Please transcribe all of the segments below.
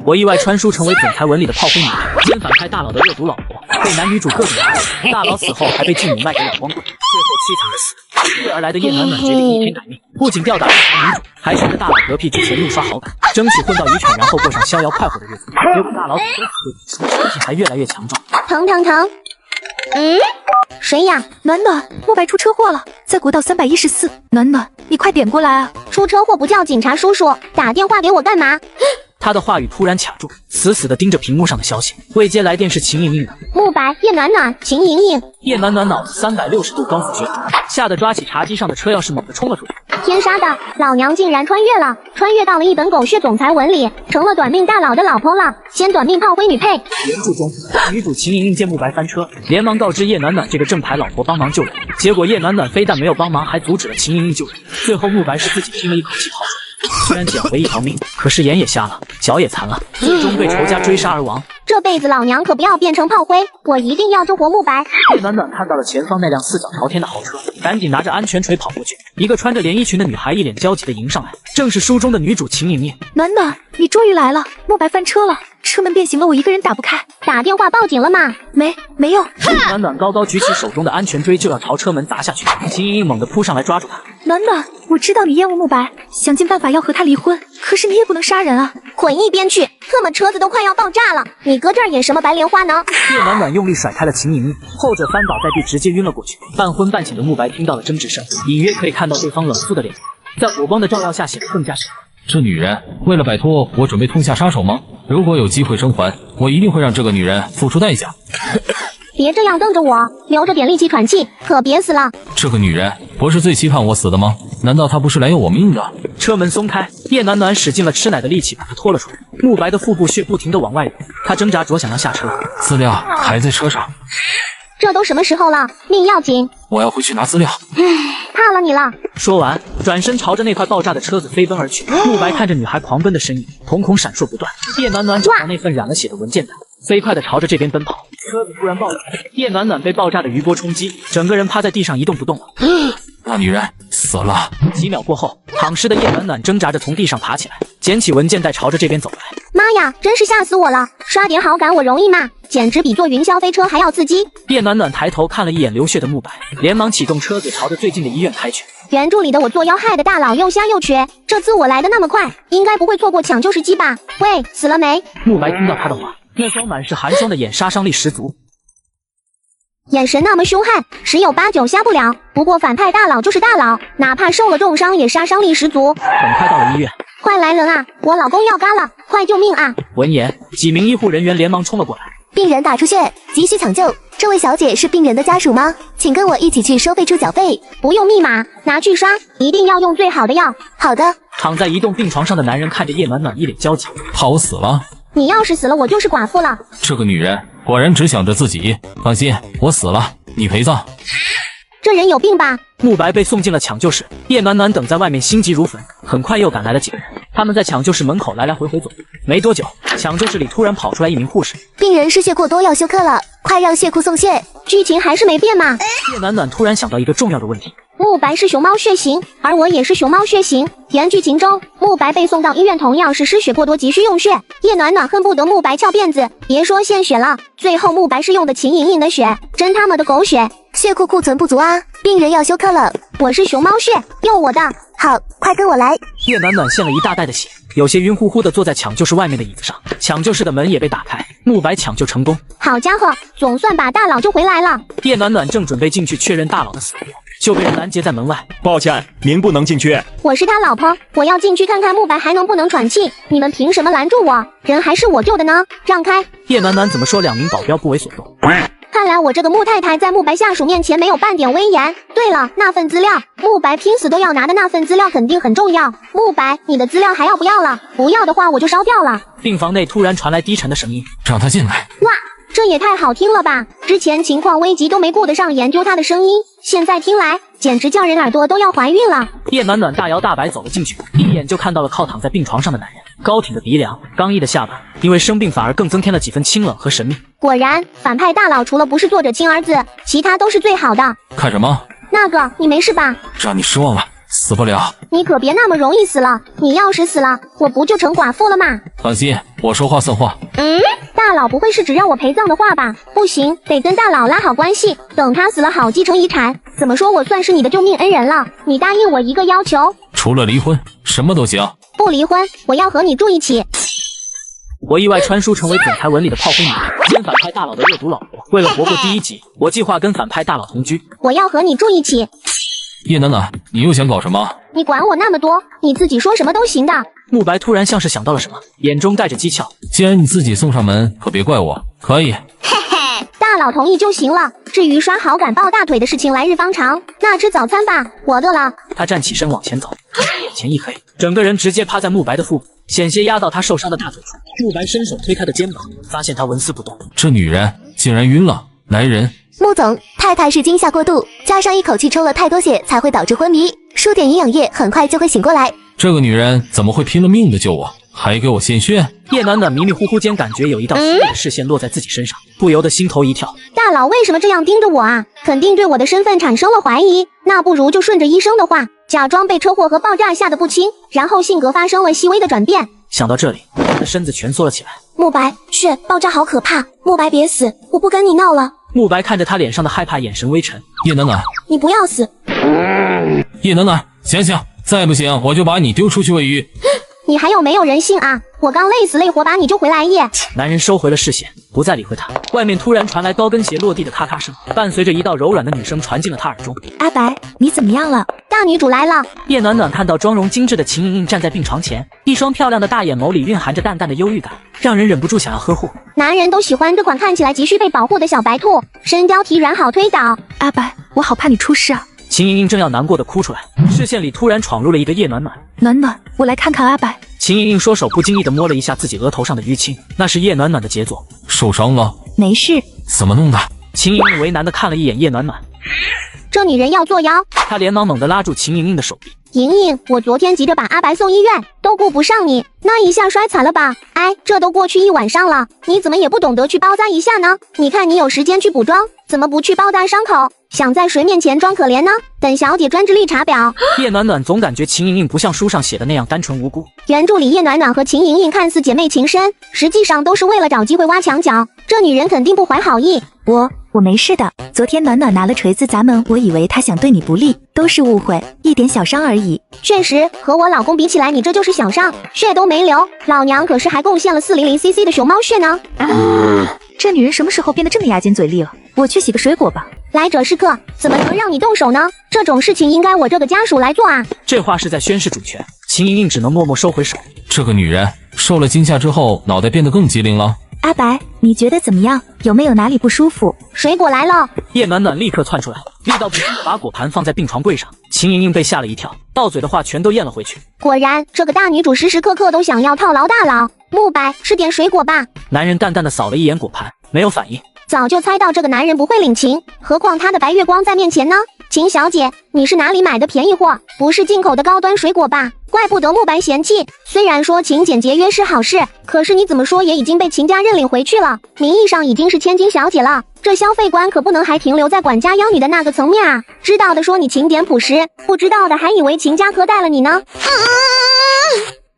我意外穿书成为总裁文里的炮灰女人，兼反派大佬的恶毒老婆，被男女主各种打死。大佬死后还被继母卖给老光棍，最后凄惨的死。因而来的叶暖暖决定逆天改命，不仅吊打女主，还趁着大佬嗝屁之前怒刷好感，争取混到遗产，然后过上逍遥快活的日子。结果大佬死后，身体还越来越强壮。疼疼疼！谁呀？暖暖，莫白出车祸了，在国道314。暖暖，你快点过来啊！出车祸不叫警察叔叔，打电话给我干嘛？他的话语突然卡住，死死地盯着屏幕上的消息。未接来电是秦莹莹的。慕白、叶暖暖、秦莹莹。叶暖暖脑子360度高速旋转，吓得抓起茶几上的车钥匙猛地冲了出去。天杀的，老娘竟然穿越了，穿越到了一本狗血总裁文里，成了短命大佬的老婆了。先短命炮灰女配。原著中，女主秦莹莹见慕白翻车，连忙告知叶暖暖这个正牌老婆帮忙救人。结果叶暖暖非但没有帮忙，还阻止了秦莹莹救人。最后慕白是自己拼了一口气跑出来。虽然捡回一条命，可是眼也瞎了，脚也残了，最终被仇家追杀而亡。这辈子老娘可不要变成炮灰，我一定要救活慕白。叶暖暖看到了前方那辆四脚朝天的豪车，赶紧拿着安全锤跑过去。一个穿着连衣裙的女孩一脸焦急地迎上来，正是书中的女主秦莹莹。暖暖，你终于来了，慕白翻车了，车门变形了，我一个人打不开。打电话报警了吗？没有。暖暖高高举起手中的安全锥就要朝车门砸下去，秦莹莹猛地扑上来抓住他。暖暖，我知道你厌恶慕白，想尽办法要和他离婚，可是你也不能杀人啊！滚一边去！特么车子都快要爆炸了，你搁这儿演什么白莲花呢？叶暖暖用力甩开了秦莹莹，后者翻倒在地，直接晕了过去。半昏半醒的慕白听到了争执声，隐约可以看到对方冷肃的脸，在火光的照耀下显得更加神秘。这女人为了摆脱我，准备痛下杀手吗？如果有机会生还，我一定会让这个女人付出代价。别这样瞪着我，留着点力气喘气，可别死了。这个女人不是最期盼我死的吗？难道她不是来要我命的？车门松开，叶暖暖使尽了吃奶的力气把她拖了出来。慕白的腹部血不停地往外流，他挣扎着想要下车，资料还在车上。这都什么时候了，命要紧。我要回去拿资料。怕了你了。说完，转身朝着那块爆炸的车子飞奔而去。慕白看着女孩狂奔的身影，瞳孔闪烁不断。叶暖暖找到那份染了血的文件袋，飞快地朝着这边奔跑。车子突然爆炸，叶暖暖被爆炸的余波冲击，整个人趴在地上一动不动了。那女人死了。几秒过后，躺尸的叶暖暖挣扎着从地上爬起来，捡起文件袋朝着这边走来。妈呀，真是吓死我了！刷点好感我容易吗？简直比坐云霄飞车还要刺激。叶暖暖抬头看了一眼流血的慕白，连忙启动车子朝着最近的医院开去。原著里的我做要害的大佬又瞎又瘸，这次我来的那么快，应该不会错过抢救时机吧？喂，死了没？慕白听到他的话，那双满是寒霜的眼杀伤力十足，眼神那么凶悍，十有八九瞎不了。不过反派大佬就是大佬，哪怕受了重伤也杀伤力十足。很快到了医院，快来人啊！我老公要嘎了，快救命啊！闻言，几名医护人员连忙冲了过来。病人打出血，急需抢救。这位小姐是病人的家属吗？请跟我一起去收费处缴费。不用密码，拿去刷，一定要用最好的药。好的。躺在移动病床上的男人看着叶暖暖一脸焦急，怕我死了？你要是死了，我就是寡妇了。这个女人果然只想着自己。放心，我死了，你陪葬。这人有病吧？慕白被送进了抢救室，叶暖暖等在外面心急如焚。很快又赶来了几个人，他们在抢救室门口来来回回走。没多久，抢救室里突然跑出来一名护士。病人失血过多要休克了，快让血库送血。剧情还是没变嘛？叶暖暖突然想到一个重要的问题。慕白是熊猫血型，而我也是熊猫血型。原剧情中，慕白被送到医院同样是失血过多急需用血，叶暖暖恨不得慕白翘辫子，别说献血了，最后慕白是用的秦莹莹的血，真他妈的狗血！血库库存不足啊，病人要休克了。我是熊猫血，用我的。好，快跟我来。叶暖暖献了一大袋的血，有些晕乎乎的坐在抢救室外面的椅子上。抢救室的门也被打开，慕白抢救成功。好家伙，总算把大佬救回来了。叶暖暖正准备进去确认大佬的死活，就被人拦截在门外。抱歉，您不能进去。我是他老婆，我要进去看看慕白还能不能喘气。你们凭什么拦住我？人还是我救的呢？让开！叶暖暖怎么说2名保镖不为所动。看来我这个穆太太在慕白下属面前没有半点威严。对了，那份资料，慕白拼死都要拿的那份资料肯定很重要。慕白，你的资料还要不要了？不要的话我就烧掉了。病房内突然传来低沉的声音，让他进来。哇，这也太好听了吧！之前情况危急都没顾得上研究他的声音，现在听来简直叫人耳朵都要怀孕了。叶暖暖大摇大摆走了进去，一眼就看到了靠躺在病床上的男人，高挺的鼻梁，刚毅的下巴，因为生病反而更增添了几分清冷和神秘。果然，反派大佬除了不是作者亲儿子，其他都是最好的。看什么？那个，你没事吧？让你失望了，死不了。你可别那么容易死了，你要是死了，我不就成寡妇了吗？放心，我说话算话。大佬不会是只让我陪葬的话吧？不行，得跟大佬拉好关系，等他死了好继承遗产。怎么说我算是你的救命恩人了，你答应我一个要求。除了离婚，什么都行。不离婚，我要和你住一起。我意外传书成为总裁文里的炮灰女，兼反派大佬的恶毒老婆。为了活过第1集，我计划跟反派大佬同居。我要和你住一起。叶暖暖，你又想搞什么？你管我那么多，你自己说什么都行的。慕白突然像是想到了什么，眼中带着讥诮。既然你自己送上门，可别怪我。可以。大佬同意就行了。至于刷好感抱大腿的事情，来日方长。那吃早餐吧，我饿了。他站起身往前走，眼前一黑，整个人直接趴在慕白的腹部，险些压到他受伤的大腿处。慕白伸手推开的肩膀，发现他纹丝不动。这女人竟然晕了。来人！穆总，太太是惊吓过度，加上一口气抽了太多血才会导致昏迷，输点营养液很快就会醒过来。这个女人怎么会拼了命的救我，还给我献血？叶暖暖迷迷糊糊间感觉有一道奇异的视线落在自己身上，不由得心头一跳。大佬为什么这样盯着我啊？肯定对我的身份产生了怀疑。那不如就顺着医生的话，假装被车祸和爆炸吓得不轻，然后性格发生了细微的转变。想到这里，他的身子蜷缩了起来。慕白，血爆炸好可怕，慕白别死，我不跟你闹了。慕白看着他脸上的害怕，眼神微沉。叶暖暖，你不要死。叶暖暖，醒醒！再不行，我就把你丢出去喂鱼。你还有没有人性啊？我刚累死累活把你救回来耶！男人收回了视线，不再理会他。外面突然传来高跟鞋落地的咔咔声，伴随着一道柔软的女声传进了他耳中。阿白，你怎么样了？大女主来了。叶暖暖看到妆容精致的秦莹莹站在病床前，一双漂亮的大眼眸里蕴含着淡淡的忧郁感，让人忍不住想要呵护。男人都喜欢这款看起来急需被保护的小白兔，身高体软好推倒。阿白，我好怕你出事啊！秦莹莹正要难过的哭出来，视线里突然闯入了一个叶暖暖。暖暖，我来看看阿白。秦莹莹双手不经意地摸了一下自己额头上的淤青，那是叶暖暖的杰作。受伤了？没事。怎么弄的？秦莹莹为难地看了一眼叶暖暖，这女人要作妖。她连忙猛地拉住秦莹莹的手臂。莹莹，我昨天急着把阿白送医院，都顾不上你，那一下摔惨了吧？哎，这都过去1晚上了，你怎么也不懂得去包扎一下呢？你看你有时间去补妆，怎么不去包扎伤口？想在谁面前装可怜呢？等小姐专职绿茶婊。叶暖暖总感觉秦莹莹不像书上写的那样单纯无辜。原著里叶暖暖和秦莹莹看似姐妹情深，实际上都是为了找机会挖墙脚。这女人肯定不怀好意。我没事的。昨天暖暖拿了锤子砸门，我以为她想对你不利，都是误会，一点小伤而已。确实，和我老公比起来，你这就是小伤，血都没流。老娘可是还贡献了400cc 的熊猫血呢。这女人什么时候变得这么牙尖嘴利了？我去洗个水果吧。来者是客，怎么能让你动手呢？这种事情应该我这个家属来做啊。这话是在宣示主权，秦莹莹只能默默收回手。这个女人受了惊吓之后，脑袋变得更机灵了。阿白，你觉得怎么样？有没有哪里不舒服？水果来了。叶暖暖立刻窜出来，力道不轻地把果盘放在病床柜上。秦莹莹被吓了一跳，到嘴的话全都咽了回去。果然，这个大女主时时刻刻都想要套牢大佬。慕白，吃点水果吧。男人淡淡的扫了一眼果盘，没有反应。早就猜到这个男人不会领情，何况他的白月光在面前呢？秦小姐，你是哪里买的便宜货？不是进口的高端水果吧？怪不得慕白嫌弃。虽然说勤俭节约是好事，可是你怎么说也已经被秦家认领回去了，名义上已经是千金小姐了，这消费观可不能还停留在管家养女的那个层面啊！知道的说你勤俭朴实，不知道的还以为秦家苛待了你呢。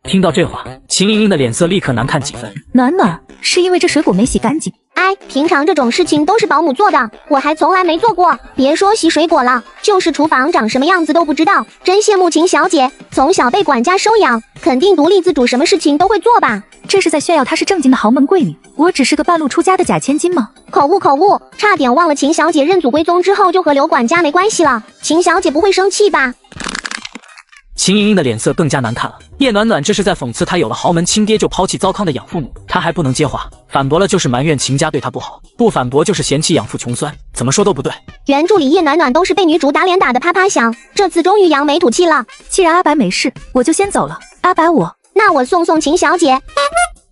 听到这话，秦莹莹的脸色立刻难看几分。暖暖，是因为这水果没洗干净。哎，平常这种事情都是保姆做的，我还从来没做过。别说洗水果了，就是厨房长什么样子都不知道。真羡慕秦小姐，从小被管家收养，肯定独立自主，什么事情都会做吧？这是在炫耀她是正经的豪门贵女，我只是个半路出家的假千金吗？口误，差点忘了秦小姐认祖归宗之后就和刘管家没关系了。秦小姐不会生气吧？秦莹莹的脸色更加难看了。叶暖暖这是在讽刺她有了豪门亲爹就抛弃糟糠的养父母，她还不能接话，反驳了就是埋怨秦家对她不好，不反驳就是嫌弃养父穷酸，怎么说都不对。原著里叶暖暖都是被女主打脸打得啪啪响，这次终于扬眉吐气了。既然阿白没事，我就先走了。阿白那我送秦小姐。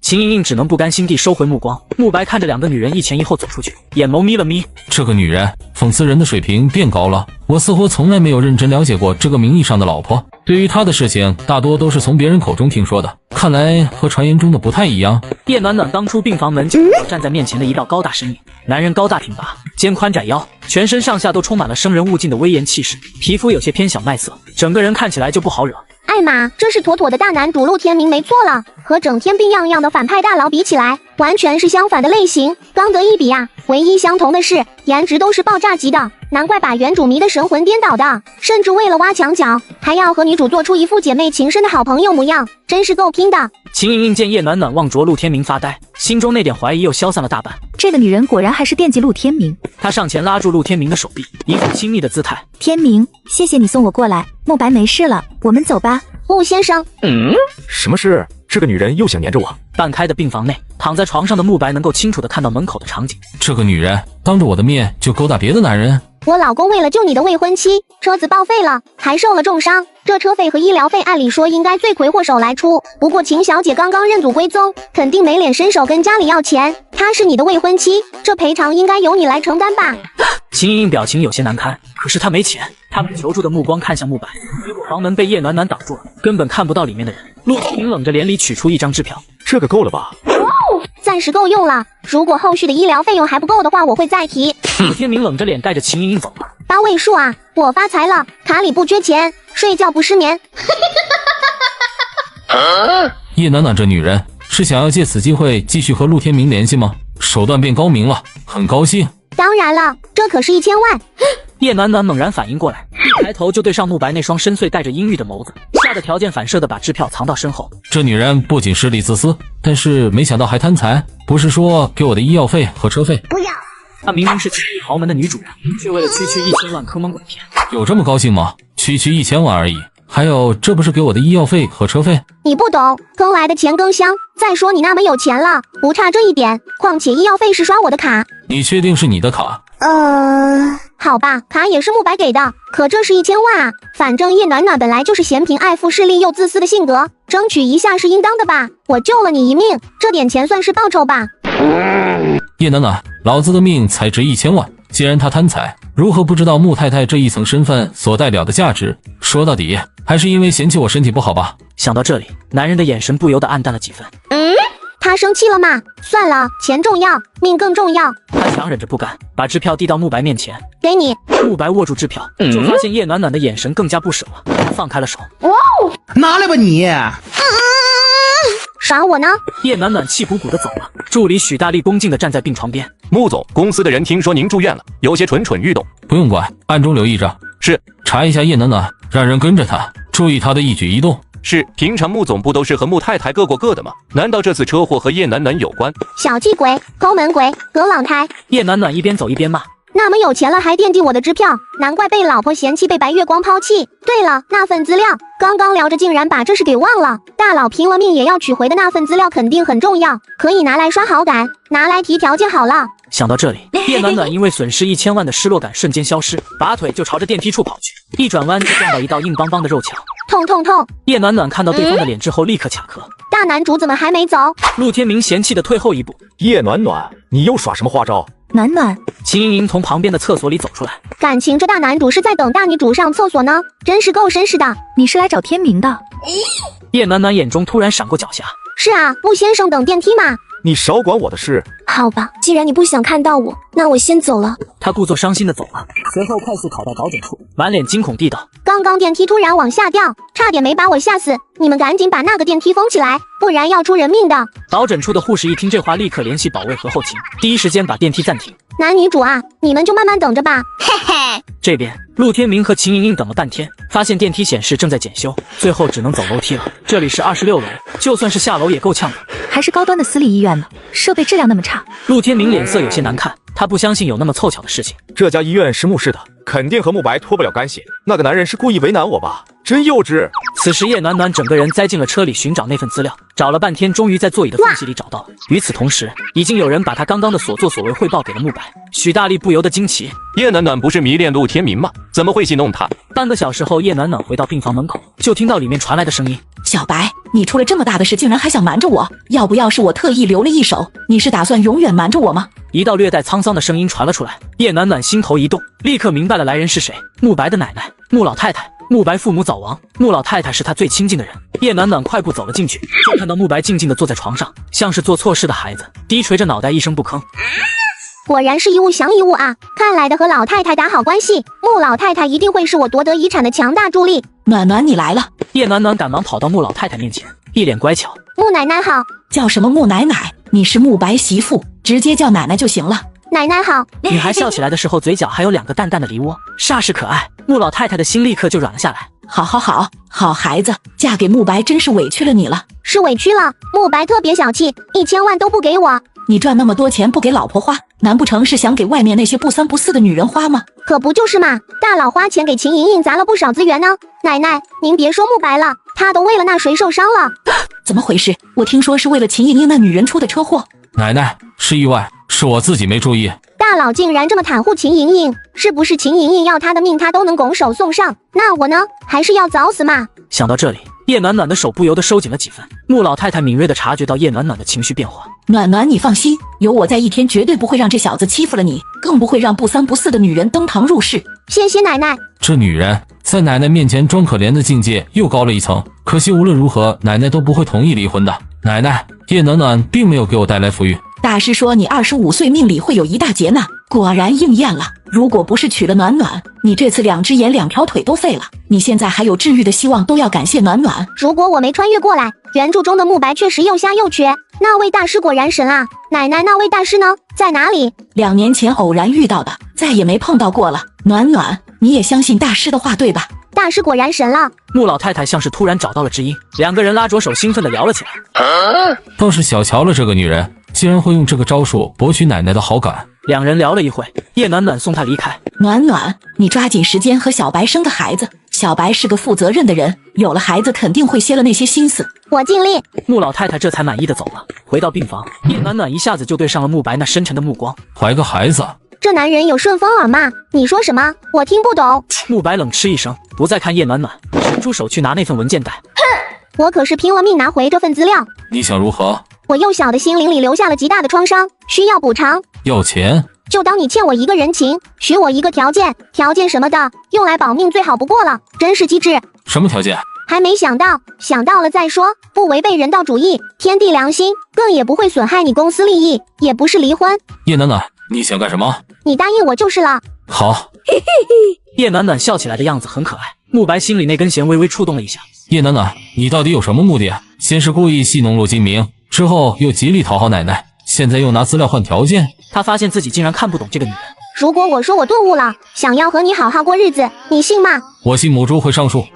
秦莹莹只能不甘心地收回目光。慕白看着两个女人一前一后走出去，眼眸眯了眯。这个女人讽刺人的水平变高了，我似乎从来没有认真了解过这个名义上的老婆。对于她的事情，大多都是从别人口中听说的，看来和传言中的不太一样。叶暖暖当出病房门就看到站在面前的一道高大身影，男人高大挺拔，肩宽窄腰，全身上下都充满了生人勿近的威严气势，皮肤有些偏小麦色，整个人看起来就不好惹。艾玛，这是妥妥的大男主陆天明没错了，和整天病怏怏的反派大佬比起来，完全是相反的类型，刚得一比啊！唯一相同的是，颜值都是爆炸级的，难怪把原主迷得神魂颠倒的，甚至为了挖墙脚，还要和女主做出一副姐妹情深的好朋友模样，真是够拼的。秦莹莹见叶暖暖望着陆天明发呆，心中那点怀疑又消散了大半。这个女人果然还是惦记陆天明。她上前拉住陆天明的手臂，一副亲密的姿态。天明，谢谢你送我过来，慕白没事了，我们走吧。陆先生，什么事？这个女人又想黏着我。半开的病房内，躺在床上的慕白能够清楚地看到门口的场景。这个女人当着我的面就勾搭别的男人。我老公为了救你的未婚妻，车子报废了，还受了重伤，这车费和医疗费按理说应该罪魁祸首来出，不过秦小姐刚刚认祖归宗，肯定没脸伸手跟家里要钱。她是你的未婚妻，这赔偿应该由你来承担吧？秦莹莹表情有些难堪，可是她没钱。她把求助的目光看向慕白，结果房门被叶暖暖挡住了，根本看不到里面的人。陆天明冷着脸里取出一张支票，这个够了吧？暂时够用了，如果后续的医疗费用还不够的话，我会再提。陆天明冷着脸带着秦莹莹走了。8位数啊，我发财了，卡里不缺钱，睡觉不失眠。叶暖暖这女人是想要借此机会继续和陆天明联系吗？手段变高明了，很高兴。当然了，这可是1000万。叶暖暖猛然反应过来，一抬头就对上慕白那双深邃带着阴郁的眸子，吓得条件反射的把支票藏到身后。这女人不仅势利自私，但是没想到还贪财。不是说给我的医药费和车费？不要。她明明是金碧豪门的女主人，却为了区1000万坑蒙拐骗。有这么高兴吗？区1000万而已。还有，这不是给我的医药费和车费？你不懂，坑来的钱更香。再说你那么有钱了，不差这一点。况且医药费是刷我的卡。你确定是你的卡？好吧，卡也是慕白给的，可这是1000万啊！反正叶暖暖本来就是嫌贫爱富、势利又自私的性格，争取一下是应当的吧。我救了你一命，这点钱算是报酬吧。叶暖暖，老子的命才值1000万。既然他贪财，如何不知道穆太太这一层身份所代表的价值？说到底，还是因为嫌弃我身体不好吧？想到这里，男人的眼神不由得暗淡了几分。他生气了吗？算了，钱重要，命更重要。他强忍着不甘，把支票递到慕白面前，给你。慕白握住支票，就发现叶暖暖的眼神更加不舍了，他放开了手。拿来吧你！耍我呢？叶暖暖气鼓鼓的走了，助理许大力恭敬的站在病床边。穆总，公司的人听说您住院了，有些蠢蠢欲动。不用管，暗中留意着。是，查一下叶暖暖，让人跟着他，注意他的一举一动。是，平常穆总不都是和穆太太各过各的吗？难道这次车祸和叶暖暖有关？小气鬼，抠门鬼，葛朗胎。叶暖暖一边走一边骂。那么有钱了还惦记我的支票，难怪被老婆嫌弃，被白月光抛弃。对了，那份资料，刚刚聊着竟然把这事给忘了。大佬拼了命也要取回的那份资料肯定很重要，可以拿来刷好感，拿来提条件好了。想到这里，叶暖暖因为损失1000万的失落感瞬间消失，拔腿就朝着电梯处跑去，一转弯就撞到一道硬邦邦的肉墙。痛痛痛！叶暖暖看到对方的脸之后立刻卡壳。大男主怎么还没走？陆天明嫌弃的退后一步。叶暖暖，你又耍什么花招？暖暖，秦莹莹从旁边的厕所里走出来，感情这大男主是在等大女主上厕所呢，真是够绅士的。你是来找天明的？叶暖暖眼中突然闪过狡黠。是啊，陆先生等电梯嘛。你少管我的事。好吧，既然你不想看到我，那我先走了。他故作伤心的走了，随后快速跑到导诊处，满脸惊恐地道：刚刚电梯突然往下掉，差点没把我吓死，你们赶紧把那个电梯封起来，不然要出人命的。导诊处的护士一听这话，立刻联系保卫和后勤，第一时间把电梯暂停。男女主啊，你们就慢慢等着吧。嘿嘿。这边陆天明和秦莹莹等了半天，发现电梯显示正在检修，最后只能走楼梯了。这里是26楼，就算是下楼也够呛的。还是高端的私立医院呢，设备质量那么差。陆天明脸色有些难看，他不相信有那么凑巧的事情。这家医院是穆氏的，肯定和慕白脱不了干系。那个男人是故意为难我吧？真幼稚。此时叶暖暖整个人栽进了车里寻找那份资料，找了半天，终于在座椅的缝隙里找到了。与此同时，已经有人把他刚刚的所作所为汇报给了慕白。许大力不由得惊奇，叶暖暖不是迷恋陆天明吗？怎么会戏弄他？半个小时后，叶暖暖回到病房门口，就听到里面传来的声音：小白，你出了这么大的事，竟然还想瞒着我？要不要是我特意留了一手，你是打算永远瞒着我吗？一道略带沧桑的声音传了出来，叶暖暖心头一动，立刻明白了来人是谁。慕白的奶奶，穆老太太。慕白父母早亡，穆老太太是他最亲近的人。叶暖暖快步走了进去，就看到慕白静静地坐在床上，像是做错事的孩子，低垂着脑袋一声不吭。果然是一物降一物啊！看来的和老太太打好关系，穆老太太一定会是我夺得遗产的强大助力。暖暖，你来了。叶暖暖赶忙跑到穆老太太面前，一脸乖巧。穆奶奶好。叫什么穆奶奶？你是穆白媳妇，直接叫奶奶就行了。奶奶好。女孩笑起来的时候，嘴角还有2个淡淡的梨窝，煞是可爱。穆老太太的心立刻就软了下来。好孩子，嫁给穆白真是委屈了你了。是委屈了，穆白特别小气，1000万都不给我。你赚那么多钱不给老婆花，难不成是想给外面那些不三不四的女人花吗？可不就是嘛，大佬花钱给秦莹莹砸了不少资源呢。奶奶，您别说穆白了，他都为了那谁受伤了。怎么回事？我听说是为了秦莹莹那女人出的车祸。奶奶，是意外，是我自己没注意。大佬竟然这么袒护秦莹莹，是不是秦莹莹要他的命他都能拱手送上？那我呢，还是要早死嘛。想到这里，叶暖暖的手不由得收紧了几分。穆老太太敏锐地察觉到叶暖暖的情绪变化。暖暖，你放心，有我在，一天绝对不会让这小子欺负了你，更不会让不三不四的女人登堂入室。谢谢奶奶。这女人在奶奶面前装可怜的境界又高了一层，可惜无论如何，奶奶都不会同意离婚的。奶奶，叶暖暖并没有给我带来福运。大师说你25岁命里会有一大劫呢，果然应验了。如果不是娶了暖暖，你这次2只眼2条腿都废了。你现在还有治愈的希望，都要感谢暖暖。如果我没穿越过来，原著中的穆白确实又瞎又瘸。那位大师果然神啊！奶奶，那位大师呢？在哪里？2年前偶然遇到的，再也没碰到过了。暖暖，你也相信大师的话对吧？大师果然神了。穆老太太像是突然找到了知音，2个人拉着手兴奋地聊了起来。倒是小瞧了这个女人，竟然会用这个招数博取奶奶的好感。2人聊了一会，叶暖暖送她离开。暖暖，你抓紧时间和小白生个孩子。小白是个负责任的人，有了孩子肯定会歇了那些心思。我尽力。穆老太太这才满意的走了。回到病房，叶暖暖一下子就对上了穆白那深沉的目光。怀个孩子？这男人有顺风耳吗？你说什么？我听不懂。穆白冷嗤一声，不再看叶暖暖，伸出手去拿那份文件袋。哼，我可是拼了命拿回这份资料。你想如何？我幼小的心灵里留下了极大的创伤，需要补偿。要钱？就当你欠我一个人情，许我一个条件，条件什么的，用来保命最好不过了，真是机智。什么条件？还没想到，想到了再说，不违背人道主义、天地良心，更也不会损害你公司利益，也不是离婚。叶暖暖，你想干什么？你答应我就是了。好。叶暖暖笑起来的样子很可爱，穆白心里那根弦微微触动了一下。叶暖暖，你到底有什么目的？先是故意戏弄陆金明，之后又极力讨好奶奶，现在又拿资料换条件。他发现自己竟然看不懂这个女人。如果我说我顿悟了，想要和你好好过日子，你信吗？我信母猪会上树。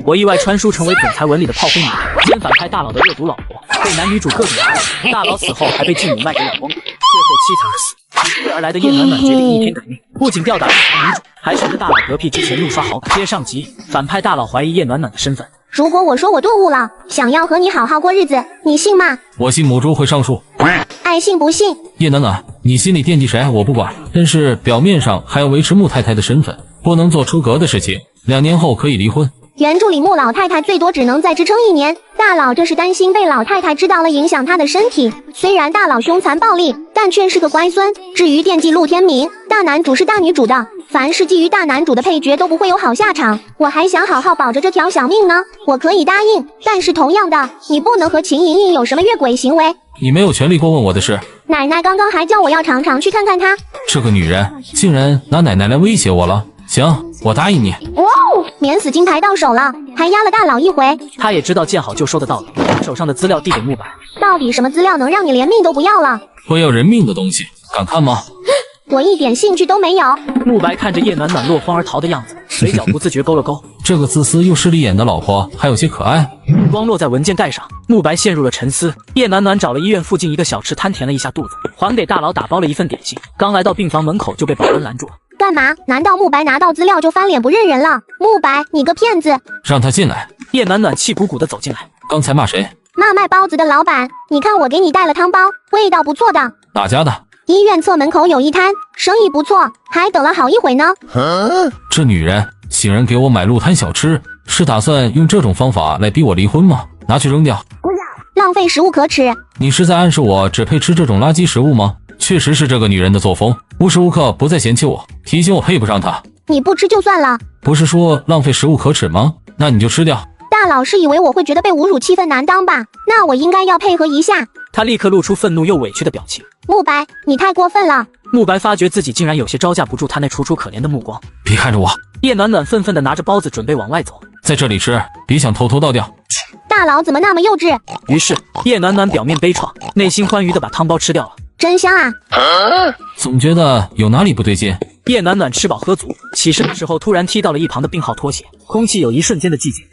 我意外传书成为总裁文里的炮灰女人，奸反派大佬的恶毒老婆，被男女主各种压制，大佬死后还被继母卖给老光棍，最后凄惨而死。随而来的叶暖暖决定一天改命，不仅吊打女主，还趁着大佬嗝屁之前怒刷好感。接上集，反派大佬怀疑叶暖暖的身份。如果我说我顿悟了，想要和你好好过日子，你信吗？我信母猪会上树。爱信不信。叶暖暖，你心里惦记谁我不管，但是表面上还要维持穆太太的身份，不能做出格的事情。2年后可以离婚。原著里穆老太太最多只能再支撑1年，大佬这是担心被老太太知道了影响她的身体。虽然大佬凶残暴力，但却是个乖孙。至于惦记陆天明，大男主是大女主的，凡是觊觎大男主的配角都不会有好下场。我还想好好保着这条小命呢，我可以答应，但是同样的，你不能和秦莹莹有什么越轨行为。你没有权利过问我的事。奶奶刚刚还叫我要常常去看看她。这个女人竟然拿奶奶来威胁我了。行，我答应你。哇哦，免死金牌到手了，还压了大佬一回。他也知道见好就收的道理，把手上的资料递给穆白。到底什么资料能让你连命都不要了？会要人命的东西，敢看吗？我一点兴趣都没有。穆白看着叶暖暖落荒而逃的样子，嘴角不自觉勾了勾。这个自私又势利眼的老婆还有些可爱。目光落在文件盖上，穆白陷入了沉思。叶暖暖找了医院附近一个小吃摊填了一下肚子，还给大佬打包了一份点心。刚来到病房门口就被保安拦住了。干嘛？难道穆白拿到资料就翻脸不认人了？穆白，你个骗子！让他进来。叶暖暖气鼓鼓地走进来。刚才骂谁？骂卖包子的老板。你看我给你带了汤包，味道不错的。哪家的？医院侧门口有一摊，生意不错，还等了好一会呢。这女人竟然给我买路摊小吃，是打算用这种方法来逼我离婚吗？拿去扔掉。浪费食物可耻。你是在暗示我只配吃这种垃圾食物吗？确实是这个女人的作风，无时无刻不在嫌弃我，提醒我配不上她。你不吃就算了，不是说浪费食物可耻吗？那你就吃掉。大佬是以为我会觉得被侮辱气氛难当吧？那我应该要配合一下。他立刻露出愤怒又委屈的表情。穆白，你太过分了。慕白发觉自己竟然有些招架不住他那楚楚可怜的目光。别看着我！叶暖暖愤愤地拿着包子准备往外走，在这里吃，别想偷偷倒掉。大佬怎么那么幼稚？于是叶暖暖表面悲怆，内心欢愉地把汤包吃掉了。真香啊！总觉得有哪里不对劲。叶暖暖吃饱喝足，起身的时候突然踢到了一旁的病号拖鞋，空气有一瞬间的寂静。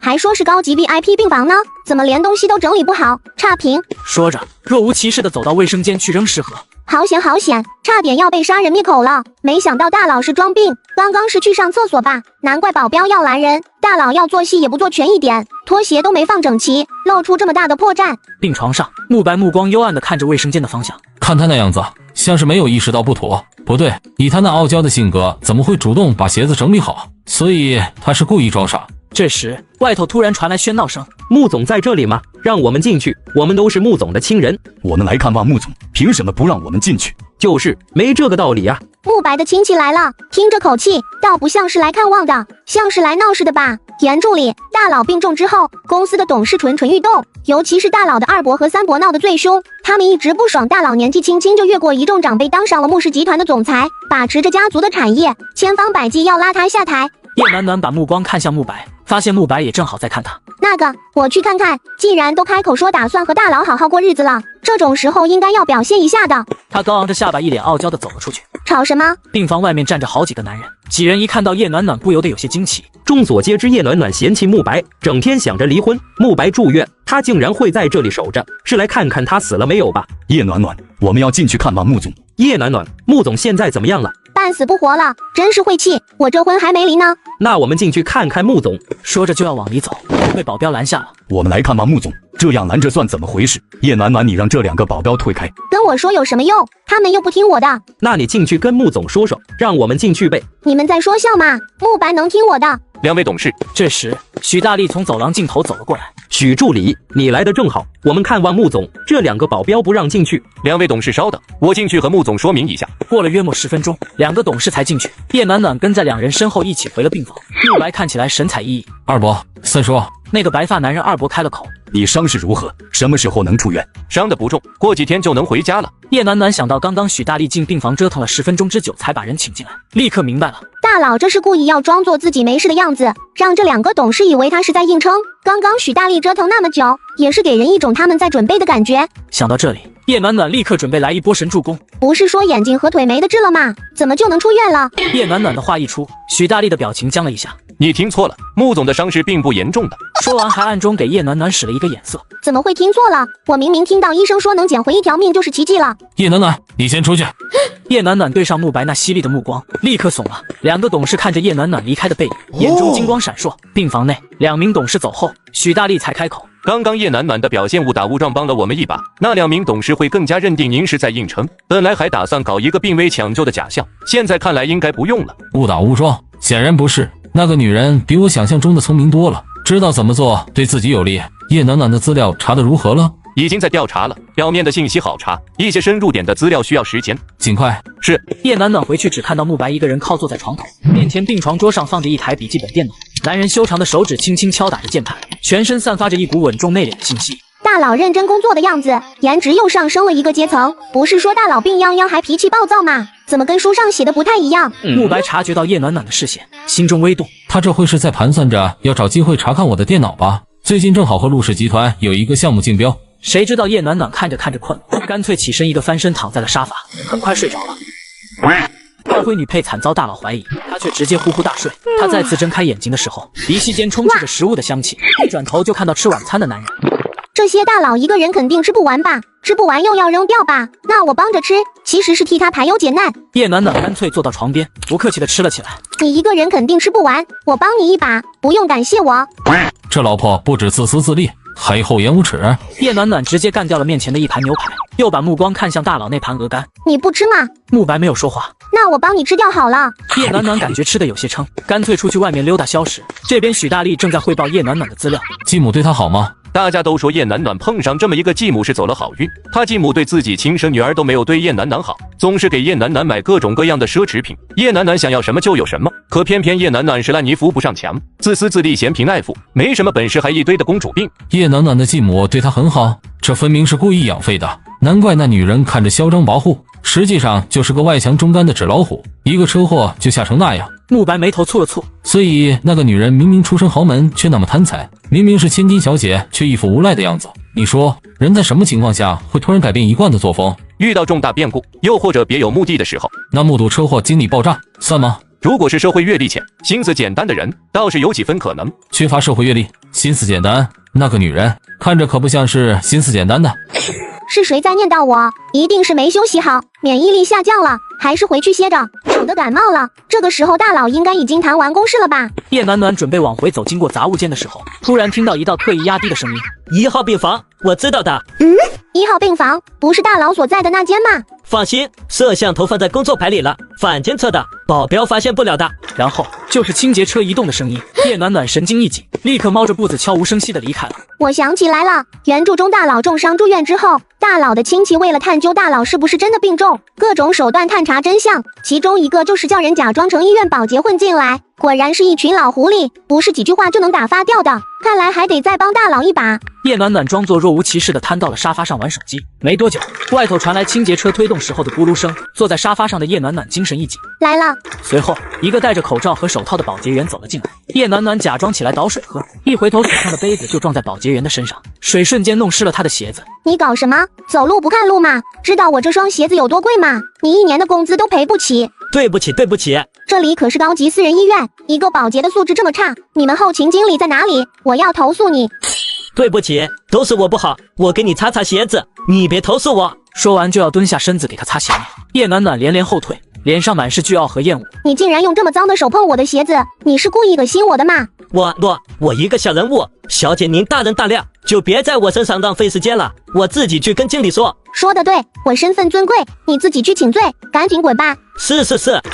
还说是高级 VIP 病房呢，怎么连东西都整理不好？差评！说着，若无其事地走到卫生间去扔食盒。好险好险，差点要被杀人灭口了！没想到大佬是装病，刚刚是去上厕所吧？难怪保镖要拦人，大佬要做戏也不做全一点，拖鞋都没放整齐，露出这么大的破绽。病床上，慕白目光幽暗地看着卫生间的方向，看他那样子，像是没有意识到不妥。不对，以他那傲娇的性格，怎么会主动把鞋子整理好？所以他是故意装傻。这时，外头突然传来喧闹声。穆总在这里吗？让我们进去，我们都是穆总的亲人。我们来看望穆总，凭什么不让我们进去？就是没这个道理啊！慕白的亲戚来了，听这口气，倒不像是来看望的，像是来闹事的吧？严助理，大佬病重之后，公司的董事蠢蠢欲动，尤其是大佬的二伯和三伯闹得最凶，他们一直不爽大佬年纪轻轻就越过一众长辈当上了穆氏集团的总裁，把持着家族的产业，千方百计要拉他下台。叶暖暖把目光看向慕白，发现慕白也正好在看他。那个，我去看看。既然都开口说打算和大佬好好过日子了，这种时候应该要表现一下的。他高昂着下巴，一脸傲娇地走了出去。吵什么？病房外面站着好几个男人，几人一看到叶暖暖，不由得有些惊奇。众所皆知，叶暖暖嫌弃慕白，整天想着离婚。慕白住院，他竟然会在这里守着，是来看看他死了没有吧？叶暖暖，我们要进去看望穆总。叶暖暖，穆总现在怎么样了？半死不活了，真是晦气！我这婚还没离呢。那我们进去看看穆总。说着就要往里走，被保镖拦下了。我们来看望穆总，这样拦着算怎么回事？叶暖暖，你让这两个保镖退开。跟我说有什么用？他们又不听我的。那你进去跟穆总说说，让我们进去呗。你们在说笑吗？慕白能听我的。两位董事，这时许大力从走廊尽头走了过来。许助理，你来的正好，我们看望穆总，这两个保镖不让进去。两位董事稍等，我进去和穆总说明一下。过了约莫10分钟，两个董事才进去。叶暖暖跟在两人身后一起回了病房。慕白看起来神采奕奕。二伯，三叔，那个白发男人二伯开了口：你伤势如何？什么时候能出院？伤得不重，过几天就能回家了。叶暖暖想到刚刚许大力进病房折腾了10分钟之久才把人请进来，立刻明白了。大佬这是故意要装作自己没事的样子，让这两个董事以为他是在硬撑。刚刚许大力折腾那么久，也是给人一种他们在准备的感觉。想到这里，叶暖暖立刻准备来一波神助攻。不是说眼睛和腿没得治了吗？怎么就能出院了？叶暖暖的话一出，许大力的表情僵了一下。你听错了，穆总的伤势并不严重的。说完还暗中给叶暖暖使了一个眼色。怎么会听错了？我明明听到医生说能捡回一条命就是奇迹了。叶暖暖，你先出去。叶暖暖对上慕白那犀利的目光，立刻怂了。两个董事看着叶暖暖离开的背影，眼中金光闪烁。病房内，两名董事走后，许大力才开口：刚刚叶暖暖的表现误打误撞帮了我们一把，那两名董事会更加认定您是在硬撑。本来还打算搞一个病危抢救的假象，现在看来应该不用了。误打误撞？显然不是。那个女人比我想象中的聪明多了，知道怎么做对自己有利。叶暖暖的资料查得如何了？已经在调查了，表面的信息好查，一些深入点的资料需要时间，尽快。是。叶暖暖回去只看到慕白一个人靠坐在床头，面前病床桌上放着一台笔记本电脑，男人修长的手指轻轻敲打着键盘，全身散发着一股稳重内敛的气息。大佬认真工作的样子，颜值又上升了一个阶层。不是说大佬病殃殃还脾气暴躁吗？怎么跟书上写的不太一样？慕白察觉到叶暖暖的视线，心中微动。他这会是在盘算着要找机会查看我的电脑吧？最近正好和陆氏集团有一个项目竞标。谁知道叶暖暖看着看着困了，干脆起身一个翻身躺在了沙发，很快睡着了。炮灰女配惨遭大佬怀疑，她却直接呼呼大睡。她再次睁开眼睛的时候，鼻息间充斥着食物的香气，一转头就看到吃晚餐的男人。这些大佬一个人肯定吃不完吧？吃不完又要扔掉吧？那我帮着吃，其实是替他排忧解难。叶暖暖干脆坐到床边，不客气地吃了起来。你一个人肯定吃不完，我帮你一把，不用感谢我。这老婆不止自私自利，还厚颜无耻。叶暖暖直接干掉了面前的一盘牛排，又把目光看向大佬那盘鹅肝。你不吃吗？慕白没有说话。那我帮你吃掉好了。叶暖暖感觉吃的有些撑，干脆出去外面溜达消食。这边许大力正在汇报叶暖暖的资料。继母对她好吗？大家都说叶暖暖碰上这么一个继母是走了好运，他继母对自己亲生女儿都没有对叶暖暖好，总是给叶暖暖买各种各样的奢侈品，叶暖暖想要什么就有什么，可偏偏叶暖暖是烂泥扶不上墙，自私自利，嫌贫爱富，没什么本事，还一堆的公主病。叶暖暖的继母对她很好，这分明是故意养废的，难怪那女人看着嚣张跋扈，实际上就是个外强中干的纸老虎，一个车祸就吓成那样。慕白眉头蹙了蹙，所以那个女人明明出身豪门，却那么贪财，明明是千金小姐，却一副无赖的样子。你说人在什么情况下会突然改变一贯的作风？遇到重大变故，又或者别有目的的时候。那目睹车祸经历爆炸算吗？如果是社会阅历浅、心思简单的人，倒是有几分可能。缺乏社会阅历，心思简单，那个女人看着可不像是心思简单的。是谁在念叨我？一定是没休息好，免疫力下降了，还是回去歇着，省得感冒了。这个时候大佬应该已经谈完公事了吧？叶暖暖准备往回走，经过杂物间的时候，突然听到一道特意压低的声音：“1号病房，我知道的。1号病房不是大佬所在的那间吗？放心，摄像头放在工作排里了，反监测的，保镖发现不了的。”然后就是清洁车移动的声音，叶暖暖神经一紧，立刻猫着步子悄无声息地离开了。我想起来了，原著中大佬重伤住院之后，大佬的亲戚为了探究大佬是不是真的病重，各种手段探查真相，其中一个就是叫人假装成医院保洁混进来，果然是一群老狐狸，不是几句话就能打发掉的，看来还得再帮大佬一把。叶暖暖装作若无其事地瘫到了沙发上玩手机，没多久，外头传来清洁车推动时候的咕噜声，坐在沙发上的叶暖暖精神一紧，来了。随后一个戴着口罩和手套的保洁员走了进来，叶暖暖假装起来倒水喝，一回头手上的杯子就撞在保洁员的身上，水瞬间弄湿了他的鞋子。你搞什么？走路不看路吗？知道我这双鞋子有多贵吗？你1年的工资都赔不起。对不起，对不起，这里可是高级私人医院，一个保洁的素质这么差，你们后勤经理在哪里？我要投诉你。对不起，都是我不好，我给你擦擦鞋子，你别投诉我。说完就要蹲下身子给他擦鞋面，叶暖暖连连后退，脸上满是倨傲和厌恶。你竟然用这么脏的手碰我的鞋子，你是故意恶心我的吗？我一个小人物，小姐您大人大量，就别在我身上浪费时间了，我自己去跟经理说。说得对，我身份尊贵，你自己去请罪，赶紧滚吧。是。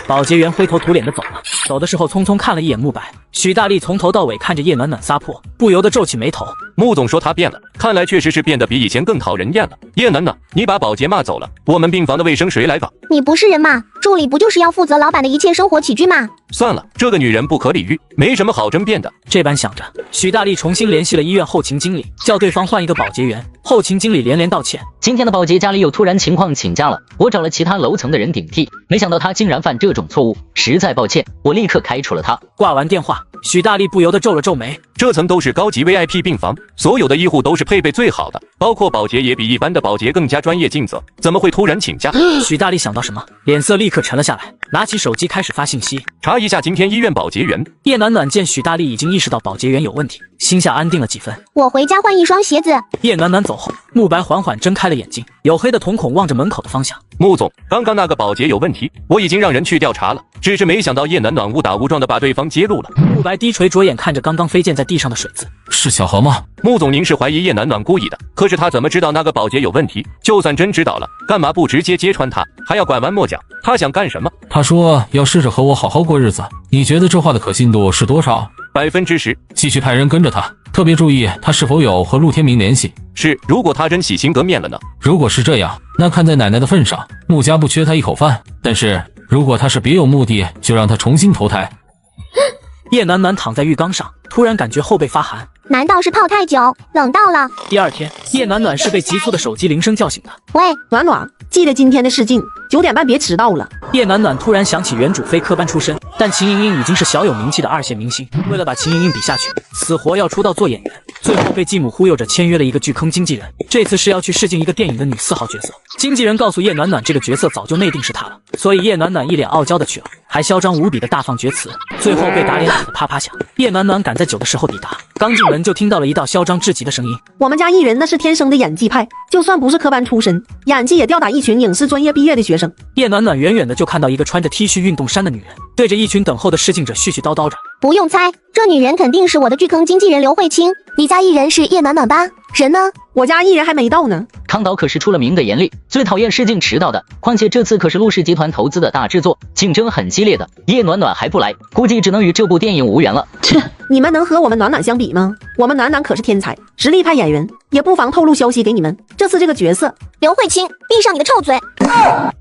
保洁员灰头土脸的走了，走的时候匆匆看了一眼慕白。许大力从头到尾看着叶暖暖撒泼，不由得皱起眉头。穆总说他变了，看来确实是变得比以前更讨人厌了。叶暖暖，你把保洁骂走了，我们病房的卫生谁来搞？你不是人吗？助理不就是要负责老板的一切生活起居吗？算了，这个女人不可理喻，没什么好争辩的。这般想着，许大力重新联系了医院后勤经理，叫对方换一个保洁员。后勤经理连连道歉，今天的保洁家里有突然情况请假了，我找了其他楼层的人顶替，没想到他竟然犯这种错误，实在抱歉，我立刻开除了他。挂完电话，许大力不由得皱了皱眉。这层都是高级 VIP 病房，所有的医护都是配备最好的，包括保洁也比一般的保洁更加专业尽责，怎么会突然请假？许大力想到什么，脸色立刻沉了下来，拿起手机开始发信息，查一下今天医院保洁员。叶暖暖见许大力已经意识到保洁员有问题，心下安定了几分。我回家换一双鞋子。叶暖暖走后，慕白缓缓睁开了眼睛，黝黑的瞳孔望着门口的方向。穆总，刚刚那个保洁有问题，我已经让人去调查了，只是没想到叶暖暖误打误撞的把对方揭露了。慕白低垂着眼看着刚刚飞溅在地上的水渍，是小何吗？穆总，您是怀疑叶暖暖故意的，可是他怎么知道那个保洁有问题？就算真知道了，干嘛不直接揭穿他，还要拐弯抹角？他想干什么？他说要试着和我好好过日子，你觉得这话的可信度是多少？10%。继续派人跟着他，特别注意他是否有和陆天明联系。是，如果他真洗心革面了呢？如果是这样，那看在奶奶的份上，穆家不缺他一口饭。但是如果他是别有目的，就让他重新投胎。叶暖暖躺在浴缸上，突然感觉后背发寒，难道是泡太久，冷到了？第二天，叶暖暖是被急促的手机铃声叫醒的。喂，暖暖，记得今天的试镜，9点半别迟到了。叶暖暖突然想起原主非科班出身，但秦莹莹已经是小有名气的2线明星，为了把秦莹莹比下去，死活要出道做演员，最后被继母忽悠着签约了一个巨坑经纪人，这次是要去试镜一个电影的女4号角色。经纪人告诉叶暖暖，这个角色早就内定是她了，所以叶暖暖一脸傲娇的去了，还嚣张无比的大放厥词，最后被打脸打得啪啪响。叶暖暖赶在9的时候抵达，刚进门就听到了一道嚣张至极的声音：我们家艺人那是天生的演技派，就算不是科班出身，演技也吊打一群影视专业毕业的学生。叶暖暖远远的就看到一个穿着 T 恤运动衫的女人，对着一群等候的试镜者絮絮叨叨着。不用猜，这女人肯定是我的巨坑经纪人刘慧清。你家艺人是叶暖暖吧？人呢？我家艺人还没到呢。康导可是出了名的严厉，最讨厌试镜迟到的，况且这次可是陆氏集团投资的大制作，竞争很激烈的，叶暖暖还不来，估计只能与这部电影无缘了。切，你们能和我们暖暖相比吗？我们暖暖可是天才，实力派演员，也不妨透露消息给你们，这次这个角色，刘慧清，闭上你的臭嘴！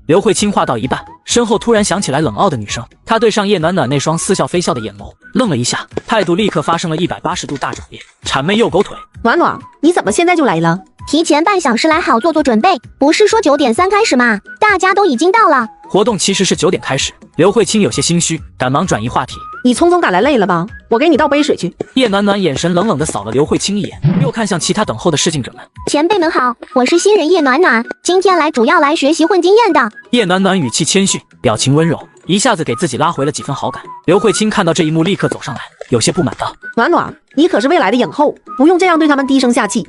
刘慧清话到一半，身后突然响起来冷傲的女声，她对上叶暖暖那双似笑非笑的眼眸，愣了一下，态度立刻发生了180度大转变，谄媚又狗腿。暖暖，你怎么现在就来了？提前半小时来好做准备，不是说9点3开始吗？大家都已经到了。活动其实是9点开始。刘慧清有些心虚，赶忙转移话题。你匆匆赶来累了吧？我给你倒杯水去。叶暖暖眼神冷冷地扫了刘慧清一眼，又看向其他等候的试镜者们。前辈们好，我是新人叶暖暖，今天主要来学习混经验的。叶暖暖语气谦逊，表情温柔，一下子给自己拉回了几分好感。刘慧清看到这一幕，立刻走上来，有些不满道：暖暖，你可是未来的影后，不用这样对他们低声下气。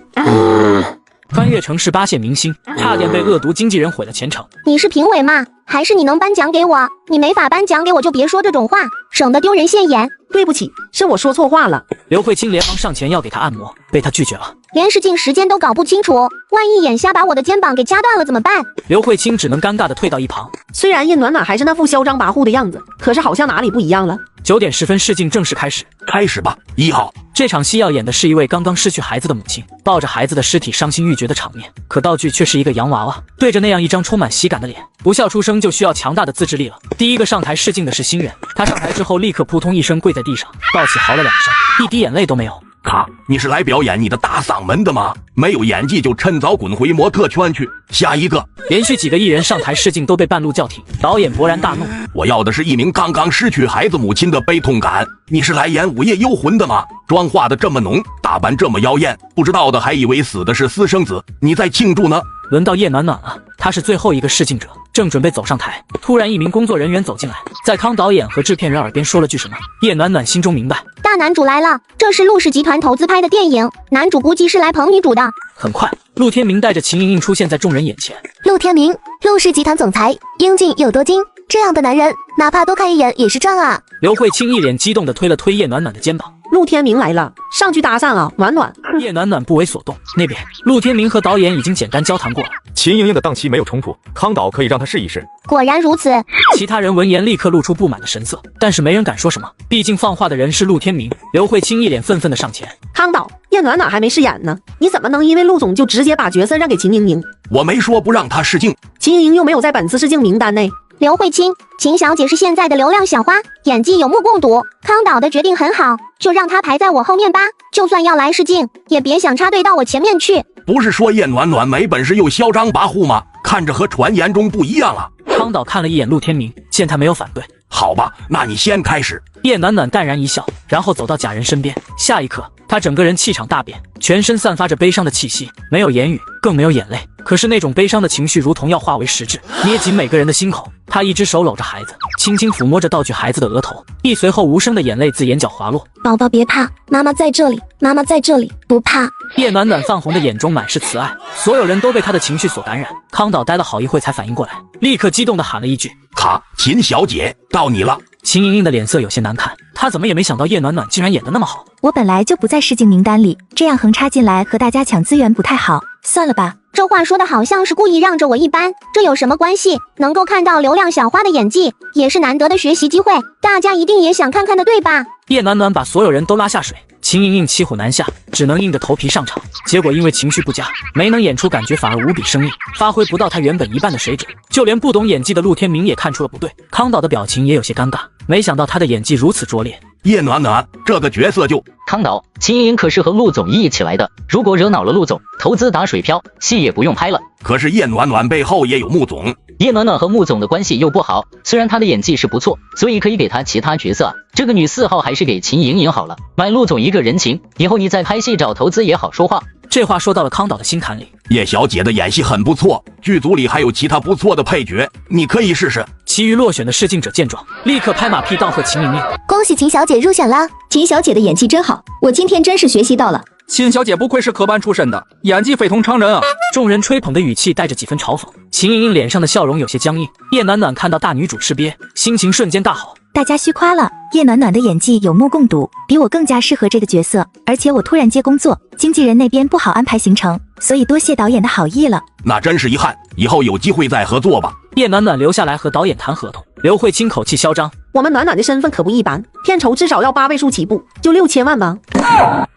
穿越城市8线明星，差点被恶毒经纪人毁了前程。你是评委吗？还是你能颁奖给我？你没法颁奖给我就别说这种话，省得丢人现眼。对不起，是我说错话了。刘慧清连忙上前要给他按摩，被他拒绝了。连试镜时间都搞不清楚，万一眼瞎把我的肩膀给夹断了怎么办？刘慧清只能尴尬地退到一旁。虽然叶暖暖还是那副嚣张跋扈的样子，可是好像哪里不一样了。9点10分，试镜正式开始。开始吧，1号。这场戏要演的是一位刚刚失去孩子的母亲抱着孩子的尸体伤心欲绝的场面，可道具却是一个洋娃娃，对着那样一张充满喜感的脸，不笑出声就需要强大的自制力了。第一个上台试镜的是新人，他上台之后立刻扑通一声跪在地上，抱起嚎了2声，一滴眼泪都没有。卡，你是来表演你的大嗓门的吗？没有演技就趁早滚回模特圈去。下一个。连续几个艺人上台试镜都被半路叫停，导演勃然大怒。我要的是一名刚刚失去孩子母亲的悲痛感。你是来演午夜幽魂的吗？妆化的这么浓，打扮这么妖艳，不知道的还以为死的是私生子，你在庆祝呢。轮到叶暖暖了，她是最后一个试镜者，正准备走上台，突然一名工作人员走进来，在康导演和制片人耳边说了句什么。叶暖暖心中明白，大男主来了，这是陆氏集团投资拍的电影，男主估计是来捧女主的。很快，陆天明带着秦莹莹出现在众人眼前。陆天明，陆氏集团总裁，英俊又多金，这样的男人哪怕多看一眼也是赚啊。刘慧清一脸激动地推了推叶暖暖的肩膀。陆天明来了，上去搭讪啊，暖暖。叶暖暖不为所动。那边，陆天明和导演已经简单交谈过了。秦莹莹的档期没有冲突，康导可以让她试一试。果然如此。其他人闻言立刻露出不满的神色，但是没人敢说什么，毕竟放话的人是陆天明。刘慧清一脸愤愤地上前。康导，叶暖暖还没试演呢，你怎么能因为陆总就直接把角色让给秦莹莹？我没说不让她试镜，秦莹莹又没有在本次试镜名单内。刘慧清，秦小姐是现在的流量小花，演技有目共睹。康导的决定很好，就让她排在我后面吧。就算要来试镜，也别想插队到我前面去。不是说叶暖暖没本事又嚣张跋扈吗？看着和传言中不一样啊。康导看了一眼陆天明，见他没有反对，好吧，那你先开始。叶暖暖淡然一笑，然后走到假人身边。下一刻，他整个人气场大变，全身散发着悲伤的气息，没有言语，更没有眼泪。可是那种悲伤的情绪如同要化为实质，捏紧每个人的心口。他一只手搂着孩子，轻轻抚摸着道具孩子的额头，一随后无声的眼泪自眼角滑落。宝宝别怕，妈妈在这里，妈妈在这里，不怕。叶暖暖泛红的眼中满是慈爱，所有人都被她的情绪所感染。康导待了好一会才反应过来，立刻激动地喊了一句：卡，秦小姐，到你了。秦莹莹的脸色有些难看，她怎么也没想到叶暖暖竟然演得那么好。我本来就不在试镜名单里，这样横插进来和大家抢资源不太好，算了吧。这话说的好像是故意让着我一般，这有什么关系？能够看到流量小花的演技，也是难得的学习机会，大家一定也想看看的，对吧？叶暖暖把所有人都拉下水，秦莹莹骑虎难下，只能硬着头皮上场。结果因为情绪不佳，没能演出感觉，反而无比生硬，发挥不到她原本一半的水准。就连不懂演技的陆天明也看出了不对，康导的表情也有些尴尬，没想到他的演技如此拙劣。叶暖暖这个角色就……康导，秦莹莹可是和陆总一起来的，如果惹恼了陆总，投资打水漂，戏也不用拍了。可是叶暖暖背后也有穆总，叶暖暖和穆总的关系又不好，虽然她的演技是不错，所以可以给她其他角色啊。这个女4号还是给秦莹莹好了，买陆总一个人情，以后你再拍戏找投资也好说话。这话说到了康导的心坎里。叶小姐的演戏很不错，剧组里还有其他不错的配角，你可以试试。其余落选的试镜者见状，立刻拍马屁道贺秦莹莹。恭喜秦小姐入选了，秦小姐的演技真好，我今天真是学习到了。秦小姐不愧是科班出身的，演技非同常人啊！众人吹捧的语气带着几分嘲讽，秦莹莹脸上的笑容有些僵硬。叶暖暖看到大女主吃瘪，心情瞬间大好。大家虚夸了，叶暖暖的演技有目共睹，比我更加适合这个角色。而且我突然接工作，经纪人那边不好安排行程，所以多谢导演的好意了。那真是遗憾，以后有机会再合作吧。叶暖暖留下来和导演谈合同。刘慧清口气嚣张，我们暖暖的身份可不一般，片酬至少要8位数起步，就6000万吧。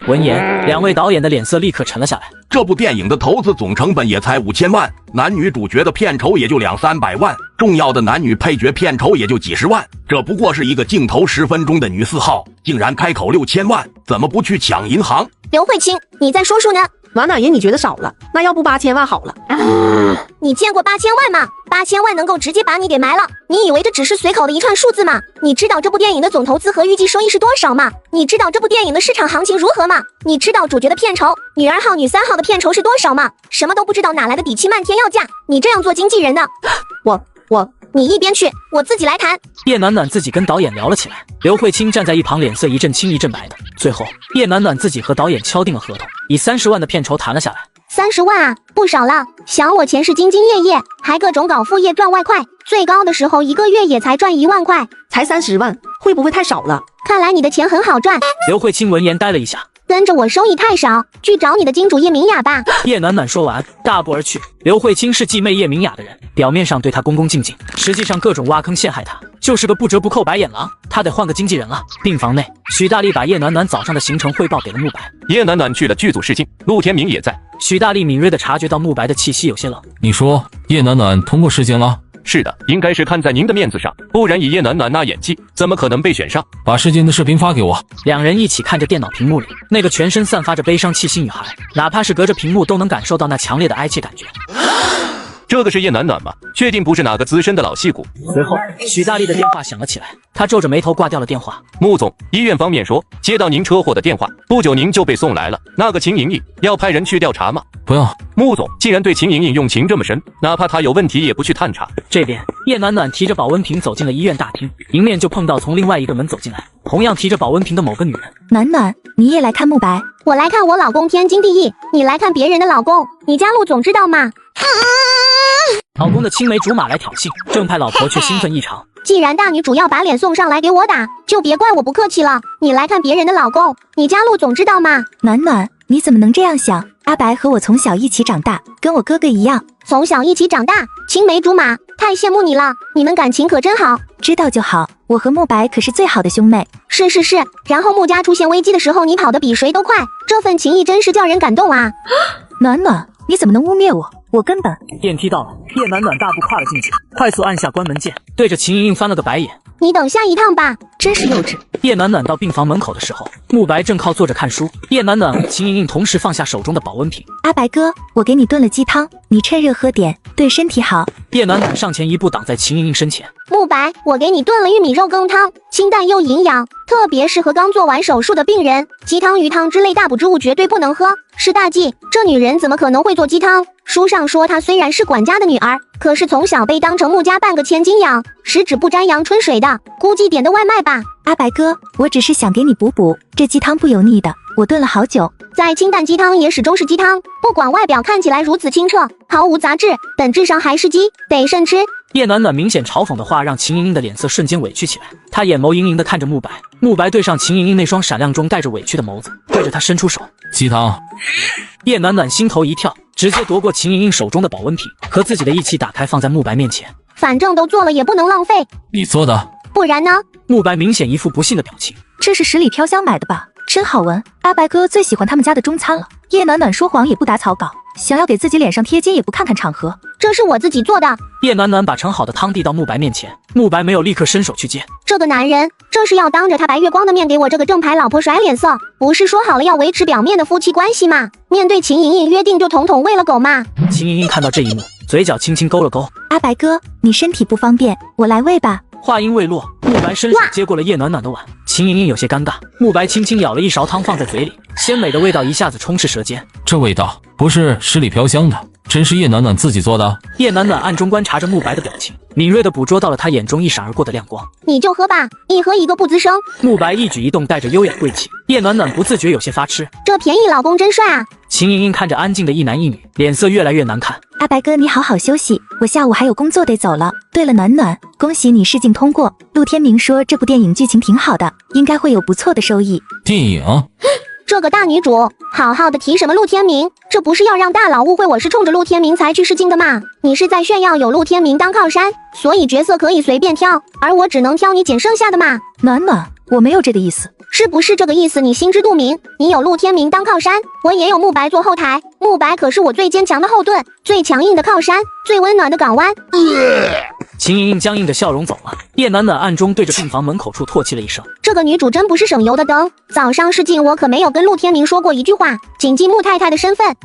闻言，两位导演的脸色立刻沉了下来。这部电影的投资总成本也才5000万，男女主角的片酬也就200-300万，重要的男女配角片酬也就几十万，这不过是一个镜头10分钟的女4号，竟然开口6000万，怎么不去抢银行？刘慧卿，你在说数呢？暖暖爷，你觉得少了？那要不8000万好了。你见过8000万吗？8000万能够直接把你给埋了。你以为这只是随口的一串数字吗？你知道这部电影的总投资和预计收益是多少吗？你知道这部电影的市场行情如何吗？你知道主角的片酬、女2号、女3号的片酬是多少吗？什么都不知道，哪来的底气漫天要价？你这样做经纪人呢？你一边去，我自己来谈。叶暖暖自己跟导演聊了起来，刘慧卿站在一旁，脸色一阵青一阵白的。最后，叶暖暖自己和导演敲定了合同，以30万的片酬谈了下来。30万啊，不少了。想我前世兢兢业业，还各种搞副业赚外快，最高的时候1个月也才赚1万块。才30万，会不会太少了？看来你的钱很好赚。刘慧卿闻言呆了一下。跟着我收益太少，去找你的金主叶明雅吧。叶暖暖说完，大步而去。刘慧卿是继妹叶明雅的人，表面上对她恭恭敬敬，实际上各种挖坑陷害她，就是个不折不扣白眼狼。她得换个经纪人了。病房内，许大力把叶暖暖早上的行程汇报给了慕白。叶暖暖去了剧组试镜，陆天明也在。许大力敏锐地察觉到慕白的气息有些冷。你说叶暖暖通过试镜了？是的，应该是看在您的面子上，不然以叶暖暖那演技，怎么可能被选上？把试镜的视频发给我。两人一起看着电脑屏幕里那个全身散发着悲伤气息女孩，哪怕是隔着屏幕都能感受到那强烈的哀切感觉。这个是叶暖暖吗？确定不是哪个资深的老戏骨？随后，许大力的电话响了起来，他皱着眉头挂掉了电话。穆总，医院方面说接到您车祸的电话，不久您就被送来了。那个秦莹莹要派人去调查吗？不要。穆总，既然对秦莹莹用情这么深，哪怕她有问题也不去探查。这边，叶暖暖提着保温瓶走进了医院大厅，迎面就碰到从另外一个门走进来，同样提着保温瓶的某个女人。暖暖，你也来看慕白？我来看我老公天经地义，你来看别人的老公，你家陆总知道吗？老公的青梅竹马来挑衅，正派老婆却兴奋异常。既然大女主要把脸送上来给我打，就别怪我不客气了。你来看别人的老公，你家陆总知道吗？暖暖，你怎么能这样想？阿白和我从小一起长大，跟我哥哥一样。从小一起长大，青梅竹马，太羡慕你了。你们感情可真好。知道就好，我和慕白可是最好的兄妹。是。然后慕家出现危机的时候，你跑得比谁都快，这份情谊真是叫人感动啊。暖暖，你怎么能污蔑我？我根本……电梯到了，叶暖暖大步跨了进去，快速按下关门键，对着秦莹莹翻了个白眼。你等下一趟吧，真是幼稚。叶暖暖到病房门口的时候，慕白正靠坐着看书。叶暖暖和秦莹莹同时放下手中的保温瓶。阿白哥，我给你炖了鸡汤，你趁热喝点，对身体好。叶暖暖上前一步挡在秦莹莹身前。慕白，我给你炖了玉米肉羹汤，清淡又营养，特别适合刚做完手术的病人。鸡汤、鱼汤之类大补之物绝对不能喝，是大忌。这女人怎么可能会做鸡汤？书上说她虽然是管家的女儿，可是从小被当成穆家半个千金养，十指不沾阳春水的，估计点的外卖吧。阿白哥，我只是想给你补补，这鸡汤不油腻的，我炖了好久。再清淡鸡汤也始终是鸡汤，不管外表看起来如此清澈，毫无杂质，本质上还是鸡，得慎吃。叶暖暖明显嘲讽的话让秦莹莹的脸色瞬间委屈起来，她眼眸盈盈的看着慕白，慕白对上秦莹莹那双闪亮中带着委屈的眸子，对着她伸出手。鸡汤。叶暖暖心头一跳，直接夺过秦莹莹手中的保温瓶，和自己的一起打开放在慕白面前。反正都做了也不能浪费。你做的？不然呢？慕白明显一副不信的表情。这是十里飘香买的吧？真好闻。阿白哥最喜欢他们家的中餐了。叶暖暖说谎也不打草稿，想要给自己脸上贴金也不看看场合。这是我自己做的。叶暖暖把盛好的汤递到慕白面前，慕白没有立刻伸手去接。这个男人，这是要当着他白月光的面给我这个正牌老婆甩脸色，不是说好了要维持表面的夫妻关系吗？面对秦莹莹约定就统统喂了狗嘛。秦莹莹看到这一幕，嘴角轻轻勾了勾。阿白哥，你身体不方便，我来喂吧。话音未落，慕白伸手接过了叶暖暖的碗。秦莹莹有些尴尬，慕白轻轻舀了一勺汤放在嘴里，鲜美的味道一下子充斥舌尖。这味道不是十里飘香的，真是叶暖暖自己做的？叶暖暖暗中观察着慕白的表情，敏锐地捕捉到了他眼中一闪而过的亮光。你就喝吧，一喝一个不吱声。慕白一举一动带着优雅贵气，叶暖暖不自觉有些发痴。这便宜老公真帅啊！秦莹莹看着安静的一男一女，脸色越来越难看。阿白哥，你好好休息，我下午还有工作得走了。对了，暖暖，恭喜你试镜通过。陆天明说这部电影剧情挺好的，应该会有不错的收益。电影？这个大女主好好的提什么陆天明？这不是要让大佬误会我是冲着陆天明才去试镜的吗？你是在炫耀有陆天明当靠山，所以角色可以随便挑，而我只能挑你捡剩下的吗？暖暖，我没有这个意思。是不是这个意思？你心知肚明。你有陆天明当靠山，我也有慕白做后台。慕白可是我最坚强的后盾，最强硬的靠山，最温暖的港湾。秦莹莹僵硬的笑容走了，叶暖暖暗中对着病房门口处唾弃了一声。这个女主真不是省油的灯，早上试镜我可没有跟陆天明说过一句话，谨记穆太太的身份。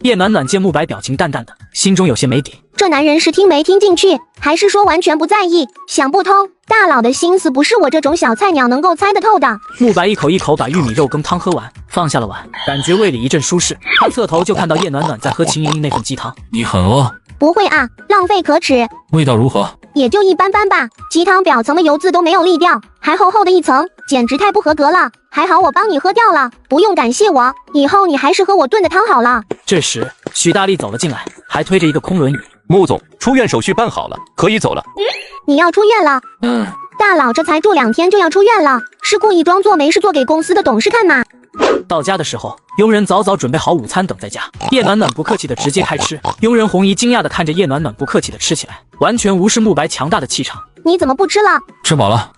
叶暖暖见慕白表情淡淡的，心中有些没底。这男人是听没听进去，还是说完全不在意？想不通，大佬的心思不是我这种小菜鸟能够猜得透的。慕白一口一口把玉米肉羹汤喝完，放下了碗，感觉胃里一阵舒适。他侧头就看到叶暖暖在喝秦莹莹那份鸡汤。你很饿？不会啊，浪费可耻。味道如何？也就一般般吧，鸡汤表层的油渍都没有沥掉，还厚厚的一层，简直太不合格了。还好我帮你喝掉了，不用感谢我，以后你还是喝我炖的汤好了。这时许大力走了进来，还推着一个空轮椅。穆总，出院手续办好了，可以走了。你要出院了？大佬这才住2天就要出院了，是故意装作没事做给公司的董事看吗？到家的时候，佣人早早准备好午餐等在家。叶暖暖不客气的直接开吃，佣人红姨惊讶的看着叶暖暖不客气的吃起来，完全无视慕白强大的气场。你怎么不吃了？吃饱了。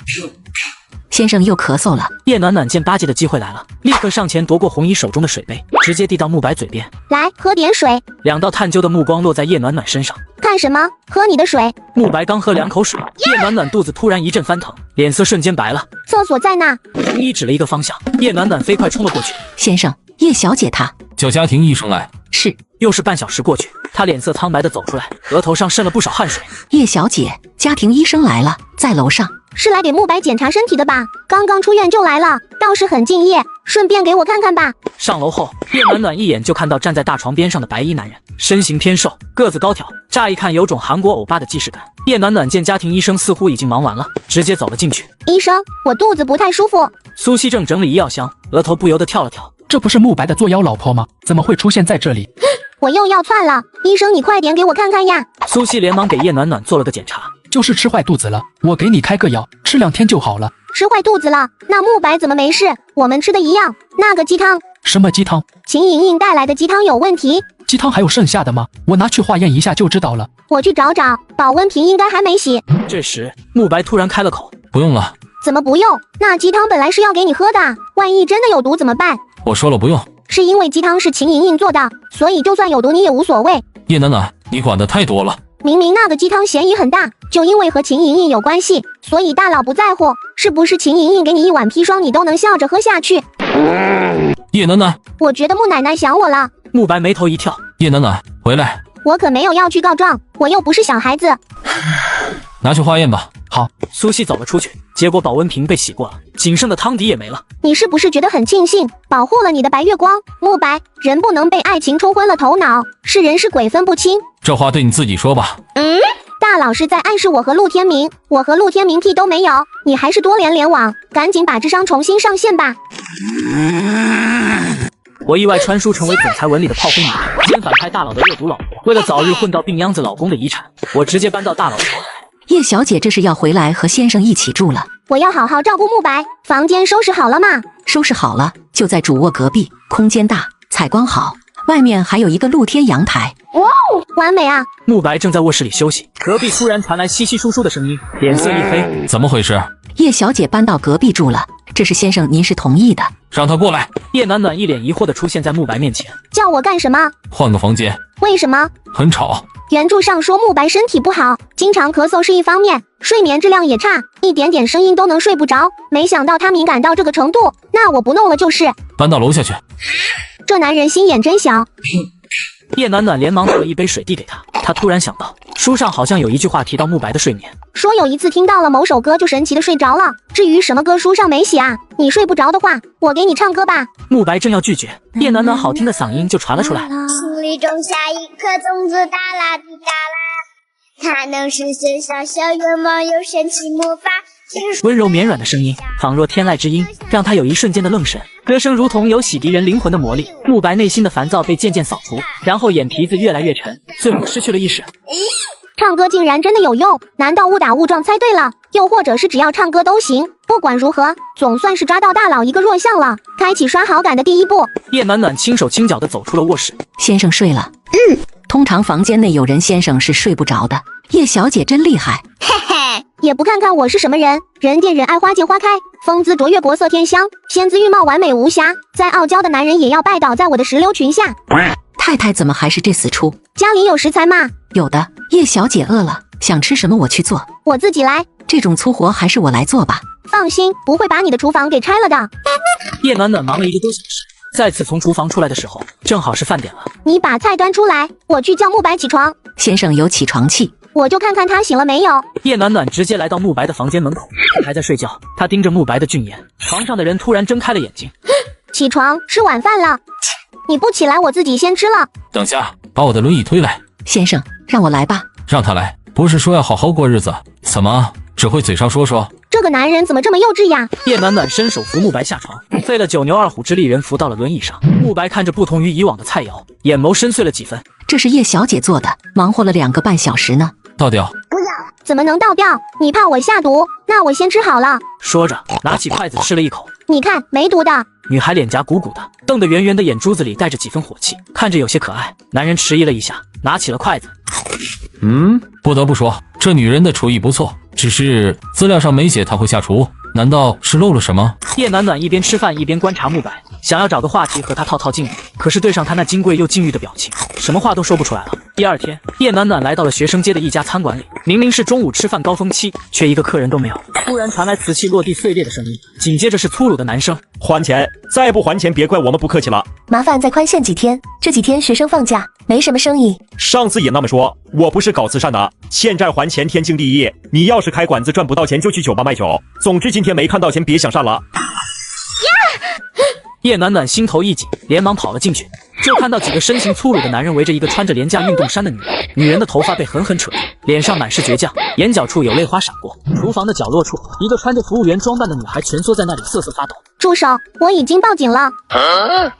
先生又咳嗽了。叶暖暖见巴结的机会来了，立刻上前夺过红姨手中的水杯，直接递到慕白嘴边。来，喝点水。2道探究的目光落在叶暖暖身上。看什么？喝你的水。慕白刚喝2口水，叶暖暖肚子突然一阵翻腾，脸色瞬间白了。厕所在那。红姨指了一个方向，叶暖暖飞快冲了过去。先生，叶小姐她。叫家庭医生来。是。又是半小时过去，她脸色苍白的走出来，额头上渗了不少汗水。叶小姐，家庭医生来了，在楼上。是来给慕白检查身体的吧？刚刚出院就来了，倒是很敬业，顺便给我看看吧。上楼后，叶暖暖一眼就看到站在大床边上的白衣男人，身形偏瘦，个子高挑，乍一看有种韩国欧巴的既视感。叶暖暖见家庭医生似乎已经忙完了，直接走了进去。医生，我肚子不太舒服。苏西正整理医药箱，额头不由得跳了跳。这不是慕白的作妖老婆吗？怎么会出现在这里？我又要窜了，医生你快点给我看看呀！苏西连忙给叶暖暖做了个检查。就是吃坏肚子了，我给你开个药，吃2天就好了。吃坏肚子了？那慕白怎么没事？我们吃的一样。那个鸡汤，什么鸡汤？秦莹莹带来的鸡汤有问题。鸡汤还有剩下的吗？我拿去化验一下就知道了。我去找找，保温瓶应该还没洗。这时慕白突然开了口：不用了。怎么不用？那鸡汤本来是要给你喝的，万一真的有毒怎么办？我说了不用。是因为鸡汤是秦莹莹做的，所以就算有毒你也无所谓。叶暖暖，你管得太多了。明明那个鸡汤嫌疑很大，就因为和秦莹莹有关系，所以大佬不在乎。是不是秦莹莹给你一碗砒霜，你都能笑着喝下去？叶暖暖，我觉得穆奶奶想我了。慕白眉头一跳，叶暖暖，回来。我可没有要去告状，我又不是小孩子。拿去化验吧。好。苏西走了出去，结果保温瓶被洗过了，仅剩的汤底也没了。你是不是觉得很庆幸，保护了你的白月光？慕白，人不能被爱情冲昏了头脑，是人是鬼分不清。这话对你自己说吧。大佬是在暗示我和陆天明，我和陆天明屁都没有，你还是多联网，赶紧把智商重新上线吧。我意外穿书成为总裁文里的炮灰女，兼反派大佬的恶毒老婆。为了早日混到病秧子老公的遗产，我直接搬到大佬的头来。叶小姐这是要回来和先生一起住了。我要好好照顾慕白。房间收拾好了吗？收拾好了，就在主卧隔壁，空间大，采光好，外面还有一个露天阳台。哇哦，完美啊！慕白正在卧室里休息，隔壁突然传来稀稀疏疏的声音，脸色一黑。怎么回事？叶小姐搬到隔壁住了，这是先生您是同意的。让她过来。叶暖暖一脸疑惑地出现在慕白面前。叫我干什么？换个房间。为什么？很吵。原著上说慕白身体不好，经常咳嗽是一方面，睡眠质量也差，一点点声音都能睡不着。没想到他敏感到这个程度，那我不弄了就是。搬到楼下去。这男人心眼真小。叶暖暖连忙倒了一杯水递给他，他突然想到书上好像有一句话提到慕白的睡眠，说有一次听到了某首歌就神奇的睡着了。至于什么歌书上没写啊，你睡不着的话，我给你唱歌吧。慕白正要拒绝，叶暖暖好听的嗓音就传了出来。心里种下一颗种子，哒啦滴哒啦，它能实现小小愿望，有神奇魔法。温柔绵软的声音，仿若天籁之音，让他有一瞬间的愣神。歌声如同有洗涤人灵魂的魔力，慕白内心的烦躁被渐渐扫除，然后眼皮子越来越沉，最后失去了意识。唱歌竟然真的有用？难道误打误撞猜对了？又或者是只要唱歌都行？不管如何，总算是抓到大佬一个弱项了，开启刷好感的第一步。叶暖暖轻手轻脚地走出了卧室。先生睡了。通常房间内有人，先生是睡不着的。叶小姐真厉害。嘿嘿，也不看看我是什么人，人见人爱花见花开，风姿卓越国色天香，仙姿玉貌完美无瑕，再傲娇的男人也要拜倒在我的石榴裙下。太太怎么还是这死出？家里有食材吗？有的，叶小姐饿了，想吃什么我去做。我自己来。这种粗活还是我来做吧。放心，不会把你的厨房给拆了的。叶暖暖忙了1个多小时，再次从厨房出来的时候，正好是饭点了。你把菜端出来，我去叫慕白起床。先生有起床气，我就看看他醒了没有。叶暖暖直接来到慕白的房间门口，还在睡觉。她盯着慕白的俊颜，床上的人突然睁开了眼睛。起床，吃晚饭了。你不起来，我自己先吃了。等下，把我的轮椅推来。先生，让我来吧。让他来，不是说要好好过日子，怎么只会嘴上说说？这个男人怎么这么幼稚呀？叶暖暖伸手扶慕白下床，费了9牛2虎之力，人扶到了轮椅上。慕白看着不同于以往的菜肴，眼眸深邃了几分。这是叶小姐做的，忙活了2个半小时呢。倒掉。不要。怎么能倒掉？你怕我下毒？那我先吃好了。说着，拿起筷子吃了一口。你看，没毒的。女孩脸颊鼓鼓的，瞪得圆圆的眼珠子里带着几分火气，看着有些可爱。男人迟疑了一下，拿起了筷子。不得不说，这女人的厨艺不错，只是资料上没写她会下厨，难道是漏了什么？叶暖暖一边吃饭一边观察慕白，想要找个话题和他套近乎，可是对上他那金贵又禁欲的表情，什么话都说不出来了。第二天，叶暖暖来到了学生街的一家餐馆里，明明是中午吃饭高峰期，却一个客人都没有。突然传来瓷器落地碎裂的声音，紧接着是粗鲁的男声：还钱，再不还钱别怪我们不客气了。麻烦再宽限几天，这几天学生放假，没什么生意。上次也那么说，我不是搞慈善的，欠债还钱天经地义。你要是开馆子赚不到钱，就去酒吧卖酒。总之今天没看到钱，别想善了。叶暖暖心头一紧，连忙跑了进去，就看到几个身形粗鲁的男人围着一个穿着廉价运动衫的女人，女人的头发被狠狠扯住，脸上满是倔强，眼角处有泪花闪过。厨房的角落处，一个穿着服务员装扮的女孩蜷缩在那里瑟瑟发抖。住手！我已经报警了。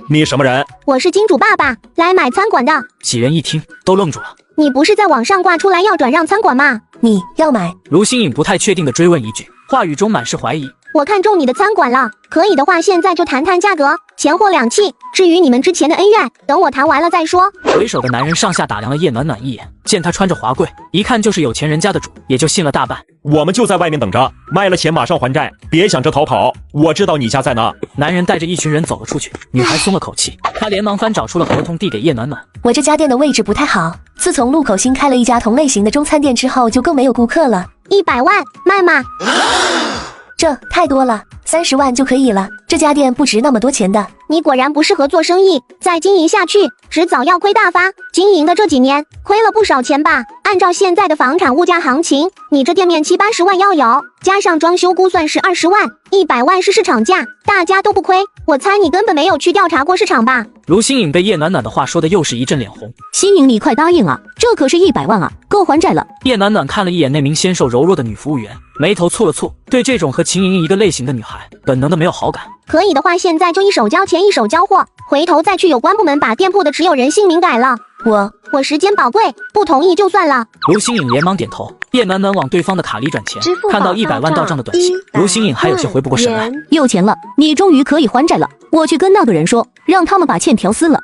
你什么人？我是金主爸爸，来买餐馆的。几人一听都愣住了。你不是在网上挂出来要转让餐馆吗？你要买？卢新颖不太确定地追问一句，话语中满是怀疑。我看中你的餐馆了，可以的话现在就谈谈价格，钱货两讫。至于你们之前的恩怨，等我谈完了再说。为首的男人上下打量了叶暖暖一眼，见她穿着华贵，一看就是有钱人家的主，也就信了大半。我们就在外面等着，卖了钱马上还债，别想着逃跑，我知道你家在哪。男人带着一群人走了出去，女孩松了口气，她连忙翻找出了合同递给叶暖暖。我这家店的位置不太好，自从路口新开了一家同类型的中餐店之后，就更没有顾客了。100万，卖吗？这太多了，30万就可以了。这家店不值那么多钱的。你果然不适合做生意，再经营下去，迟早要亏大发。经营的这几年亏了不少钱吧？按照现在的房产物价行情，你这店面70、80万要有，加上装修估算是20万，100万是市场价，大家都不亏。我猜你根本没有去调查过市场吧？卢新颖被叶暖暖的话说的又是一阵脸红。新颖，你快答应啊，这可是100万啊，够还债了。叶暖暖看了一眼那名纤瘦柔弱的女服务员，眉头蹙了蹙，对这种和秦莹莹一个类型的女孩，本能的没有好感。可以的话，现在就一手交钱一手交货，回头再去有关部门把店铺的持有人姓名改了。我时间宝贵，不同意就算了。卢新颖连忙点头。叶暖暖往对方的卡里转钱，看到100万到账的短信，卢新颖还有些回不过神来。有钱了，你终于可以还债了。我去跟那个人说，让他们把欠条撕了。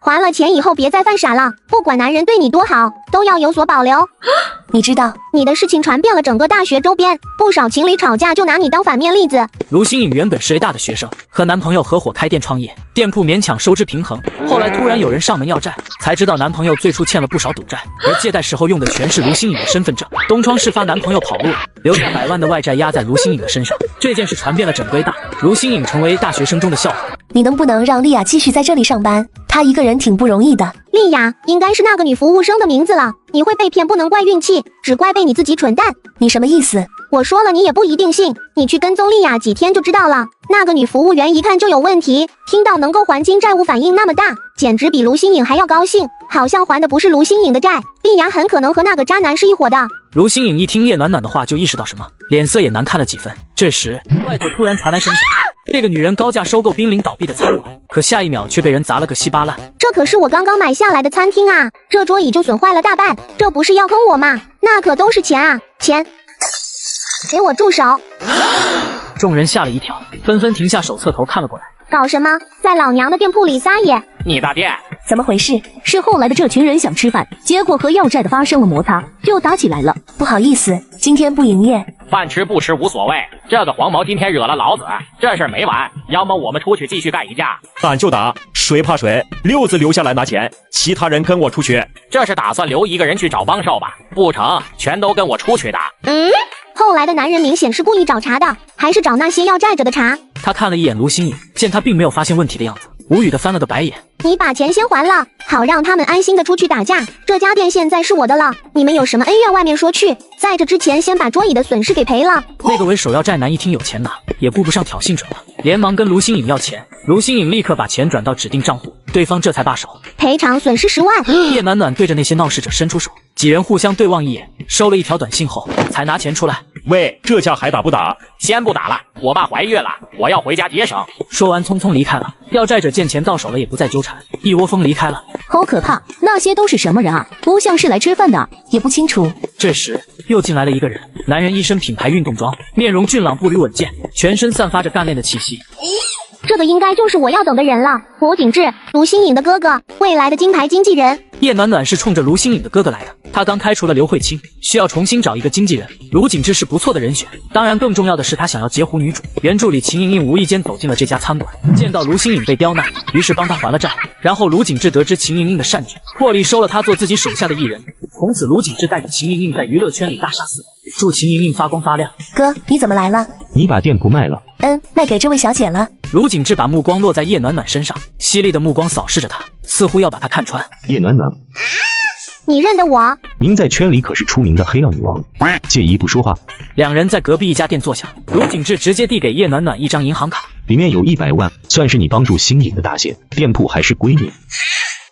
还了钱以后别再犯傻了，不管男人对你多好，都要有所保留。你知道，你的事情传遍了整个大学周边，不少情侣吵架就拿你当反面例子。卢新颖原本是 A 大的学生，和男朋友合伙开店创业，店铺勉强收支平衡。后来突然有人上门要债，才知道男朋友最初欠了不少赌债，而借贷时候用的全是卢新颖的身份证。东窗事发，男朋友跑路了，留下100万的外债压在卢新颖的身上。这件事传遍了整个 A 大，卢新颖成为大学生中的笑话。你能不能让丽雅继续在这里上班？她一个人挺不容易的。丽雅应该是那个女服务生的名字了。你会被骗不能怪运气，只怪被你自己蠢蛋。你什么意思？我说了你也不一定信，你去跟踪丽雅几天就知道了。那个女服务员一看就有问题，听到能够还清债务反应那么大，简直比卢新颖还要高兴，好像还的不是卢新颖的债，丽雅很可能和那个渣男是一伙的。卢新颖一听叶暖暖的话就意识到什么，脸色也难看了几分。这时外头突然传来声响，这个女人高价收购濒临倒闭的餐馆，可下一秒却被人砸了个稀巴烂。这可是我刚刚买下来的餐厅啊，这桌椅就损坏了大半，这不是要坑我吗？那可都是钱啊，钱！给我住手！众人吓了一跳，纷纷停下手，侧头看了过来。搞什么？在老娘的店铺里撒野！你的店怎么回事？是后来的这群人想吃饭，结果和要债的发生了摩擦，就打起来了。不好意思，今天不营业。饭吃不吃无所谓，这个黄毛今天惹了老子，这事儿没完，要么我们出去继续干一架。俺就打，谁怕谁？六子留下来拿钱，其他人跟我出去。这是打算留一个人去找帮手吧？不成，全都跟我出去打。后来的男人明显是故意找茬的，还是找那些要债者的茬。他看了一眼卢新颖，见他并没有发现问题的样子，无语的翻了个白眼。你把钱先还了，好让他们安心的出去打架。这家店现在是我的了，你们有什么恩怨外面说去，在这之前先把桌椅的损失给赔了。那个为首要债男一听有钱拿，也顾不上挑衅者了，连忙跟卢新颖要钱。卢新颖立刻把钱转到指定账户，对方这才罢手。赔偿损失10万。叶暖暖对着那些闹事者伸出手，几人互相对望一眼，收了一条短信后，才拿钱出来。喂，这架还打不打？先不打了，我爸怀孕了，我要回家接生。说完匆匆离开了。要债者见钱到手了，也不再纠缠，一窝蜂离开了。好可怕，那些都是什么人啊？不像是来吃饭的，也不清楚。这时又进来了一个人，男人一身品牌运动装，面容俊朗，步履稳健，全身散发着干练的气息。这个应该就是我要等的人了，吴景志，卢新颖的哥哥，未来的金牌经纪人。叶暖暖是冲着卢新颖的哥哥来的，他刚开除了刘慧清，需要重新找一个经纪人。卢景志是不错的人选，当然更重要的是他想要截胡女主。原助理秦莹莹无意间走进了这家餐馆，见到卢新颖被刁难，于是帮他还了债。然后卢景志得知秦莹莹的善举，破例收了他做自己手下的艺人。从此卢景志带着秦莹莹在娱乐圈里大杀四方，祝秦莹莹发光发亮。哥，你怎么来了？你把店铺卖了？卖给这位小姐了。卢景志把目光落在叶暖暖身上，犀利的目光扫视着她，似乎要把她看穿。叶暖暖，你认得我？您在圈里可是出名的黑料女王，介意不说话？两人在隔壁一家店坐下，卢景志直接递给叶暖暖一张银行卡，里面有100万，算是你帮助新颖的大限，店铺还是归你。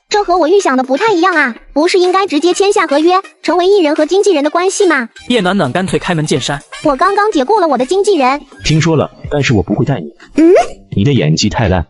这和我预想的不太一样啊，不是应该直接签下合约，成为艺人和经纪人的关系吗？叶暖暖干脆开门见山，我刚刚解雇了我的经纪人。听说了，但是我不会带你。你的演技太烂。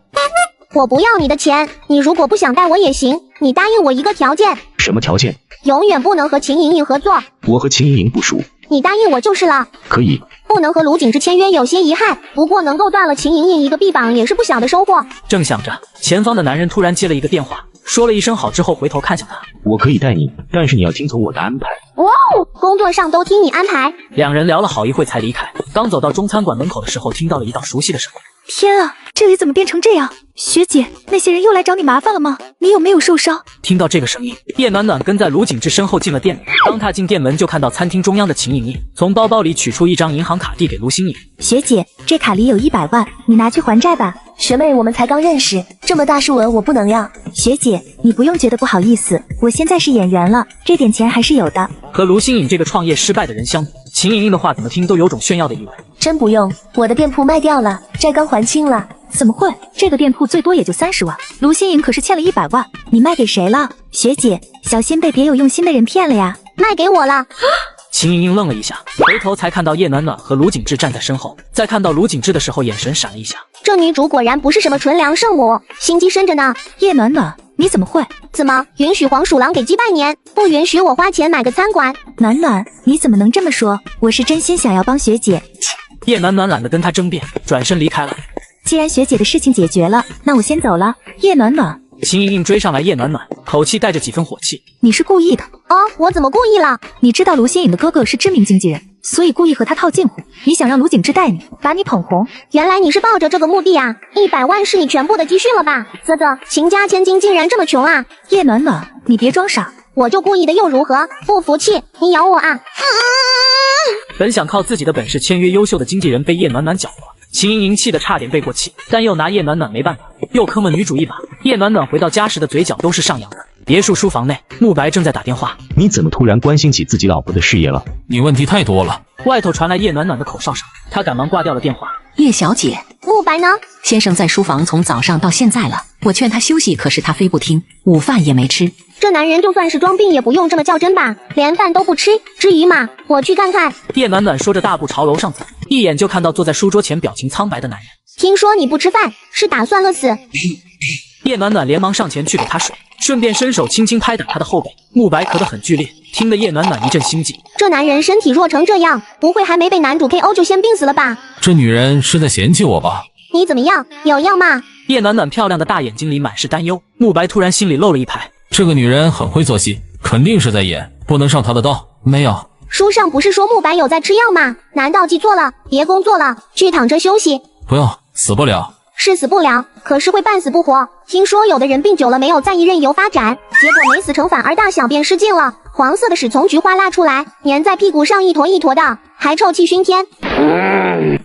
我不要你的钱，你如果不想带我也行，你答应我一个条件。什么条件？永远不能和秦莹莹合作。我和秦莹莹不熟。你答应我就是了。可以。不能和卢景志签约有些遗憾，不过能够断了秦莹莹一个臂膀也是不小的收获。正想着，前方的男人突然接了一个电话，说了一声好之后回头看向他。我可以带你，但是你要听从我的安排。哇哦，工作上都听你安排。两人聊了好一会才离开，刚走到中餐馆门口的时候，听到了一道熟悉的声音。天啊，这里怎么变成这样？学姐，那些人又来找你麻烦了吗？你有没有受伤？听到这个声音，叶暖暖跟在卢景志身后进了店里。刚踏进店门，就看到餐厅中央的秦莹莹从包包里取出一张银行卡递给卢新颖。学姐，这卡里有100万，你拿去还债吧。学妹，我们才刚认识，这么大数额我不能要。学姐，你不用觉得不好意思，我现在是演员了，这点钱还是有的。和卢新颖这个创业失败的人相比，秦莹莹的话怎么听都有种炫耀的意味。真不用，我的店铺卖掉了，债刚还清了。怎么会？这个店铺最多也就30万，卢新颖可是欠了100万，你卖给谁了？学姐，小心被别有用心的人骗了呀！卖给我了。秦莹莹愣了一下，回头才看到叶暖暖和卢景志站在身后，在看到卢景志的时候，眼神闪了一下。这女主果然不是什么纯良圣母，心机深着呢。叶暖暖，你怎么会？怎么允许黄鼠狼给鸡拜年，不允许我花钱买个餐馆？暖暖，你怎么能这么说？我是真心想要帮学姐。叶暖暖懒得跟他争辩，转身离开了。既然学姐的事情解决了，那我先走了。叶暖暖，秦莹莹追上来，叶暖暖口气带着几分火气。你是故意的？哦，我怎么故意了？你知道卢新颖的哥哥是知名经纪人，所以故意和他套近乎。你想让卢景志带你，把你捧红。原来你是抱着这个目的啊！100万是你全部的积蓄了吧？啧啧，秦家千金竟然这么穷啊！叶暖暖，你别装傻，我就故意的又如何？不服气，你咬我啊！本想靠自己的本事签约优秀的经纪人，被叶暖暖搅和。秦莹莹气得差点背过气，但又拿叶暖暖没办法，又坑了女主一把。叶暖暖回到家时的嘴角都是上扬的。别墅书房内，慕白正在打电话。你怎么突然关心起自己老婆的事业了？你问题太多了。外头传来叶暖暖的口哨声，她赶忙挂掉了电话。叶小姐，慕白呢？先生在书房从早上到现在了，我劝他休息，可是他非不听，午饭也没吃。这男人就算是装病也不用这么较真吧，连饭都不吃，至于吗？我去看看。叶暖暖说着大步朝楼上走，一眼就看到坐在书桌前表情苍白的男人。听说你不吃饭，是打算饿死？叶暖暖连忙上前去给他水，顺便伸手轻轻拍打他的后背。慕白咳得很剧烈，听得叶暖暖一阵心悸。这男人身体弱成这样，不会还没被男主 KO 就先病死了吧？这女人是在嫌弃我吧？你怎么样？有药吗？叶暖暖漂亮的大眼睛里满是担忧。慕白突然心里漏了一拍，这个女人很会做戏，肯定是在演，不能上她的当。没有，书上不是说慕白有在吃药吗？难道记错了？别工作了，去躺着休息。不用，死不了。是死不了，可是会半死不活。听说有的人病久了没有在意任由发展，结果没死成反而大小便失禁了，黄色的屎从菊花拉出来，粘在屁股上一坨一坨的，还臭气熏天。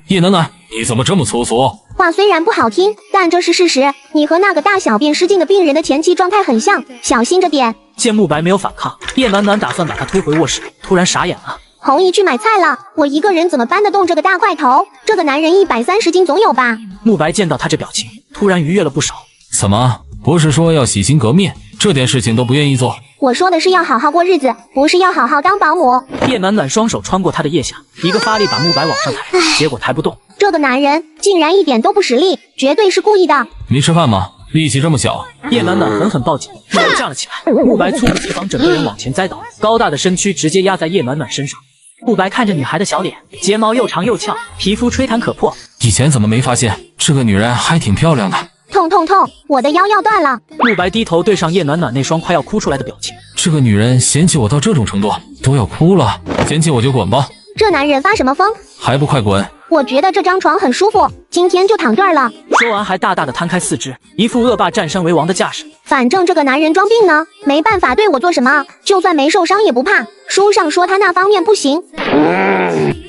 叶暖暖，你怎么这么粗俗？话虽然不好听，但这是事实。你和那个大小便失禁的病人的前期状态很像，小心着点。见慕白没有反抗，叶暖暖打算把他推回卧室，突然傻眼了。红姨去买菜了，我一个人怎么搬得动这个大块头？这个男人130斤总有吧？慕白见到他这表情，突然愉悦了不少。怎么，不是说要洗心革面，这点事情都不愿意做？我说的是要好好过日子，不是要好好当保姆。叶暖暖双手穿过他的腋下，一个发力把慕白往上抬，结果抬不动。这个男人竟然一点都不使力，绝对是故意的。没吃饭吗？力气这么小。叶暖暖狠狠抱紧，手站了起来。慕白猝不及防，整个人往前栽倒，高大的身躯直接压在叶暖暖身上。慕白看着女孩的小脸，睫毛又长又翘，皮肤吹弹可破。以前怎么没发现这个女人还挺漂亮的？痛痛痛！我的腰要断了。慕白低头对上叶暖暖那双快要哭出来的表情。这个女人嫌弃我到这种程度，都要哭了。嫌弃我就滚吧。这男人发什么疯？还不快滚！我觉得这张床很舒服，今天就躺这儿了。说完还大大的摊开四肢，一副恶霸占山为王的架势。反正这个男人装病呢，没办法对我做什么，就算没受伤也不怕。书上说他那方面不行。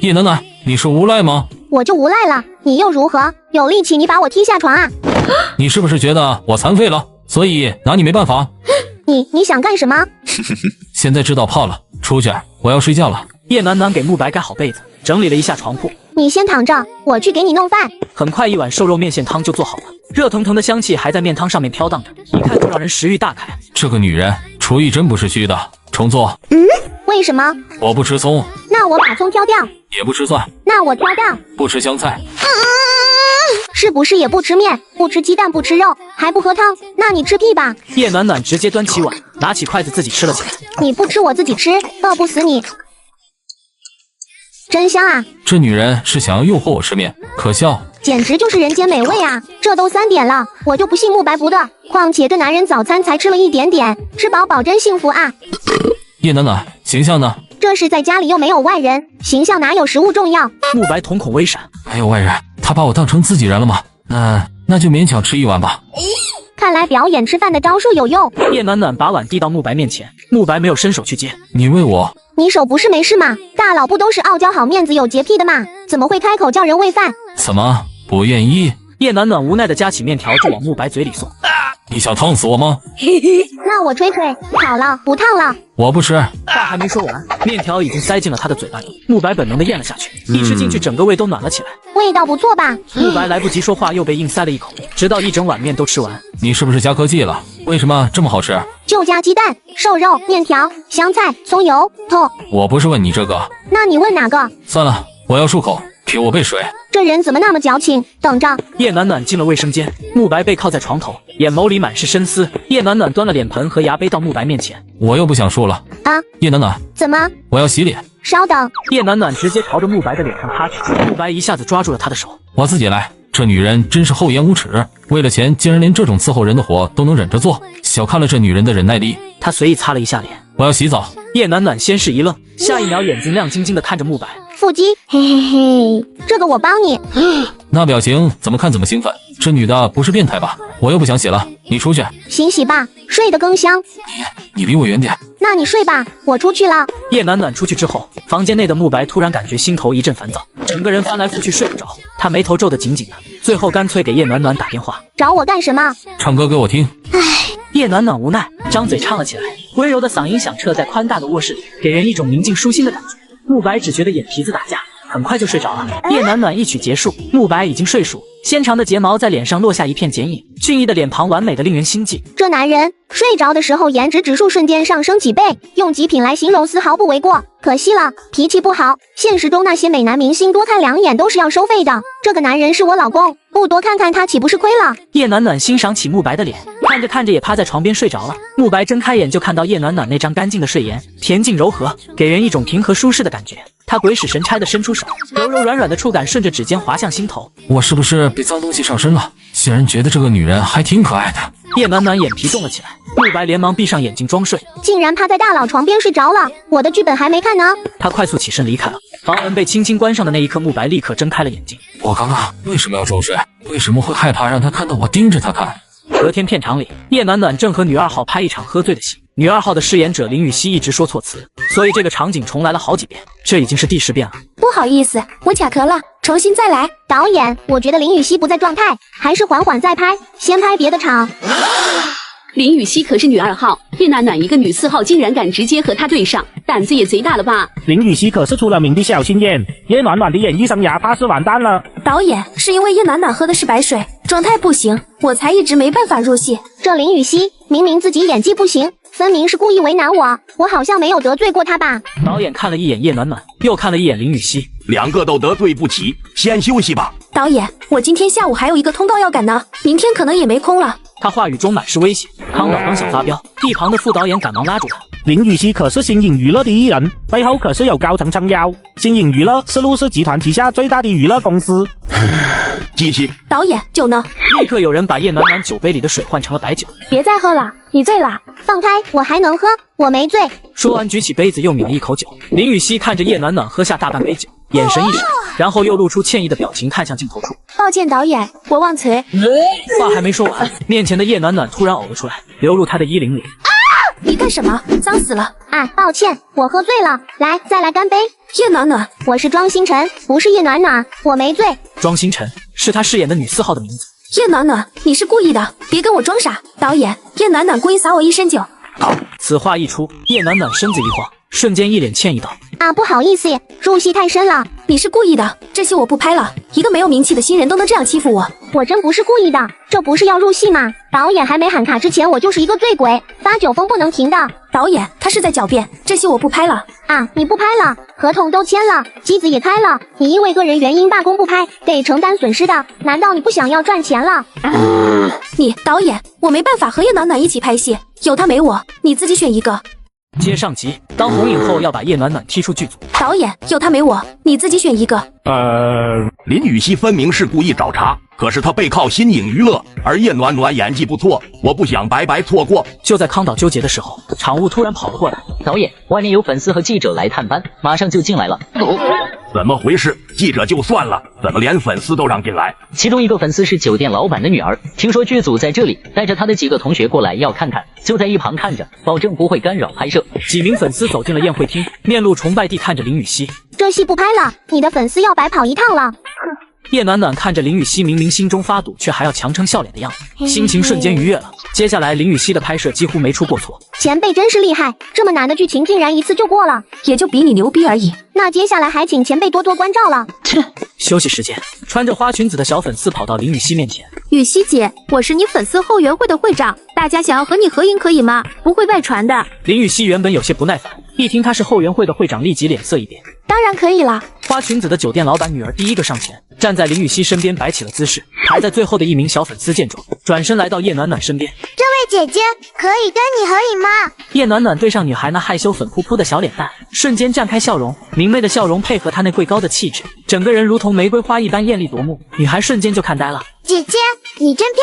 叶暖暖，你是无赖吗？我就无赖了，你又如何？有力气你把我踢下床啊！你是不是觉得我残废了，所以拿你没办法？你想干什么？现在知道泡了，出去，我要睡觉了。叶暖暖给慕白盖好被子，整理了一下床铺。你先躺着，我去给你弄饭。很快一碗瘦肉面线汤就做好了，热腾腾的香气还在面汤上面飘荡着，一看就让人食欲大开。这个女人厨艺真不是虚的。重做。为什么？我不吃葱。那我把葱挑掉。也不吃蒜。那我挑掉。不吃香菜。是不是也不吃面，不吃鸡蛋，不吃肉，还不喝汤？那你吃屁吧！叶暖暖直接端起碗，拿起筷子自己吃了起来。你不吃我自己吃，饿不死你。真香啊！这女人是想要诱惑我吃面，可笑！简直就是人间美味啊！这都3点了，我就不信慕白不的。况且这男人早餐才吃了一点点，吃饱保真幸福啊！叶暖暖，形象呢？这是在家里又没有外人，形象哪有食物重要？慕白瞳孔微闪，没有外人，他把我当成自己人了吗？那就勉强吃一碗吧。看来表演吃饭的招数有用。叶暖暖把碗递到慕白面前，慕白没有伸手去接。你喂我？你手不是没事吗？大佬不都是傲娇好面子有洁癖的吗？怎么会开口叫人喂饭？怎么不愿意？叶暖暖无奈的夹起面条就往慕白嘴里送。你想烫死我吗？那我吹吹，好了，不烫了。我不吃。话还没说完，面条已经塞进了他的嘴巴里。慕白本能的咽了下去，一吃进去，整个胃都暖了起来。味道不错吧？慕白来不及说话，又被硬塞了一口，直到一整碗面都吃完。你是不是加科技了？为什么这么好吃？就加鸡蛋、瘦肉、面条、香菜、葱油、痛。我不是问你这个。那你问哪个？算了，我要漱口，给我杯水。这人怎么那么矫情？等着。叶暖暖进了卫生间，慕白背靠在床头，眼眸里满是深思。叶暖暖端了脸盆和牙杯到慕白面前。我又不想漱了。啊？叶暖暖，怎么？我要洗脸。稍等。叶暖暖直接朝着慕白的脸上趴去，慕白一下子抓住了他的手。我自己来。这女人真是厚颜无耻，为了钱竟然连这种伺候人的活都能忍着做，小看了这女人的忍耐力。他随意擦了一下脸。我要洗澡。叶暖暖先是一愣，下一秒眼睛亮晶晶的看着慕白。腹肌，嘿嘿嘿，这个我帮你。那表情怎么看怎么兴奋，这女的不是变态吧？我又不想洗了，你出去。洗洗吧，睡得更香。你离我远点。那你睡吧，我出去了。叶暖暖出去之后，房间内的慕白突然感觉心头一阵烦躁，整个人翻来覆去睡不着。他眉头皱得紧紧的，最后干脆给叶暖暖打电话。找我干什么？唱歌给我听。唉，叶暖暖无奈，张嘴唱了起来，温柔的嗓音响彻在宽大的卧室里，给人一种宁静舒心的感觉。慕白只觉得眼皮子打架，很快就睡着了。叶暖暖一曲结束，慕白已经睡熟，纤长的睫毛在脸上落下一片剪影，俊逸的脸庞完美的令人心悸。这男人睡着的时候颜值指数瞬间上升几倍，用极品来形容丝毫不为过。可惜了，脾气不好。现实中那些美男明星多看2眼都是要收费的，这个男人是我老公，不多看看他岂不是亏了？叶暖暖欣赏起慕白的脸，看着看着也趴在床边睡着了。慕白睁开眼就看到叶暖暖那张干净的睡颜，恬静柔和，给人一种平和舒适的感觉。他鬼使神差的伸出手，柔柔软软的触感顺着指尖滑向心头。我是不是被脏东西上身了？竟然觉得这个女人还挺可爱的。叶暖暖眼皮动了起来，慕白连忙闭上眼睛装睡，竟然趴在大佬床边睡着了，我的剧本还没看呢。他快速起身离开了。房门被轻轻关上的那一刻，慕白立刻睁开了眼睛。我刚刚为什么要装睡？为什么会害怕让他看到我盯着他看？隔天片场里，叶暖暖正和女二号拍一场喝醉的戏。女二号的饰演者林雨熙一直说错词，所以这个场景重来了好几遍，这已经是第10遍了。不好意思，我卡壳了，重新再来。导演，我觉得林雨熙不在状态，还是缓缓再拍，先拍别的场。林雨熙可是女2号，叶暖暖一个女4号竟然敢直接和她对上，胆子也贼大了吧？林雨熙可是出了名的小心眼，叶暖暖的演艺生涯怕是完蛋了。导演，是因为叶暖暖喝的是白水，状态不行，我才一直没办法入戏。这林雨熙明明自己演技不行，分明是故意为难我，我好像没有得罪过他吧？导演看了一眼叶暖暖，又看了一眼林雨熙，两个都得罪不起，先休息吧。导演，我今天下午还有一个通告要赶呢，明天可能也没空了。他话语中满是威胁。康导刚想发飙，一旁的副导演赶忙拉住他。林雨熙可是新颖娱乐第一人，背后可是有高层撑腰。新颖娱乐是陆氏集团旗下最大的娱乐公司。继续。导演，酒呢？立刻有人把叶暖暖酒杯里的水换成了白酒。别再喝了，你醉了。放开，我还能喝，我没醉。说完举起杯子又抿了一口酒。林雨熙看着叶暖暖喝下大半杯酒，眼神一闪，然后又露出歉意的表情看向镜头处。抱歉导演，我忘词。话还没说完，面前的叶暖暖突然呕了出来，流入她的衣领里。你干什么？脏死了！啊，抱歉，我喝醉了。来，再来干杯。叶暖暖，我是庄星辰，不是叶暖暖，我没醉。庄星辰是他饰演的女4号的名字。叶暖暖，你是故意的，别跟我装傻。导演，叶暖暖故意洒我一身酒。此话一出，叶暖暖身子一晃，瞬间一脸歉意道：啊，不好意思，入戏太深了。你是故意的，这戏我不拍了。一个没有名气的新人都能这样欺负我，我真不是故意的。这不是要入戏吗？导演还没喊卡之前，我就是一个醉鬼，发酒疯不能停的。导演，他是在狡辩，这戏我不拍了。啊，你不拍了，合同都签了，机子也开了，你因为个人原因罢工不拍，得承担损失的。难道你不想要赚钱了？你导演，我没办法和叶暖暖一起拍戏，有他没我，你自己选一个。接上集，当红影后要把叶暖暖踢出剧组。导演，有他没我，你自己选一个。林雨熙分明是故意找茬，可是他背靠新颖娱乐，而叶暖暖演技不错，我不想白白错过。就在康导纠结的时候，场务突然跑了过来。导演，外面有粉丝和记者来探班，马上就进来了。怎么回事？记者就算了，怎么连粉丝都让进来？其中一个粉丝是酒店老板的女儿，听说剧组在这里，带着她的几个同学过来要看看，就在一旁看着，保证不会干扰拍摄。几名粉丝走进了宴会厅，面露崇拜地看着林雨熙。这戏不拍了，你的粉丝要白跑一趟了。叶暖暖看着林雨熙明明心中发堵，却还要强撑笑脸的样子，心情瞬间愉悦了。接下来林雨熙的拍摄几乎没出过错。前辈真是厉害，这么难的剧情竟然一次就过了，也就比你牛逼而已。那接下来还请前辈多多关照了。切。休息时间，穿着花裙子的小粉丝跑到林雨熙面前。雨熙姐，我是你粉丝后援会的会长，大家想要和你合影可以吗？不会外传的。林雨熙原本有些不耐烦，一听他是后援会的会长，立即脸色一变。当然可以了。花裙子的酒店老板女儿第一个上前，站在林雨熙身边摆起了姿势。排在最后的一名小粉丝见状，转身来到叶暖暖身边。这位姐姐，可以跟你合影吗？叶暖暖对上女孩那害羞粉扑扑的小脸蛋，瞬间绽开笑容，明媚的笑容配合她那贵高的气质，整个人如同玫瑰花一般艳丽夺目，女孩瞬间就看呆了。姐姐，你真漂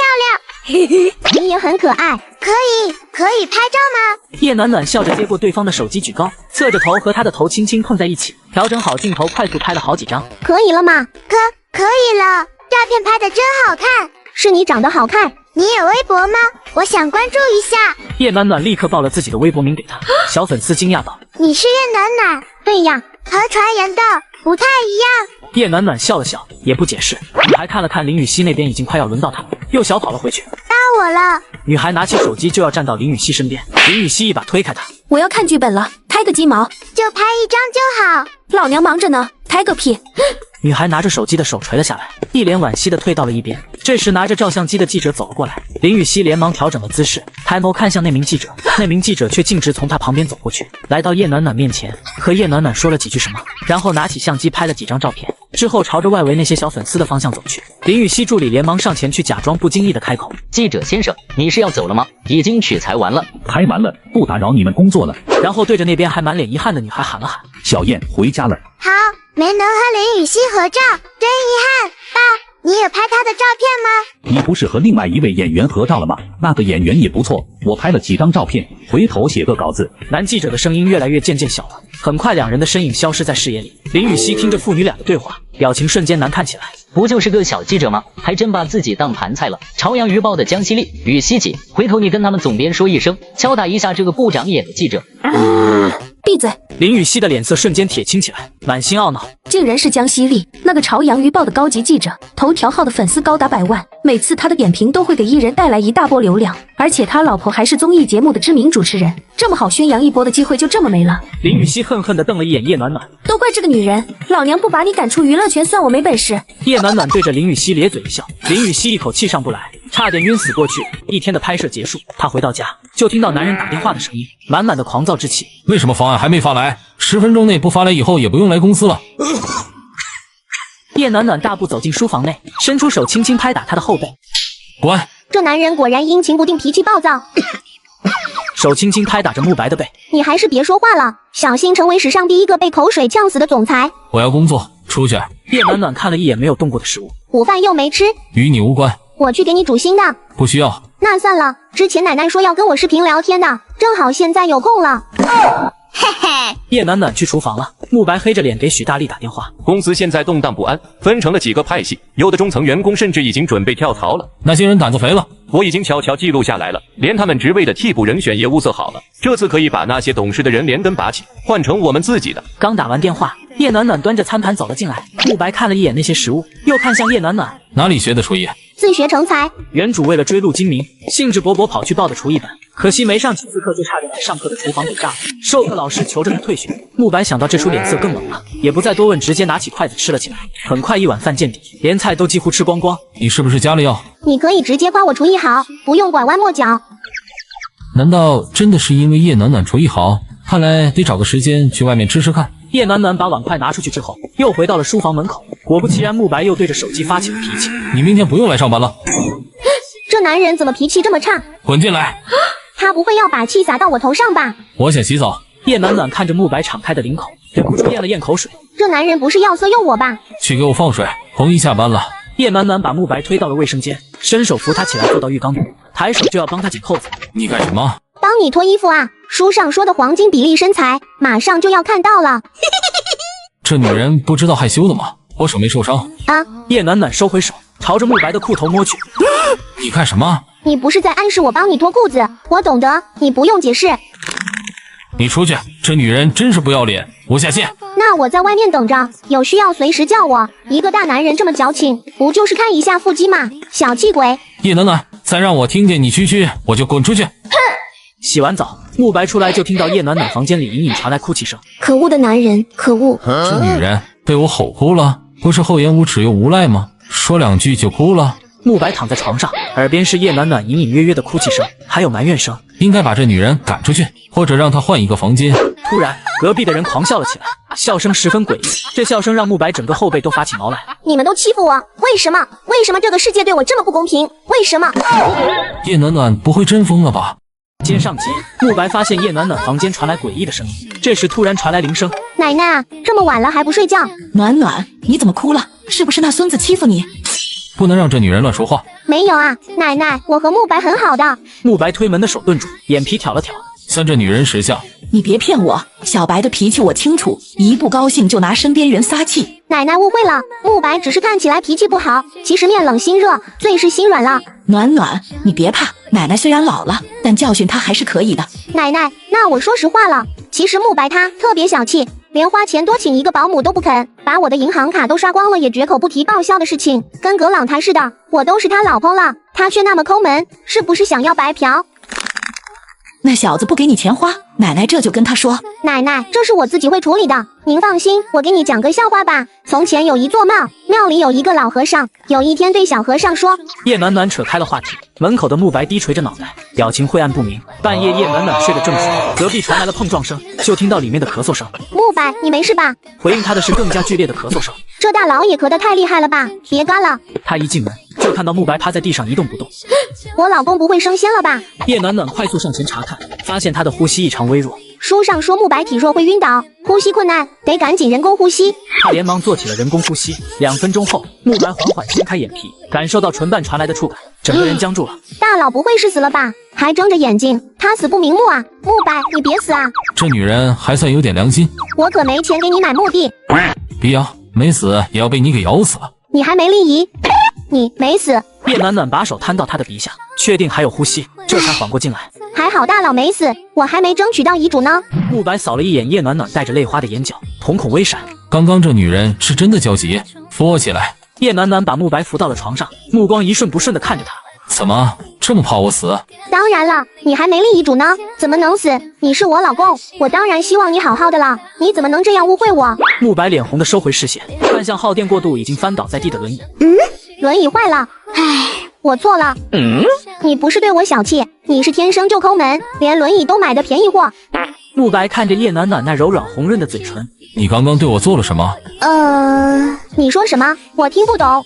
亮，你也很可爱，可以拍照吗？叶暖暖笑着接过对方的手机举高，侧着头和她的头轻轻碰在一起，调整好镜头，快速拍了好几张。可以了吗？可以了，照片拍得真好看。是你长得好看。你有微博吗？我想关注一下。叶暖暖立刻报了自己的微博名给他。小粉丝惊讶道：你是叶暖暖？对呀，和传言的不太一样。叶暖暖笑了笑，也不解释。女孩看了看林雨熙那边，已经快要轮到她，又小跑了回去。到我了。女孩拿起手机就要站到林雨熙身边，林雨熙一把推开她。我要看剧本了，拍个鸡毛，就拍一张就好。老娘忙着呢，拍个屁。女孩拿着手机的手垂了下来，一脸惋惜的退到了一边。这时拿着照相机的记者走了过来，林雨熙连忙调整了姿势，抬头看向那名记者，那名记者却径直从他旁边走过去，来到叶暖暖面前，和叶暖暖说了几句什么，然后拿起相机拍了几张照片。之后朝着外围那些小粉丝的方向走去。林雨熙助理连忙上前去，假装不经意的开口：“记者先生，你是要走了吗？已经取材完了。”拍完了，不打扰你们工作了。然后对着那边还满脸遗憾的女孩喊了喊：“小燕回家了。”好，没能和林雨熙合照，真遗憾。爸，你也拍她的照片吗？你不是和另外一位演员合照了吗？那个演员也不错，我拍了几张照片，回头写个稿子。男记者的声音越来越渐渐小了，很快两人的身影消失在视野里。林雨熙听着父女俩的对话，表情瞬间难看起来。不就是个小记者吗？还真把自己当盘菜了。朝阳娱报的江西丽、雨熙姐，回头你跟他们总编说一声，敲打一下这个部长眼的记者。闭嘴！林雨熙的脸色瞬间铁青起来，满心懊恼，竟然是江西丽，那个朝阳娱报的高级记者，头条号的粉丝高达100万，每次他的点评都会给艺人带来一大波流量，而且他老婆还是综艺节目的知名主持人，这么好宣扬一波的机会就这么没了。林雨熙恨恨地瞪了一眼叶暖暖，都怪这个女人，老娘不把你赶出娱乐圈算我没本事。叶暖暖对着林雨熙咧嘴一笑，林雨熙一口气上不来，差点晕死过去。一天的拍摄结束，他回到家就听到男人打电话的声音，满满的狂躁之气。为什么方案还没发来？10分钟内不发来，以后也不用来公司了。叶暖暖大步走进书房内，伸出手轻轻拍打他的后背。滚！这男人果然阴晴不定，脾气暴躁。手轻轻拍打着慕白的背。你还是别说话了，小心成为史上第一个被口水呛死的总裁。我要工作，出去。叶暖暖看了一眼没有动过的食物，午饭又没吃，与你无关。我去给你煮新的。不需要。那算了，之前奶奶说要跟我视频聊天的，正好现在有空了。嘿嘿，叶暖暖去厨房了。慕白黑着脸给许大力打电话。公司现在动荡不安，分成了几个派系，有的中层员工甚至已经准备跳槽了。那些人胆子肥了，我已经悄悄记录下来了，连他们职位的替补人选也物色好了。这次可以把那些懂事的人连根拔起，换成我们自己的。刚打完电话，叶暖暖端着餐盘走了进来。慕白看了一眼那些食物，又看向叶暖暖，哪里学的厨艺？自学成才。原主为了追陆金明，兴致勃勃跑去报的厨艺本，可惜没上几次课就差点把上课的厨房给炸了。授课老师求着他退学。慕白想到这出脸色更冷了，也不再多问，直接拿起筷子吃了起来。很快一碗饭见底，连菜都几乎吃光光。你是不是加了药？你可以直接夸我厨艺好，不用拐弯抹角。难道真的是因为叶暖暖厨艺好？看来得找个时间去外面吃吃看。叶暖暖把碗筷拿出去之后，又回到了书房门口。果不其然，慕白又对着手机发起了脾气。你明天不用来上班了。这男人怎么脾气这么差？滚进来！他不会要把气洒到我头上吧？我想洗澡。叶暖暖看着慕白敞开的领口，忍不住咽了咽口水。这男人不是要色诱我吧？去给我放水，红衣下班了。叶暖暖把慕白推到了卫生间，伸手扶他起来，坐到浴缸边，抬手就要帮他紧扣子。你干什么？帮你脱衣服啊！书上说的黄金比例身材，马上就要看到了。这女人不知道害羞的吗？我手没受伤啊！叶暖暖收回手，朝着慕白的裤头摸去。你干什么？你不是在暗示我帮你脱裤子？我懂得，你不用解释。你出去！这女人真是不要脸，我下线。那我在外面等着，有需要随时叫我。一个大男人这么矫情，不就是看一下腹肌吗？小气鬼！叶暖暖，再让我听见你区区，我就滚出去！哼！洗完澡，慕白出来就听到叶暖暖房间里隐隐传来哭泣声。可恶的男人，可恶！这女人被我吼哭了，不是厚颜无耻又无赖吗？说两句就哭了。慕白躺在床上，耳边是叶暖暖隐隐约约的哭泣声，还有埋怨声。应该把这女人赶出去，或者让她换一个房间。突然，隔壁的人狂笑了起来，笑声十分诡异。这笑声让慕白整个后背都发起毛来。你们都欺负我，为什么？为什么这个世界对我这么不公平？为什么？叶暖暖不会真疯了吧？接上集，慕白发现叶暖暖房间传来诡异的声音，这时突然传来铃声。奶奶啊，这么晚了还不睡觉？暖暖，你怎么哭了？是不是那孙子欺负你？不能让这女人乱说话。没有啊，奶奶，我和慕白很好的。慕白推门的手顿住，眼皮挑了挑。算这女人识相。你别骗我，小白的脾气我清楚，一不高兴就拿身边人撒气。奶奶误会了，慕白只是看起来脾气不好，其实面冷心热，最是心软了。暖暖，你别怕，奶奶虽然老了，但教训她还是可以的。奶奶，那我说实话了，其实慕白他特别小气，连花钱多请一个保姆都不肯，把我的银行卡都刷光了也绝口不提报销的事情，跟葛朗台似的，我都是他老婆了，他却那么抠门，是不是想要白嫖？那小子不给你钱花，奶奶这就跟他说。奶奶，这是我自己会处理的，您放心，我给你讲个笑话吧。从前有一座庙，庙里有一个老和尚，有一天对小和尚说。叶暖暖扯开了话题，门口的慕白低垂着脑袋，表情晦暗不明。半夜叶暖暖睡得正熟，隔壁传来了碰撞声，就听到里面的咳嗽声。慕白，你没事吧？回应他的是更加剧烈的咳嗽声。这大佬也咳得太厉害了吧！别干了！他一进门就看到慕白趴在地上一动不动。我老公不会升仙了吧？叶暖暖快速上前查看，发现他的呼吸异常微弱。书上说慕白体弱会晕倒，呼吸困难，得赶紧人工呼吸。他连忙做起了人工呼吸。2分钟后，慕白缓缓掀开眼皮，感受到唇瓣传来的触感，整个人僵住了。大佬不会是死了吧？还睁着眼睛，他死不瞑目啊！慕白，你别死啊！这女人还算有点良心。我可没钱给你买墓地。别咬，没死也要被你给咬死了。你还没立遗，你没死。叶暖暖把手摊到他的鼻下，确定还有呼吸，这才缓过劲来。还好大佬没死，我还没争取到遗嘱呢。慕白扫了一眼叶暖暖带着泪花的眼角，瞳孔微闪。刚刚这女人是真的焦急，扶我起来。叶暖暖把慕白扶到了床上，目光一顺不顺地看着他。怎么这么怕我死？当然了，你还没立遗嘱呢，怎么能死？你是我老公，我当然希望你好好的了，你怎么能这样误会我？慕白脸红的收回视线，看向耗电过度已经翻倒在地的轮椅。轮椅坏了，唉，我错了。你不是对我小气，你是天生就抠门，连轮椅都买的便宜货。慕白看着叶暖暖那柔软红润的嘴唇，你刚刚对我做了什么？你说什么？我听不懂。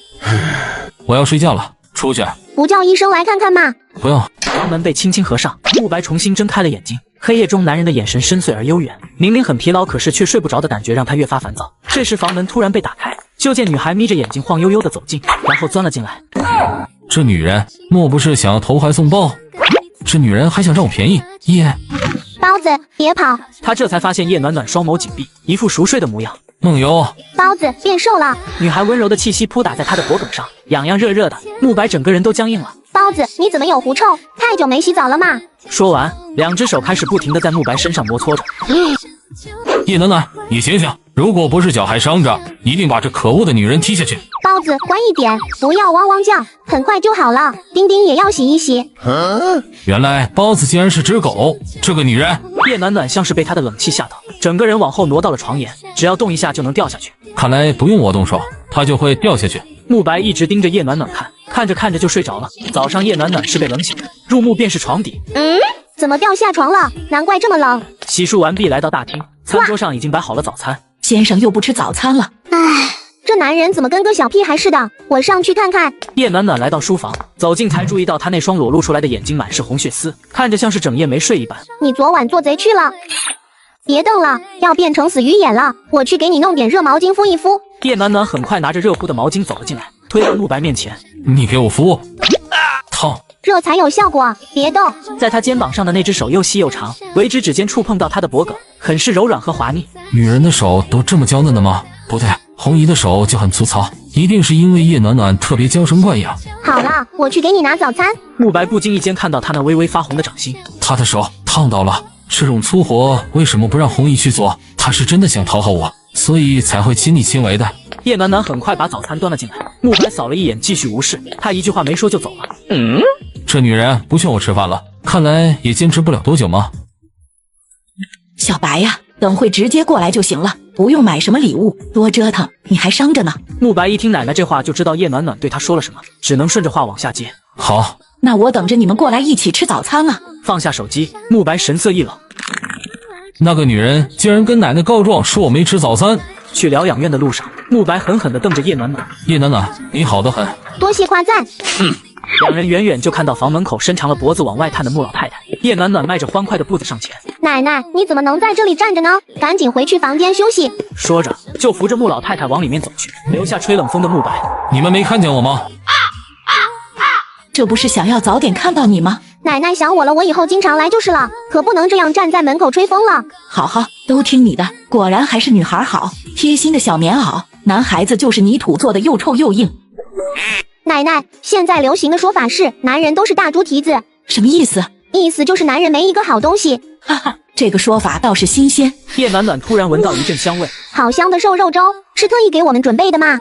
我要睡觉了，出去。不叫医生来看看吗？不用。房门被轻轻合上，慕白重新睁开了眼睛。黑夜中男人的眼神深邃而悠远，明明很疲劳，可是却睡不着的感觉让他越发烦躁。这时房门突然被打开，就见女孩眯着眼睛晃悠悠地走近，然后钻了进来。这女人莫不是想要投怀送抱？这女人还想占我便宜？包子，别跑！他这才发现叶暖暖双眸紧闭，一副熟睡的模样。梦游，包子变瘦了。女孩温柔的气息扑打在他的脖颈上，痒痒热热的，慕白整个人都僵硬了。包子，你怎么有狐臭？太久没洗澡了吗？说完，2只手开始不停地在慕白身上摩搓着。叶暖暖，你醒醒！如果不是脚还伤着，一定把这可恶的女人踢下去。包子，乖一点，不要汪汪叫，很快就好了。丁丁也要洗一洗。原来包子竟然是只狗，这个女人！叶暖暖像是被他的冷气吓到，整个人往后挪到了床沿，只要动一下就能掉下去。看来不用我动手，她就会掉下去。慕白一直盯着叶暖暖看，看着看着就睡着了。早上叶暖暖是被冷醒的，入目便是床底。怎么掉下床了？难怪这么冷。洗漱完毕，来到大厅，餐桌上已经摆好了早餐。先生又不吃早餐了。这男人怎么跟个小屁孩似的？我上去看看。叶暖暖来到书房，走近才注意到他那双裸露出来的眼睛满是红血丝，看着像是整夜没睡一般。你昨晚做贼去了？别瞪了，要变成死鱼眼了。我去给你弄点热毛巾敷一敷。叶暖暖很快拿着热乎的毛巾走了进来，推到慕白面前。你给我敷。烫。热才有效果，别动。在他肩膀上的那只手又细又长，尾指指尖触碰到他的脖颈，很是柔软和滑腻。女人的手都这么娇嫩的吗？不对，红姨的手就很粗糙，一定是因为叶暖暖特别娇生惯养。好了，我去给你拿早餐。慕白不经意间看到他那微微发红的掌心，他的手烫到了。这种粗活为什么不让红姨去做？他是真的想讨好我，所以才会亲力亲为的。叶暖暖很快把早餐端了进来，慕白扫了一眼，继续无视，他一句话没说就走了。这女人不劝我吃饭了，看来也坚持不了多久吗？小白呀，等会直接过来就行了，不用买什么礼物，多折腾，你还伤着呢。慕白一听奶奶这话就知道叶暖暖对他说了什么，只能顺着话往下接。好，那我等着你们过来一起吃早餐了。放下手机，慕白神色一冷。那个女人竟然跟奶奶告状，说我没吃早餐。去疗养院的路上，慕白狠狠地瞪着叶暖暖。叶暖暖，你好得很。多谢夸赞。两人远远就看到房门口伸长了脖子往外探的穆老太太。叶暖暖迈着欢快的步子上前。奶奶，你怎么能在这里站着呢？赶紧回去房间休息。说着就扶着穆老太太往里面走去，留下吹冷风的慕白。你们没看见我吗？这不是想要早点看到你吗？奶奶想我了，我以后经常来就是了，可不能这样站在门口吹风了。好好，都听你的，果然还是女孩好，贴心的小棉袄，男孩子就是泥土做的，又臭又硬。奶奶，现在流行的说法是男人都是大猪蹄子，什么意思？意思就是男人没一个好东西。哈哈，这个说法倒是新鲜。叶暖暖突然闻到一阵香味，好香的瘦肉粥，是特意给我们准备的吗？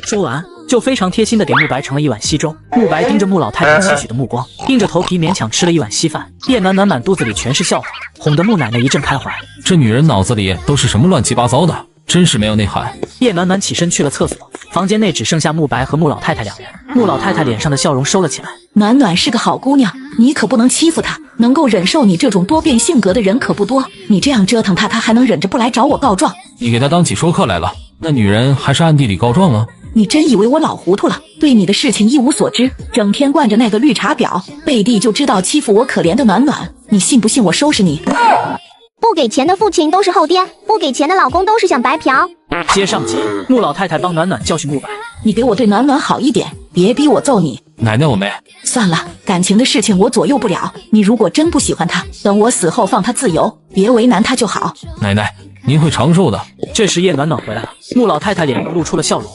说完就非常贴心的给慕白盛了一碗稀粥。慕白盯着穆老太太期许的目光，硬着头皮勉强吃了一碗稀饭。叶暖暖满肚子里全是笑话，哄得穆奶奶一阵开怀。这女人脑子里都是什么乱七八糟的，真是没有内涵。叶暖暖起身去了厕所，房间内只剩下慕白和穆老太太两人。穆老太太脸上的笑容收了起来。暖暖是个好姑娘，你可不能欺负她，能够忍受你这种多变性格的人可不多。你这样折腾她，她还能忍着不来找我告状？你给她当起说客来了？那女人还是暗地里告状啊？你真以为我老糊涂了，对你的事情一无所知，整天惯着那个绿茶婊，背地就知道欺负我可怜的暖暖，你信不信我收拾你？不给钱的父亲都是后爹，不给钱的老公都是想白嫖。接上集，穆老太太帮暖暖教训慕白，你给我对暖暖好一点，别逼我揍你。奶奶我没。算了，感情的事情我左右不了，你如果真不喜欢他，等我死后放他自由，别为难他就好。奶奶，您会长寿的。这时叶暖暖回来了，穆老太太脸上露出了笑容。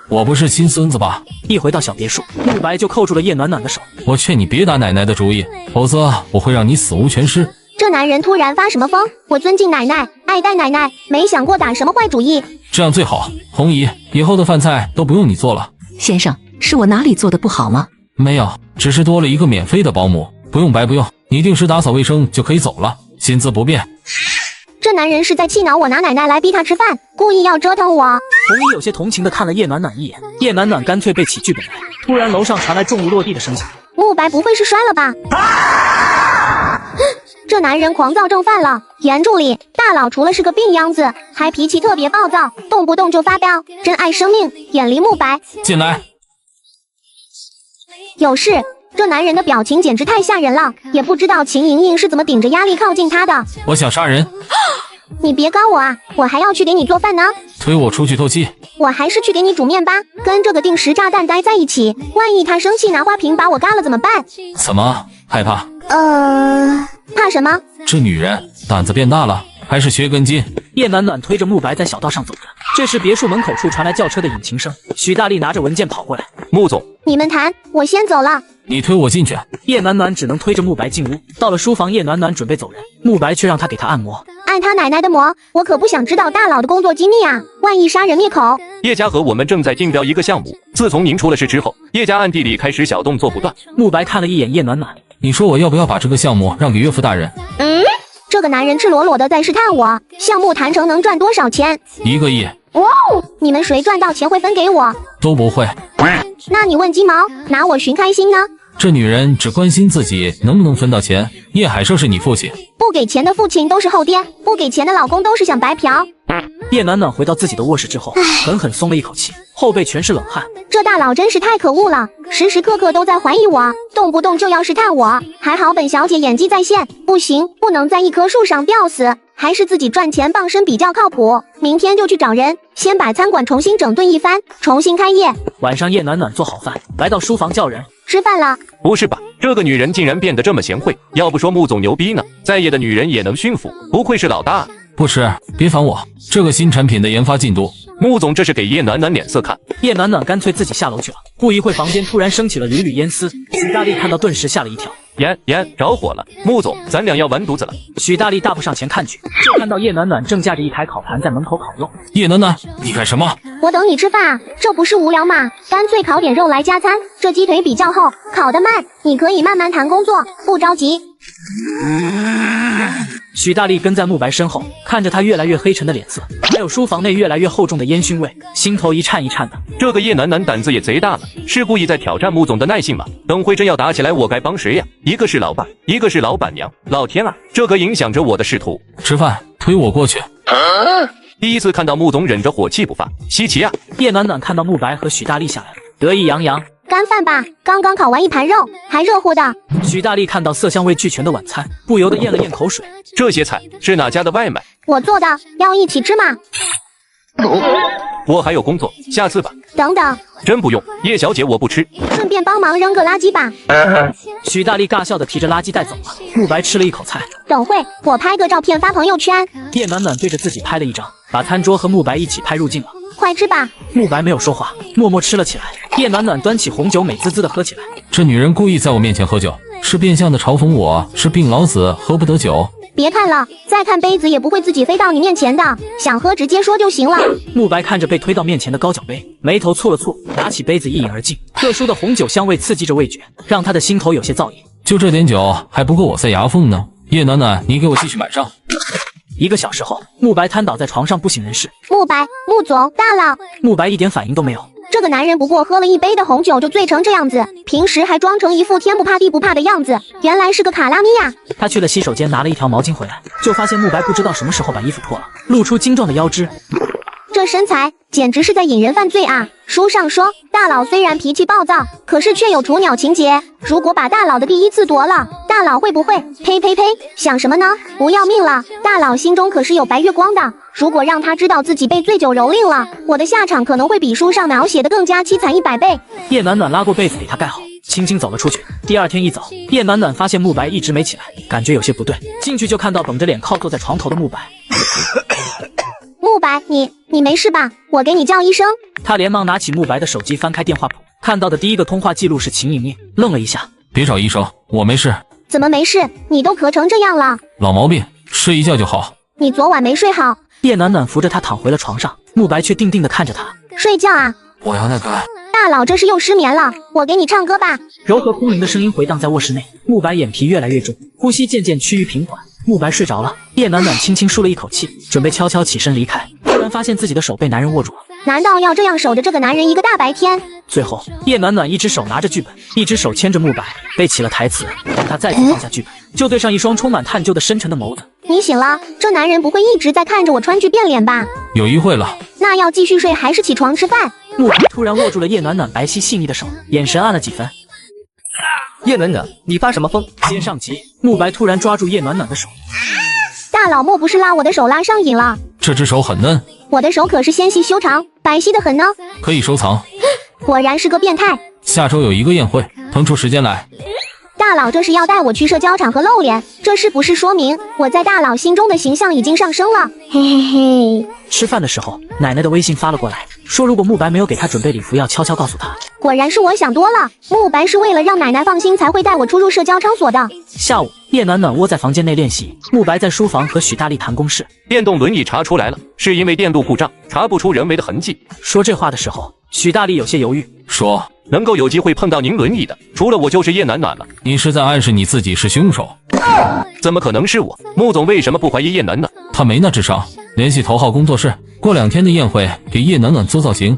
我不是亲孙子吧？一回到小别墅，慕白就扣住了叶暖暖的手。我劝你别打奶奶的主意，否则我会让你死无全尸。这男人突然发什么疯？我尊敬奶奶，爱戴奶奶，没想过打什么坏主意。这样最好，红姨，以后的饭菜都不用你做了。先生，是我哪里做的不好吗？没有，只是多了一个免费的保姆，不用白不用，你定时打扫卫生就可以走了，薪资不变。这男人是在气恼我拿奶奶来逼他吃饭，故意要折腾我。红姨有些同情地看了叶暖暖一眼，叶暖暖干脆背起剧本来。突然楼上传来重物落地的声响，慕白不会是摔了吧？这男人狂躁症犯了，严助理，大佬除了是个病秧子，还脾气特别暴躁，动不动就发飙，真爱生命，远离慕白。进来。有事。这男人的表情简直太吓人了，也不知道秦莹莹是怎么顶着压力靠近他的。我想杀人。你别告我啊，我还要去给你做饭呢。推我出去透气。我还是去给你煮面吧，跟这个定时炸弹待在一起，万一他生气拿花瓶把我嘎了怎么办？怎么害怕？怕什么？这女人胆子变大了，还是缺根筋。叶暖暖推着慕白在小道上走着，这时别墅门口处传来轿车的引擎声，许大力拿着文件跑过来。穆总，你们谈，我先走了。你推我进去。叶暖暖只能推着慕白进屋。到了书房，叶暖暖准备走人，慕白却让他给他按摩。按他奶奶的摩，我可不想知道大佬的工作机密啊，万一杀人灭口。叶家和我们正在竞标一个项目，自从您出了事之后，叶家暗地里开始小动作不断。慕白看了一眼叶暖暖，你说我要不要把这个项目让给岳父大人？这个男人赤裸裸的在试探我，项目谈成能赚多少钱？1个亿。哇哦！你们谁赚到钱会分给我？都不会。那你问鸡毛，拿我寻开心呢？这女人只关心自己能不能分到钱。叶海社是你父亲，不给钱的父亲都是后爹，不给钱的老公都是想白嫖。叶暖暖回到自己的卧室之后，狠狠松了一口气，后背全是冷汗。这大佬真是太可恶了，时时刻刻都在怀疑我，动不动就要试探我。还好本小姐演技在线，不行，不能在一棵树上吊死，还是自己赚钱傍身比较靠谱。明天就去找人，先把餐馆重新整顿一番，重新开业。晚上叶暖暖做好饭，来到书房叫人吃饭了。不是吧，这个女人竟然变得这么贤惠，要不说穆总牛逼呢，在业的女人也能驯服，不愧是老大。不吃，别烦我。这个新产品的研发进度，穆总这是给叶暖暖脸色看。叶暖暖干脆自己下楼去了。不一会，房间突然升起了缕缕烟丝，许大力看到顿时吓了一跳。烟着火了，穆总，咱俩要完犊子了。许大力大步上前看去，就看到叶暖暖正架着一台烤盘在门口烤肉。叶暖暖，你干什么？我等你吃饭啊，这不是无聊吗？干脆烤点肉来加餐。这鸡腿比较厚，烤得慢，你可以慢慢谈工作，不着急。许大力跟在慕白身后，看着他越来越黑沉的脸色，还有书房内越来越厚重的烟熏味，心头一颤一颤的。这个叶暖暖胆子也贼大了，是故意在挑战穆总的耐性吗？等会真要打起来，我该帮谁呀？一个是老爸，一个是老板娘，老天啊，这可影响着我的仕途。吃饭，推我过去。第一次看到穆总忍着火气不发，稀奇啊！叶暖暖看到慕白和许大力下来了，得意洋洋。干饭吧，刚刚烤完一盘肉，还热乎的。许大力看到色香味俱全的晚餐，不由得咽了咽口水。这些菜是哪家的外卖？我做的，要一起吃吗？我还有工作，下次吧。等等，真不用，叶小姐我不吃。顺便帮忙扔个垃圾吧。许大力尬笑的提着垃圾袋走了。慕白吃了一口菜，等会我拍个照片发朋友圈。叶暖暖对着自己拍了一张，把餐桌和慕白一起拍入镜了。快吃吧。慕白没有说话，默默吃了起来。叶暖暖端起红酒，美滋滋的喝起来。这女人故意在我面前喝酒，是变相的嘲讽我是病老子喝不得酒。别看了，再看杯子也不会自己飞到你面前的，想喝直接说就行了。慕白看着被推到面前的高脚杯，眉头蹙了蹙，拿起杯子一饮而尽。特殊的红酒香味刺激着味觉，让他的心头有些燥意。就这点酒还不够我塞牙缝呢。叶暖暖，你给我继续满上。1个小时后，慕白瘫倒在床上不省人事。慕白，穆总，大佬。慕白一点反应都没有。这个男人不过喝了一杯的红酒就醉成这样子，平时还装成一副天不怕地不怕的样子，原来是个卡拉米亚。他去了洗手间拿了一条毛巾回来，就发现慕白不知道什么时候把衣服脱了，露出精壮的腰肢。这身材简直是在引人犯罪啊！书上说，大佬虽然脾气暴躁，可是却有雏鸟情节。如果把大佬的第一次夺了，大佬会不会？呸呸呸！想什么呢？不要命了！大佬心中可是有白月光的。如果让他知道自己被醉酒蹂躏了，我的下场可能会比书上描写的更加凄惨100倍。叶暖暖拉过被子给他盖好，轻轻走了出去。第二天一早，叶暖暖发现慕白一直没起来，感觉有些不对，进去就看到绷着脸靠坐在床头的慕白。慕白，你没事吧？我给你叫医生。他连忙拿起慕白的手机，翻开电话簿，看到的第一个通话记录是秦莹莹，愣了一下。别找医生，我没事。怎么没事？你都咳成这样了。老毛病，睡一觉就好。你昨晚没睡好。叶暖暖扶着他躺回了床上，慕白却定定地看着他。睡觉啊？我要那个。大佬这是又失眠了，我给你唱歌吧。柔和空灵的声音回荡在卧室内，慕白眼皮越来越重，呼吸渐渐趋于平缓。慕白睡着了，叶暖暖轻轻舒了一口气，准备悄悄起身离开，突然发现自己的手被男人握住了。难道要这样守着这个男人一个大白天？最后，叶暖暖一只手拿着剧本，一只手牵着慕白，背起了台词。等他再次放下剧本，就对上一双充满探究的深沉的眸子。你醒了，这男人不会一直在看着我川剧变脸吧？有一会了。那要继续睡还是起床吃饭？慕白突然握住了叶暖暖白皙细腻的手，眼神暗了几分。叶暖暖，你发什么疯？接上集，慕白突然抓住叶暖暖的手。大佬莫不是拉我的手拉上瘾了？这只手很嫩，我的手可是纤细修长，白皙的很呢。可以收藏。果然是个变态。下周有一个宴会，腾出时间来。大佬这是要带我去社交场合露脸，这是不是说明我在大佬心中的形象已经上升了？嘿嘿嘿。吃饭的时候，奶奶的微信发了过来，说如果慕白没有给他准备礼服，要悄悄告诉他。果然是我想多了，慕白是为了让奶奶放心才会带我出入社交场所的。下午，叶暖暖窝在房间内练习，慕白在书房和许大力谈公事。电动轮椅查出来了，是因为电路故障，查不出人为的痕迹。说这话的时候，许大力有些犹豫，说能够有机会碰到您轮椅的，除了我就是叶暖暖了。你是在暗示你自己是凶手？怎么可能是我？穆总为什么不怀疑叶暖暖？他没那智商。联系头号工作室，过2天的宴会给叶暖暖做造型。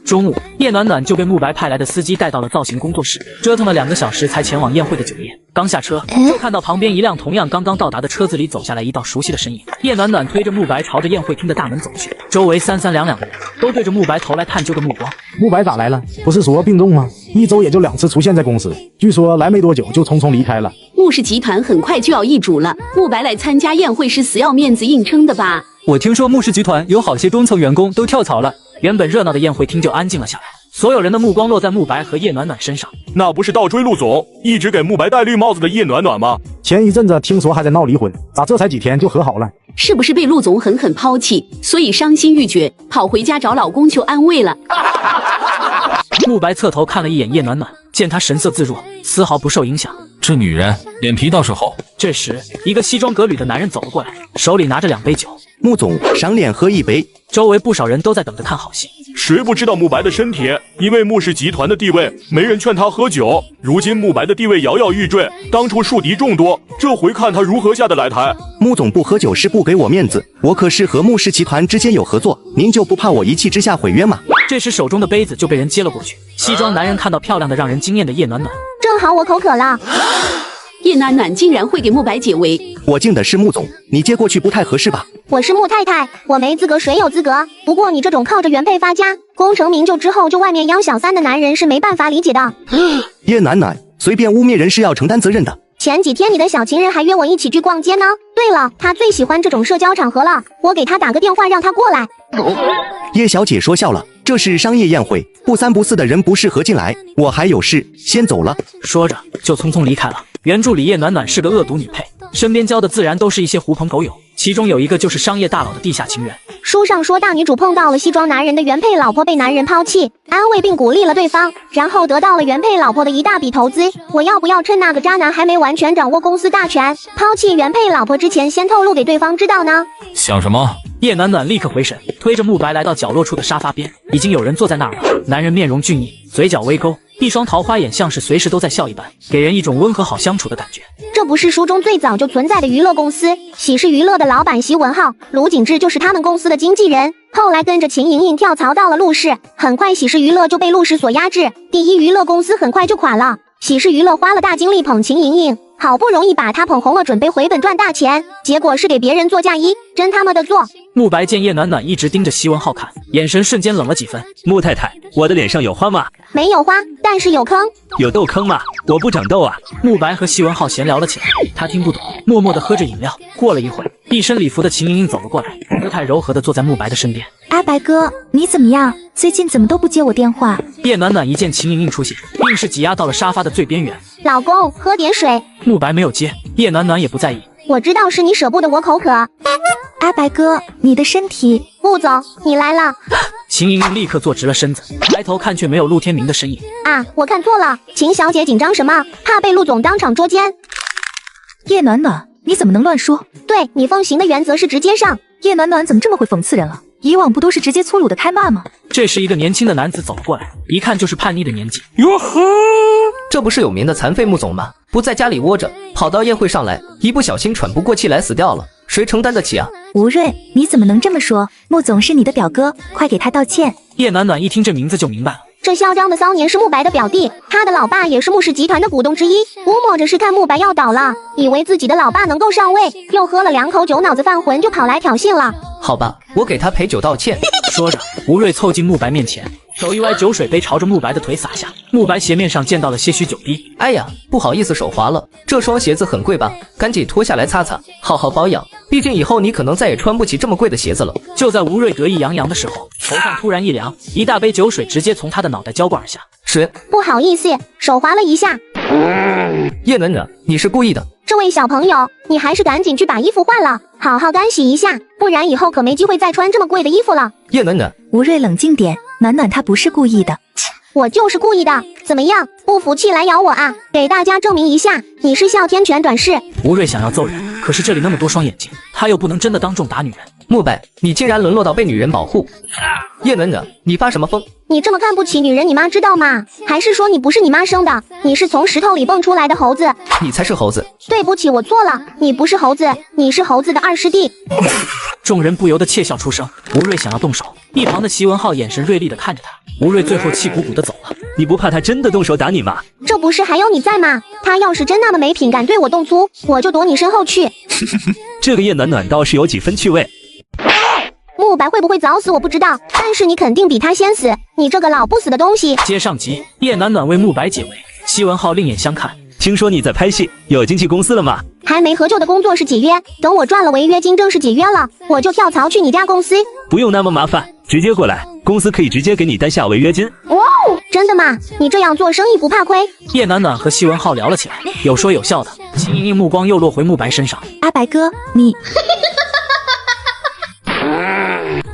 中午，叶暖暖就被慕白派来的司机带到了造型工作室，折腾了2个小时才前往宴会的酒店。刚下车，就看到旁边一辆同样刚刚到达的车子里走下来一道熟悉的身影。叶暖暖推着慕白朝着宴会厅的大门走去，周围3、2、2的人都对着慕白投来探究的目光。慕白咋来了？不是说病重吗？1周也就2次出现在公司，据说来没多久就匆匆离开了。慕氏集团很快就要易主了，慕白来参加宴会是死要面子硬撑的吧？我听说慕氏集团有好些中层员工都跳槽了。原本热闹的宴会厅就安静了下来，所有人的目光落在慕白和叶暖暖身上。那不是倒追陆总一直给慕白戴绿帽子的叶暖暖吗？前一阵子听说还在闹离婚，咋这才几天就和好了？是不是被陆总狠狠抛弃，所以伤心欲绝，跑回家找老公求安慰了？慕白侧头看了一眼叶暖暖，见她神色自若，丝毫不受影响。这女人脸皮倒是厚。这时，一个西装革履的男人走了过来，手里拿着2杯酒。穆总，赏脸喝一杯。周围不少人都在等着看好戏。谁不知道慕白的身体？因为穆氏集团的地位，没人劝他喝酒。如今慕白的地位摇摇欲坠，当初树敌众多，这回看他如何下得来台。穆总不喝酒是不给我面子，我可是和穆氏集团之间有合作，您就不怕我一气之下毁约吗？这时手中的杯子就被人接了过去。西装男人看到漂亮的让人惊艳的叶暖暖，正好我口渴了。叶暖暖竟然会给慕白解围，我敬的是穆总，你接过去不太合适吧？我是穆太太，我没资格，谁有资格？不过你这种靠着原配发家、功成名就之后就外面养小三的男人是没办法理解的。叶暖暖，随便污蔑人是要承担责任的。前几天你的小情人还约我一起去逛街呢。对了，他最喜欢这种社交场合了，我给他打个电话让他过来。叶小姐说笑了，这是商业宴会，不三不四的人不适合进来，我还有事先走了。说着就匆匆离开了。原著里叶暖暖是个恶毒女配，身边交的自然都是一些狐朋狗友，其中有一个就是商业大佬的地下情缘。书上说大女主碰到了西装男人的原配老婆被男人抛弃，安慰并鼓励了对方，然后得到了原配老婆的一大笔投资。我要不要趁那个渣男还没完全掌握公司大权，抛弃原配老婆之前先透露给对方知道呢？想什么？叶暖暖立刻回神，推着慕白来到角落处的沙发边，已经有人坐在那儿了。男人面容俊逸，嘴角微勾，一双桃花眼像是随时都在笑一般，给人一种温和好相处的感觉。这不是书中最早就存在的娱乐公司喜事娱乐的老板席文浩，卢景志就是他们公司的经纪人，后来跟着秦莹莹跳槽到了陆氏，很快喜事娱乐就被陆氏所压制，第一娱乐公司很快就垮了。喜事娱乐花了大精力捧秦莹莹，好不容易把她捧红了，准备回本赚大钱，结果是给别人做嫁衣，真他妈的做。慕白见叶暖暖一直盯着西文浩看，眼神瞬间冷了几分。穆太太，我的脸上有花吗？没有花，但是有坑。有痘坑吗？我不长痘啊。慕白和西文浩闲聊了起来，他听不懂，默默地喝着饮料。过了一会，一身礼服的秦莹莹走了过来，姿态柔和地坐在慕白的身边。阿白哥，你怎么样？最近怎么都不接我电话？叶暖暖一见秦莹莹出现，硬是挤压到了沙发的最边缘。老公，喝点水。慕白没有接，叶暖暖也不在意。我知道是你舍不得我口渴。阿白哥，你的身体……穆总，你来了。秦莹莹立刻坐直了身子，抬头看却没有陆天明的身影。啊，我看错了，秦小姐紧张什么？怕被陆总当场捉奸？叶暖暖，你怎么能乱说？对你奉行的原则是直接上。叶暖暖怎么这么会讽刺人了？以往不都是直接粗鲁的开骂吗？这时一个年轻的男子走了过来，一看就是叛逆的年纪。哟呵，这不是有名的残废穆总吗？不在家里窝着，跑到宴会上来，一不小心喘不过气来死掉了，谁承担得起啊？吴瑞，你怎么能这么说？穆总是你的表哥，快给他道歉。叶暖暖一听这名字就明白了。这嚣张的骚年是慕白的表弟，他的老爸也是穆氏集团的股东之一，估摸着是看慕白要倒了，以为自己的老爸能够上位，又喝了2口酒，脑子犯浑就跑来挑衅了。好吧，我给他陪酒道歉。说着，吴瑞凑近慕白面前，手一歪，酒水杯朝着慕白的腿洒下，慕白鞋面上溅到了些许酒滴。哎呀，不好意思，手滑了。这双鞋子很贵吧？赶紧脱下来擦擦，好好保养。毕竟以后你可能再也穿不起这么贵的鞋子了。就在吴瑞得意洋洋的时候，头上突然一凉，一大杯酒水直接从他的脑袋浇灌而下。是，不好意思，手滑了一下。叶暖暖，你是故意的。这位小朋友，你还是赶紧去把衣服换了，好好干洗一下，不然以后可没机会再穿这么贵的衣服了。叶暖暖，吴瑞冷静点，暖暖她不是故意的。我就是故意的，怎么样？不服气来咬我啊！给大家证明一下，你是哮天犬短视。吴瑞想要揍人，可是这里那么多双眼睛，他又不能真的当众打女人。慕白，你竟然沦落到被女人保护。叶暖暖，你发什么疯？你这么看不起女人，你妈知道吗？还是说你不是你妈生的？你是从石头里蹦出来的猴子？你才是猴子。对不起，我错了，你不是猴子，你是猴子的二师弟。众人不由得窃笑出声。吴瑞想要动手，一旁的席文浩眼神锐利的看着他。吴瑞最后气鼓鼓的走了。你不怕他真的动手打你吗？这不是还有你在吗？他要是真那么没品，敢对我动粗，我就躲你身后去。这个叶暖暖倒是有几分趣味。慕白会不会早死我不知道，但是你肯定比他先死，你这个老不死的东西。接上集，叶暖暖为慕白解围，席文浩另眼相看。听说你在拍戏，有经纪公司了吗？还没合旧的工作是解约，等我赚了违约金正式解约了，我就跳槽去你家公司。不用那么麻烦，直接过来，公司可以直接给你担下违约金。哇哦，真的吗？你这样做生意不怕亏？叶暖暖和席文浩聊了起来，有说有笑的。秦莹莹目光又落回慕白身上。阿白哥，你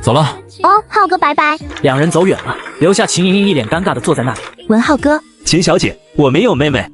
走了。哦，浩哥拜拜。两人走远了，留下秦莹莹一脸尴尬的坐在那里。文浩哥，秦小姐，我没有妹妹。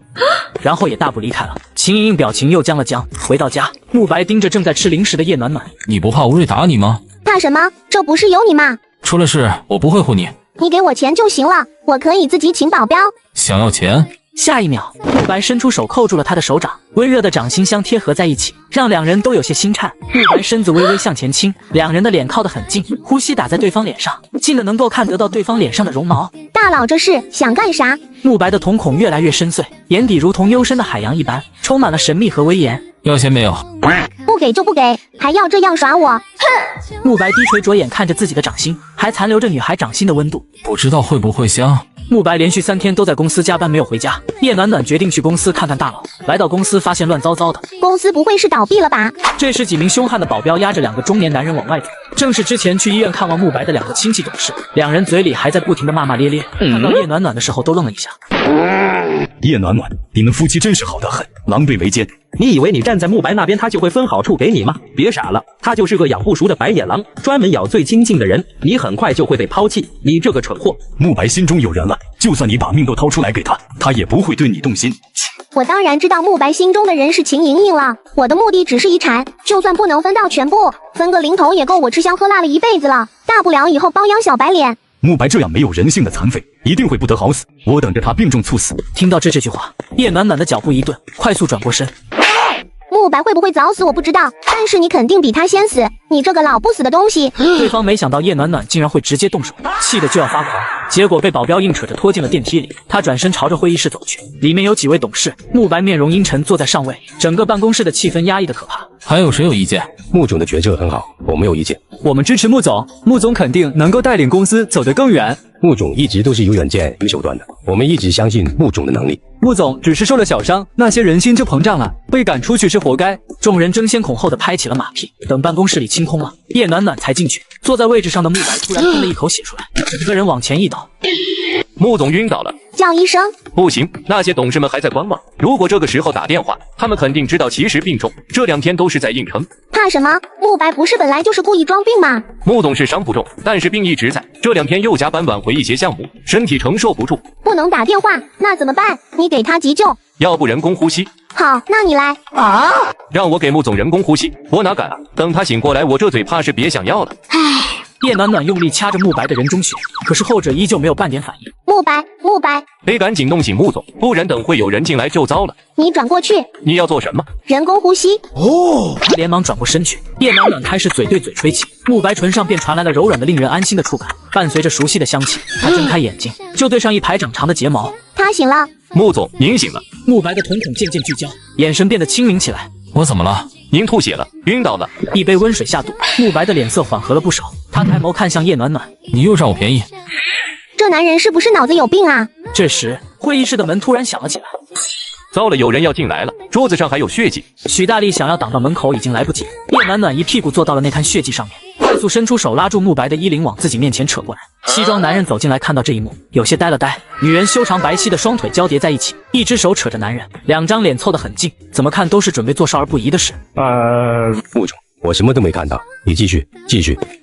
然后也大步离开了。秦莹莹表情又僵了僵。回到家，慕白盯着正在吃零食的叶暖暖。你不怕吴瑞打你吗？怕什么？这不是有你吗？出了事我不会护你。你给我钱就行了，我可以自己请保镖。想要钱？下一秒，慕白伸出手扣住了他的手掌，温热的掌心相贴合在一起，让两人都有些心颤。慕白身子微微向前倾，两人的脸靠得很近，呼吸打在对方脸上，近的能够看得到对方脸上的绒毛。大佬这是想干啥？慕白的瞳孔越来越深邃，眼底如同幽深的海洋一般，充满了神秘和威严。要钱没有？不给就不给，还要这样耍我？哼！慕白低垂着眼看着自己的掌心，还残留着女孩掌心的温度，不知道会不会香。慕白连续3天都在公司加班没有回家，叶暖暖决定去公司看看大佬。来到公司发现乱糟糟的，公司不会是倒闭了吧？这时几名凶悍的保镖押着2个中年男人往外走，正是之前去医院看望慕白的2个亲戚董事，两人嘴里还在不停的骂骂咧咧，看到叶暖暖的时候都愣了一下。叶暖暖，你们夫妻真是好得很，狼狈为奸。你以为你站在慕白那边，他就会分好处给你吗？别傻了，他就是个养不熟的白眼狼，专门咬最亲近的人，你很快就会被抛弃。你这个蠢货！慕白心中有人了，就算你把命都掏出来给他，他也不会对你动心。我当然知道慕白心中的人是秦莹莹了，我的目的只是遗产，就算不能分到全部，分个零头也够我吃香喝辣了一辈子了，大不了以后包养小白脸。慕白这样没有人性的残废，一定会不得好死，我等着他病重猝死。听到这句话，叶暖暖的脚步一顿，快速转过身。慕白会不会早死我不知道，但是你肯定比他先死，你这个老不死的东西。对方没想到叶暖暖竟然会直接动手，气得就要发狂。结果被保镖硬扯着拖进了电梯里。他转身朝着会议室走去，里面有几位董事，慕白面容阴沉坐在上位，整个办公室的气氛压抑的可怕。还有谁有意见？穆总的决策很好，我没有意见。我们支持穆总，穆总肯定能够带领公司走得更远。穆总一直都是有远见、有手段的，我们一直相信穆总的能力。穆总只是受了小伤，那些人心就膨胀了，被赶出去是活该。众人争先恐后的拍起了马屁。等办公室里清空了，叶暖暖才进去。坐在位置上的慕白突然喷了一口血出来，整个人往前一倒。穆总晕倒了，叫医生。不行，那些董事们还在观望。如果这个时候打电话，他们肯定知道其实病重。这2天都是在硬撑。怕什么？慕白不是本来就是故意装病吗？穆董事伤不重，但是病一直在。这2天又加班挽回一些项目，身体承受不住。不能打电话，那怎么办？你给他急救。要不人工呼吸？好，那你来。啊！让我给穆总人工呼吸，我哪敢啊！等他醒过来，我这嘴怕是别想要了。唉。叶暖暖用力掐着慕白的人中血，可是后者依旧没有半点反应。慕白，得赶紧弄醒穆总，不然等会有人进来就糟了。你转过去。你要做什么？人工呼吸。哦，他连忙转过身去。叶暖暖开始嘴对嘴吹气，慕白唇上便传来了柔软的令人安心的触感，伴随着熟悉的香气。他睁开眼睛，就对上一排长长的睫毛。他醒了。穆总，您醒了。慕白的瞳孔渐渐聚焦，眼神变得清明起来。我怎么了？您吐血了，晕倒了。一杯温水下肚，慕白的脸色缓和了不少。他抬眸看向叶暖暖，你又占我便宜。这男人是不是脑子有病啊？这时，会议室的门突然响了起来。糟了，有人要进来了，桌子上还有血迹。许大力想要挡到门口，已经来不及。叶暖暖一屁股坐到了那滩血迹上面，快速伸出手拉住慕白的衣领，往自己面前扯过来。西装男人走进来，看到这一幕，有些呆了呆。女人修长白皙的双腿交叠在一起，一只手扯着男人，2张脸凑得很近，怎么看都是准备做少儿不宜的事。穆总，我什么都没看到，你继续。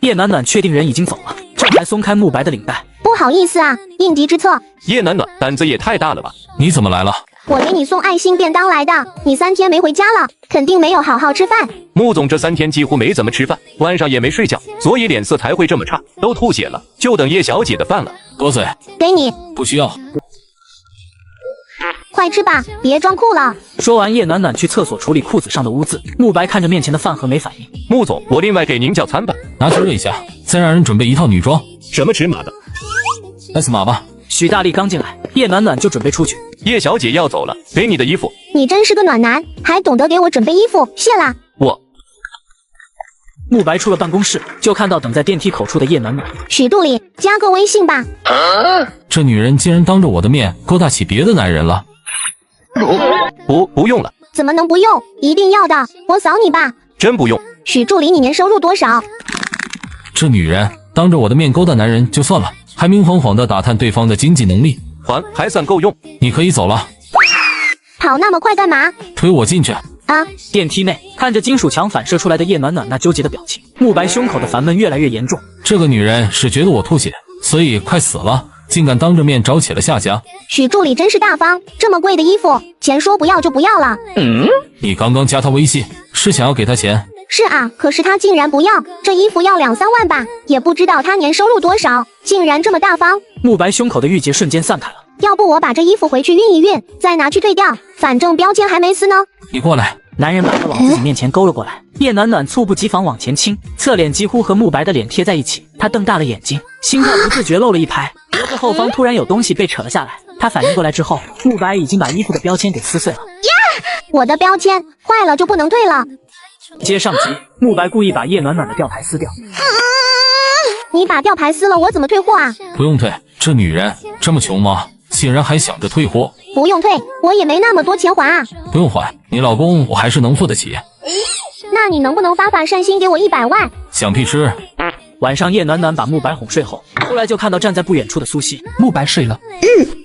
叶暖暖确定人已经走了，这才松开慕白的领带。不好意思啊，应急之策。叶暖暖胆子也太大了吧？你怎么来了？我给你送爱心便当来的，你3天没回家了，肯定没有好好吃饭。穆总这3天几乎没怎么吃饭，晚上也没睡觉，所以脸色才会这么差，都吐血了，就等叶小姐的饭了。多嘴。给你。不需要。快吃吧，别装酷了。说完，叶暖暖去厕所处理裤子上的污渍。慕白看着面前的饭盒没反应。穆总，我另外给您叫餐吧。拿去热一下，再让人准备一套女装。什么尺码的？S 码吧。许大力刚进来，叶暖暖就准备出去。叶小姐要走了，给你的衣服。你真是个暖男，还懂得给我准备衣服，谢啦。慕白出了办公室，就看到等在电梯口处的叶暖暖。许助理，加个微信吧。这女人竟然当着我的面勾搭起别的男人了。不用了。怎么能不用？一定要的，我扫你吧。真不用。许助理，你年收入多少？这女人当着我的面勾搭男人就算了，还明晃晃的打探对方的经济能力，还算够用。你可以走了。跑那么快干嘛？推我进去。电梯内看着金属墙反射出来的叶暖暖那纠结的表情，慕白胸口的烦闷越来越严重。这个女人是觉得我吐血，所以快死了，竟敢当着面找起了下家。许助理真是大方，这么贵的衣服，钱说不要就不要了。你刚刚加他微信，是想要给他钱？是啊，可是他竟然不要，这衣服要2、3万吧，也不知道他年收入多少，竟然这么大方。慕白胸口的郁结瞬间散开了。要不我把这衣服回去熨一熨，再拿去退掉，反正标签还没撕呢。你过来。男人把他往自己面前勾了过来，叶暖暖猝不及防往前倾，侧脸几乎和慕白的脸贴在一起。他瞪大了眼睛，心跳不自觉漏了一拍。脖子后方突然有东西被扯了下来，他反应过来之后，慕白已经把衣服的标签给撕碎了。我的标签坏了就不能退了。接上集，慕白故意把叶暖暖的吊牌撕掉。你把吊牌撕了，我怎么退货啊？不用退，这女人这么穷吗？竟然还想着退货。不用退，我也没那么多钱还啊。不用还，你老公我还是能付得起。那你能不能发善心给我100万？想屁吃。晚上叶暖暖把慕白哄睡后，后来就看到站在不远处的苏西。慕白睡了。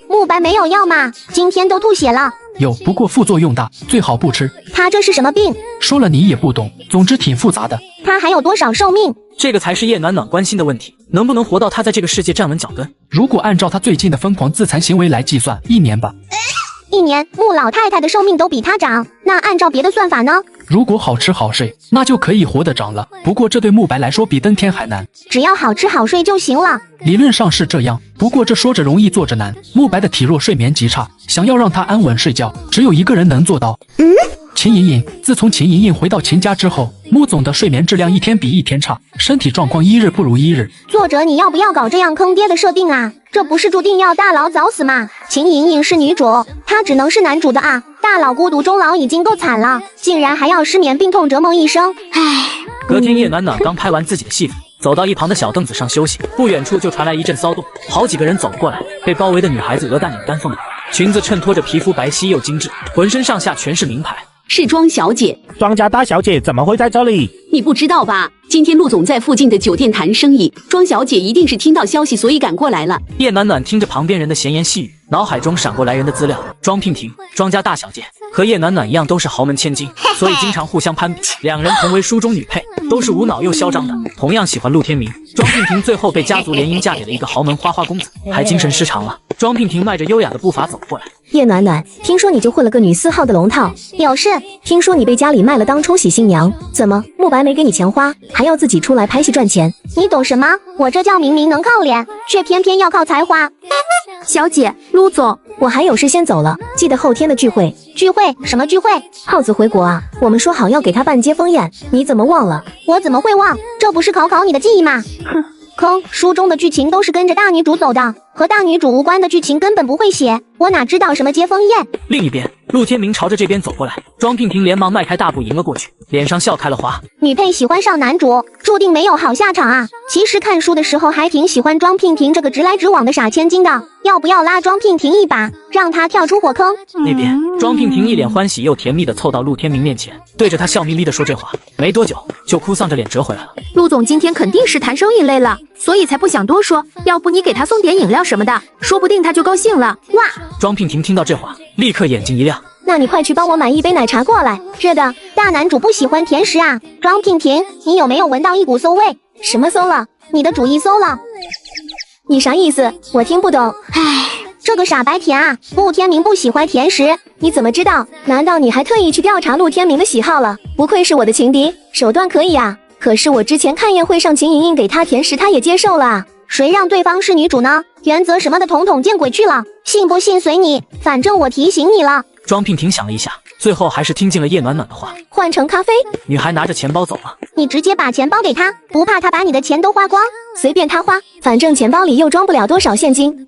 慕白没有药吗？今天都吐血了。有，不过副作用大，最好不吃。他这是什么病？说了你也不懂，总之挺复杂的。他还有多少寿命？这个才是叶暖暖关心的问题，能不能活到他在这个世界站稳脚跟？如果按照他最近的疯狂自残行为来计算，1年吧。1年，穆老太太的寿命都比他长，那按照别的算法呢？如果好吃好睡，那就可以活得长了。不过这对慕白来说比登天还难。只要好吃好睡就行了。理论上是这样，不过这说着容易做着难。慕白的体弱睡眠极差，想要让他安稳睡觉，只有一个人能做到。秦莹莹，自从秦莹莹回到秦家之后，穆总的睡眠质量一天比一天差，身体状况一日不如一日。作者，你要不要搞这样坑爹的设定啊？这不是注定要大佬早死吗？秦莹莹是女主，她只能是男主的啊！大佬孤独终老已经够惨了，竟然还要失眠病痛折磨一生，唉。隔天，叶暖暖刚拍完自己的戏服，走到一旁的小凳子上休息，不远处就传来一阵骚动，好几个人走了过来，被包围的女孩子鹅蛋脸丹凤眼，裙子衬托着皮肤白皙又精致，浑身上下全是名牌。是庄小姐，庄家大小姐怎么会在这里？你不知道吧？今天陆总在附近的酒店谈生意，庄小姐一定是听到消息，所以赶过来了。叶暖暖听着旁边人的闲言细语，脑海中闪过来人的资料：庄娉婷，庄家大小姐，和叶暖暖一样都是豪门千金，所以经常互相攀比。两人同为书中女配，都是无脑又嚣张的，同样喜欢陆天明。庄娉婷最后被家族联姻嫁给了一个豪门花花公子，还精神失常了。庄娉婷迈着优雅的步伐走过来。叶暖暖，听说你就混了个女4号的龙套，有事？听说你被家里卖了当冲喜新娘，怎么慕白没给你钱花，还要自己出来拍戏赚钱？你懂什么？我这叫明明能靠脸，却偏偏要靠才华。小姐，陆总，我还有事先走了，记得后天的聚会。聚会？什么聚会？耗子回国啊，我们说好要给他办接风宴，你怎么忘了？我怎么会忘？这不是考你的记忆吗？哼。坑，书中的剧情都是跟着大女主走的，和大女主无关的剧情根本不会写，我哪知道什么接风宴。另一边，陆天明朝着这边走过来，庄娉婷连忙迈开大步迎了过去，脸上笑开了花。女配喜欢上男主，注定没有好下场啊！其实看书的时候还挺喜欢庄娉婷这个直来直往的傻千金的，要不要拉庄娉婷一把，让她跳出火坑？那边，庄娉婷一脸欢喜又甜蜜的凑到陆天明面前，对着他笑眯眯的说这话，没多久就哭丧着脸折回来了。陆总今天肯定是谈生意累了，所以才不想多说，要不你给他送点饮料什么的，说不定他就高兴了。哇！庄娉婷听到这话，立刻眼睛一亮。那你快去帮我买一杯奶茶过来，热的。大男主不喜欢甜食啊。庄娉婷，你有没有闻到一股馊味？什么馊了？你的主意馊了。你啥意思？我听不懂。唉，这个傻白甜啊，陆天明不喜欢甜食。你怎么知道？难道你还特意去调查陆天明的喜好了？不愧是我的情敌，手段可以啊。可是我之前看宴会上秦莹莹给他甜食，他也接受了啊。谁让对方是女主呢？原则什么的统统见鬼去了，信不信随你，反正我提醒你了。庄娉婷想了一下，最后还是听进了叶暖暖的话，换成咖啡。女孩拿着钱包走了。你直接把钱包给她，不怕她把你的钱都花光？随便她花，反正钱包里又装不了多少现金。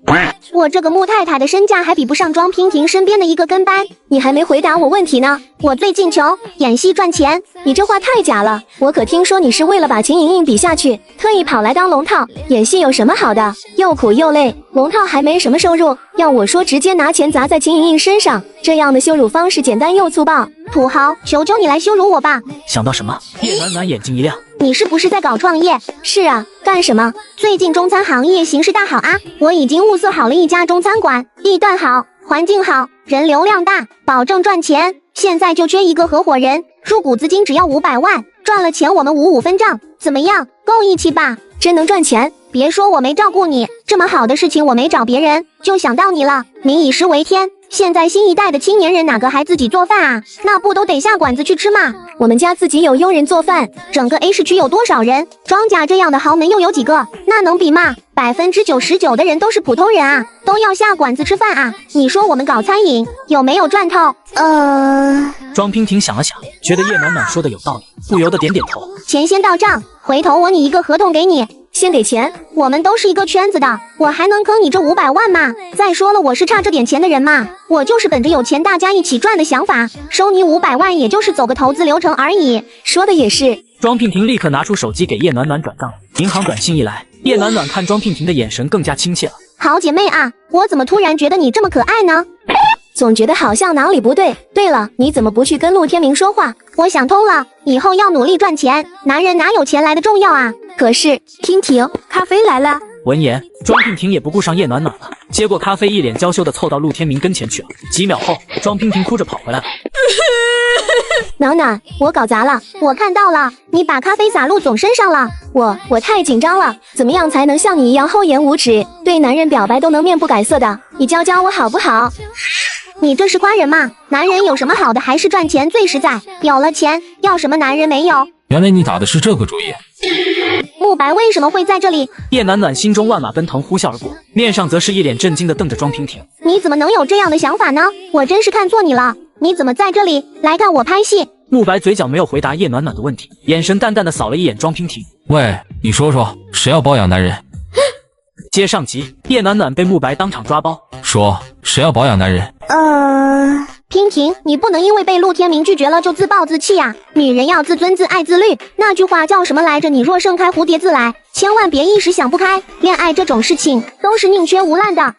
我这个穆太太的身价还比不上庄娉婷身边的一个跟班。你还没回答我问题呢。我最近穷，演戏赚钱。你这话太假了，我可听说你是为了把秦莹莹比下去，特意跑来当龙套。演戏有什么好的？又苦又累，龙套还没什么收入。要我说，直接拿钱砸在秦莹莹身上，这样的羞辱方式简单又粗暴。土豪，求求你来羞辱我吧！想到什么，叶暖暖眼睛一亮。你是不是在搞创业？是啊，干什么？最近中餐行业形势大好啊，我已经物色好了一家中餐馆，地段好，环境好，人流量大，保证赚钱。现在就缺一个合伙人，入股资金只要500万，赚了钱我们55分账，怎么样？够义气吧？真能赚钱？别说我没照顾你，这么好的事情我没找别人，就想到你了。民以食为天，现在新一代的青年人哪个还自己做饭啊？那不都得下馆子去吃吗？我们家自己有佣人做饭。整个 A 市区有多少人？庄家这样的豪门又有几个？那能比吗？99%的人都是普通人啊，都要下馆子吃饭啊！你说我们搞餐饮有没有赚头？庄娉婷想了想，觉得叶暖暖说的有道理，不由得点点头。钱先到账，回头我拟一个合同给你。先给钱，我们都是一个圈子的，我还能坑你这500万吗？再说了，我是差这点钱的人嘛，我就是本着有钱大家一起赚的想法，收你500万也就是走个投资流程而已。说的也是。庄娉婷立刻拿出手机给叶暖暖转账，银行短信一来，叶暖暖看庄娉婷的眼神更加亲切了。好姐妹啊，我怎么突然觉得你这么可爱呢？总觉得好像哪里不对。对了，你怎么不去跟陆天明说话？我想通了，以后要努力赚钱，男人哪有钱来的重要啊？可是，娉婷，咖啡来了。闻言，庄娉婷也不顾上叶暖暖了，接过咖啡，一脸娇羞的凑到陆天明跟前去了。几秒后，庄娉婷哭着跑回来了。暖暖，我搞砸了，我看到了，你把咖啡洒陆总身上了。我太紧张了，怎么样才能像你一样厚颜无耻，对男人表白都能面不改色的？你教教我好不好？你这是夸人吗？男人有什么好的，还是赚钱最实在。有了钱，要什么男人没有？原来你打的是这个主意。慕白为什么会在这里？叶暖暖心中万马奔腾，呼啸而过，面上则是一脸震惊的瞪着庄娉婷。你怎么能有这样的想法呢？我真是看错你了。你怎么在这里？来看我拍戏。慕白嘴角没有回答叶暖暖的问题，眼神淡淡的扫了一眼庄娉婷。喂，你说说，谁要包养男人？接上集，叶暖暖被慕白当场抓包，说谁要包养男人？娉婷，你不能因为被陆天明拒绝了就自暴自弃呀！女人要自尊、自爱、自律，那句话叫什么来着？你若盛开，蝴蝶自来。千万别一时想不开，恋爱这种事情都是宁缺毋滥的。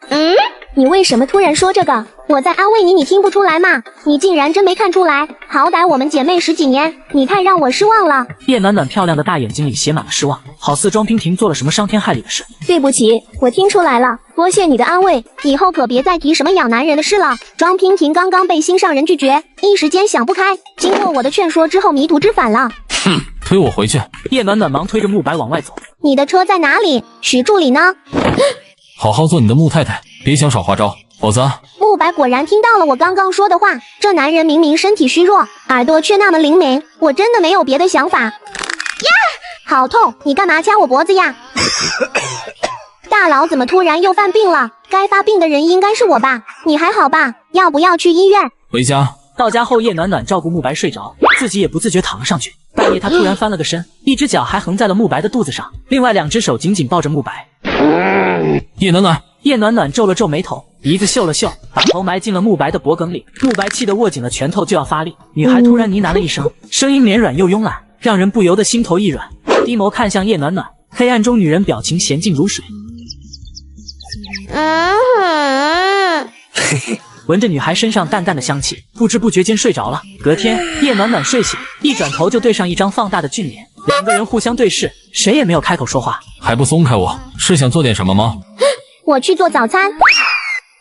你为什么突然说这个？我在安慰你，你听不出来吗？你竟然真没看出来，好歹我们姐妹10几年，你太让我失望了。叶暖暖漂亮的大眼睛里写满了失望，好似庄娉婷做了什么伤天害理的事。对不起，我听出来了，多谢你的安慰，以后可别再提什么养男人的事了。庄娉婷刚刚被心上人拒绝，一时间想不开，经过我的劝说之后迷途知返了。哼，推我回去。叶暖暖忙推着慕白往外走。你的车在哪里？许助理呢？好好做你的穆太太，别想耍花招，否则……慕白果然听到了我刚刚说的话，这男人明明身体虚弱，耳朵却那么灵敏，我真的没有别的想法。呀，好痛！你干嘛掐我脖子呀？大佬怎么突然又犯病了？该发病的人应该是我吧？你还好吧？要不要去医院？回家。到家后，叶暖暖照顾慕白睡着，自己也不自觉躺了上去。半夜，她突然翻了个身，一只脚还横在了慕白的肚子上，另外2只手紧紧抱着慕白。叶暖暖，叶暖暖皱了皱眉头，鼻子嗅了嗅，把头埋进了慕白的脖梗里。慕白气得握紧了拳头就要发力，女孩突然呢喃了一声，声音绵软又慵懒，让人不由得心头一软。低眸看向叶暖暖，黑暗中女人表情娴静如水。闻着女孩身上淡淡的香气，不知不觉间睡着了。隔天，叶暖暖睡醒，一转头就对上一张放大的俊脸，2个人互相对视，谁也没有开口说话。还不松开我，是想做点什么吗？我去做早餐。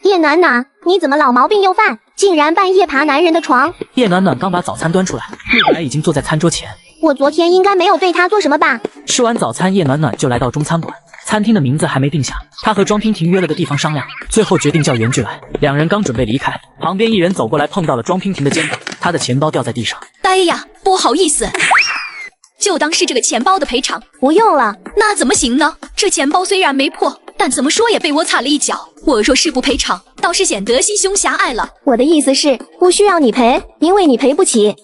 叶暖暖，你怎么老毛病又犯，竟然半夜爬男人的床？叶暖暖刚把早餐端出来，慕白已经坐在餐桌前。我昨天应该没有对他做什么吧？吃完早餐，叶暖暖就来到中餐馆。餐厅的名字还没定下，她和庄娉婷约了个地方商量，最后决定叫袁剧来。2人刚准备离开，旁边一人走过来碰到了庄娉婷的肩膀，她的钱包掉在地上。哎呀，不好意思，就当是这个钱包的赔偿。不用了。那怎么行呢？这钱包虽然没破，但怎么说也被我踩了一脚。我若是不赔偿，倒是显得心胸狭隘了。我的意思是，不需要你赔，因为你赔不起。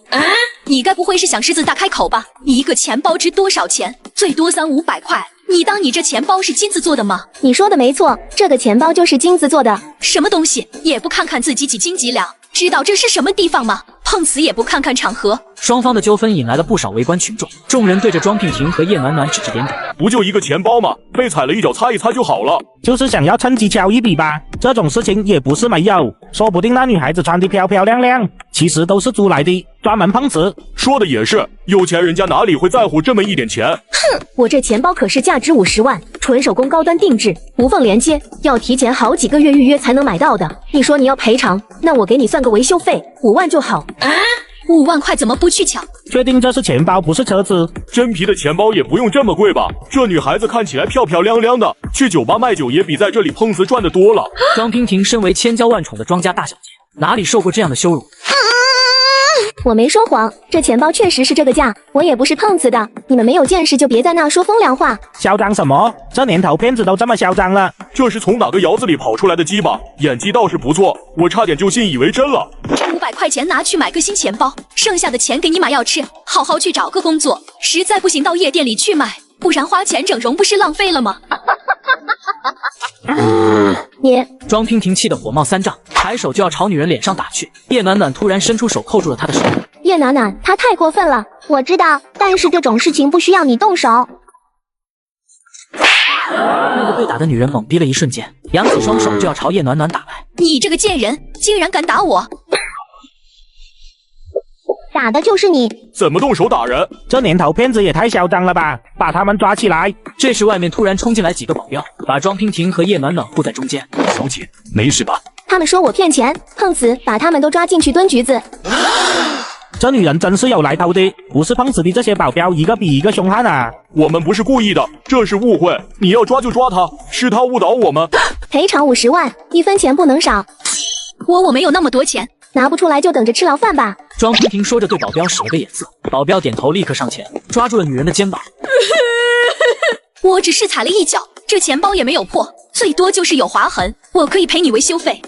你该不会是想狮子大开口吧？你一个钱包值多少钱？最多300-500块。你当你这钱包是金子做的吗？你说的没错，这个钱包就是金子做的。什么东西也不看看自己几斤几两，知道这是什么地方吗？碰瓷也不看看场合。双方的纠纷引来了不少围观群众，众人对着庄娉婷和叶暖暖指指点点。不就一个钱包吗？被踩了一脚擦一擦就好了。就是想要趁机敲一笔吧，这种事情也不是没有，说不定那女孩子穿得漂漂亮亮，其实都是租来的，专门碰瓷。说的也是，有钱人家哪里会在乎这么一点钱？哼，我这钱包可是价值50万，纯手工高端定制，无缝连接，要提前好几个月预约才能买到的。你说你要赔偿，那我给你算个维修费，5万就好。5万块怎么不去抢？确定这是钱包不是车子？真皮的钱包也不用这么贵吧？这女孩子看起来漂漂亮亮的，去酒吧卖酒也比在这里碰瓷赚的多了。庄娉婷身为千娇万宠的庄家大小姐，哪里受过这样的羞辱？我没说谎，这钱包确实是这个价，我也不是碰瓷的。你们没有见识就别在那说风凉话。嚣张什么？这年头骗子都这么嚣张了？这是从哪个窑子里跑出来的鸡吧？演技倒是不错，我差点就信以为真了。这500块钱拿去买个新钱包，剩下的钱给你买药吃，好好去找个工作，实在不行到夜店里去买，不然花钱整容不是浪费了吗？你庄娉婷气得火冒三丈，抬手就要朝女人脸上打去。叶暖暖突然伸出手扣住了她的手。叶暖暖，她太过分了，我知道，但是这种事情不需要你动手。那个被打的女人猛逼了一瞬间，扬起双手就要朝叶暖暖打来。你这个贱人，竟然敢打我！打的就是你，怎么动手打人？这年头骗子也太嚣张了吧！把他们抓起来！这时外面突然冲进来几个保镖，把庄娉婷和叶暖暖护在中间。小姐，没事吧？他们说我骗钱碰瓷，把他们都抓进去蹲局子。这女人真是有来头的，不是碰瓷的这些保镖一个比一个凶悍啊！我们不是故意的，这是误会，你要抓就抓他，是他误导我们。赔偿50万，1分钱不能少。我没有那么多钱。拿不出来就等着吃牢饭吧。庄娉婷说着对保镖使了个眼色，保镖点头，立刻上前抓住了女人的肩膀。我只是踩了一脚，这钱包也没有破，最多就是有划痕，我可以赔你维修费。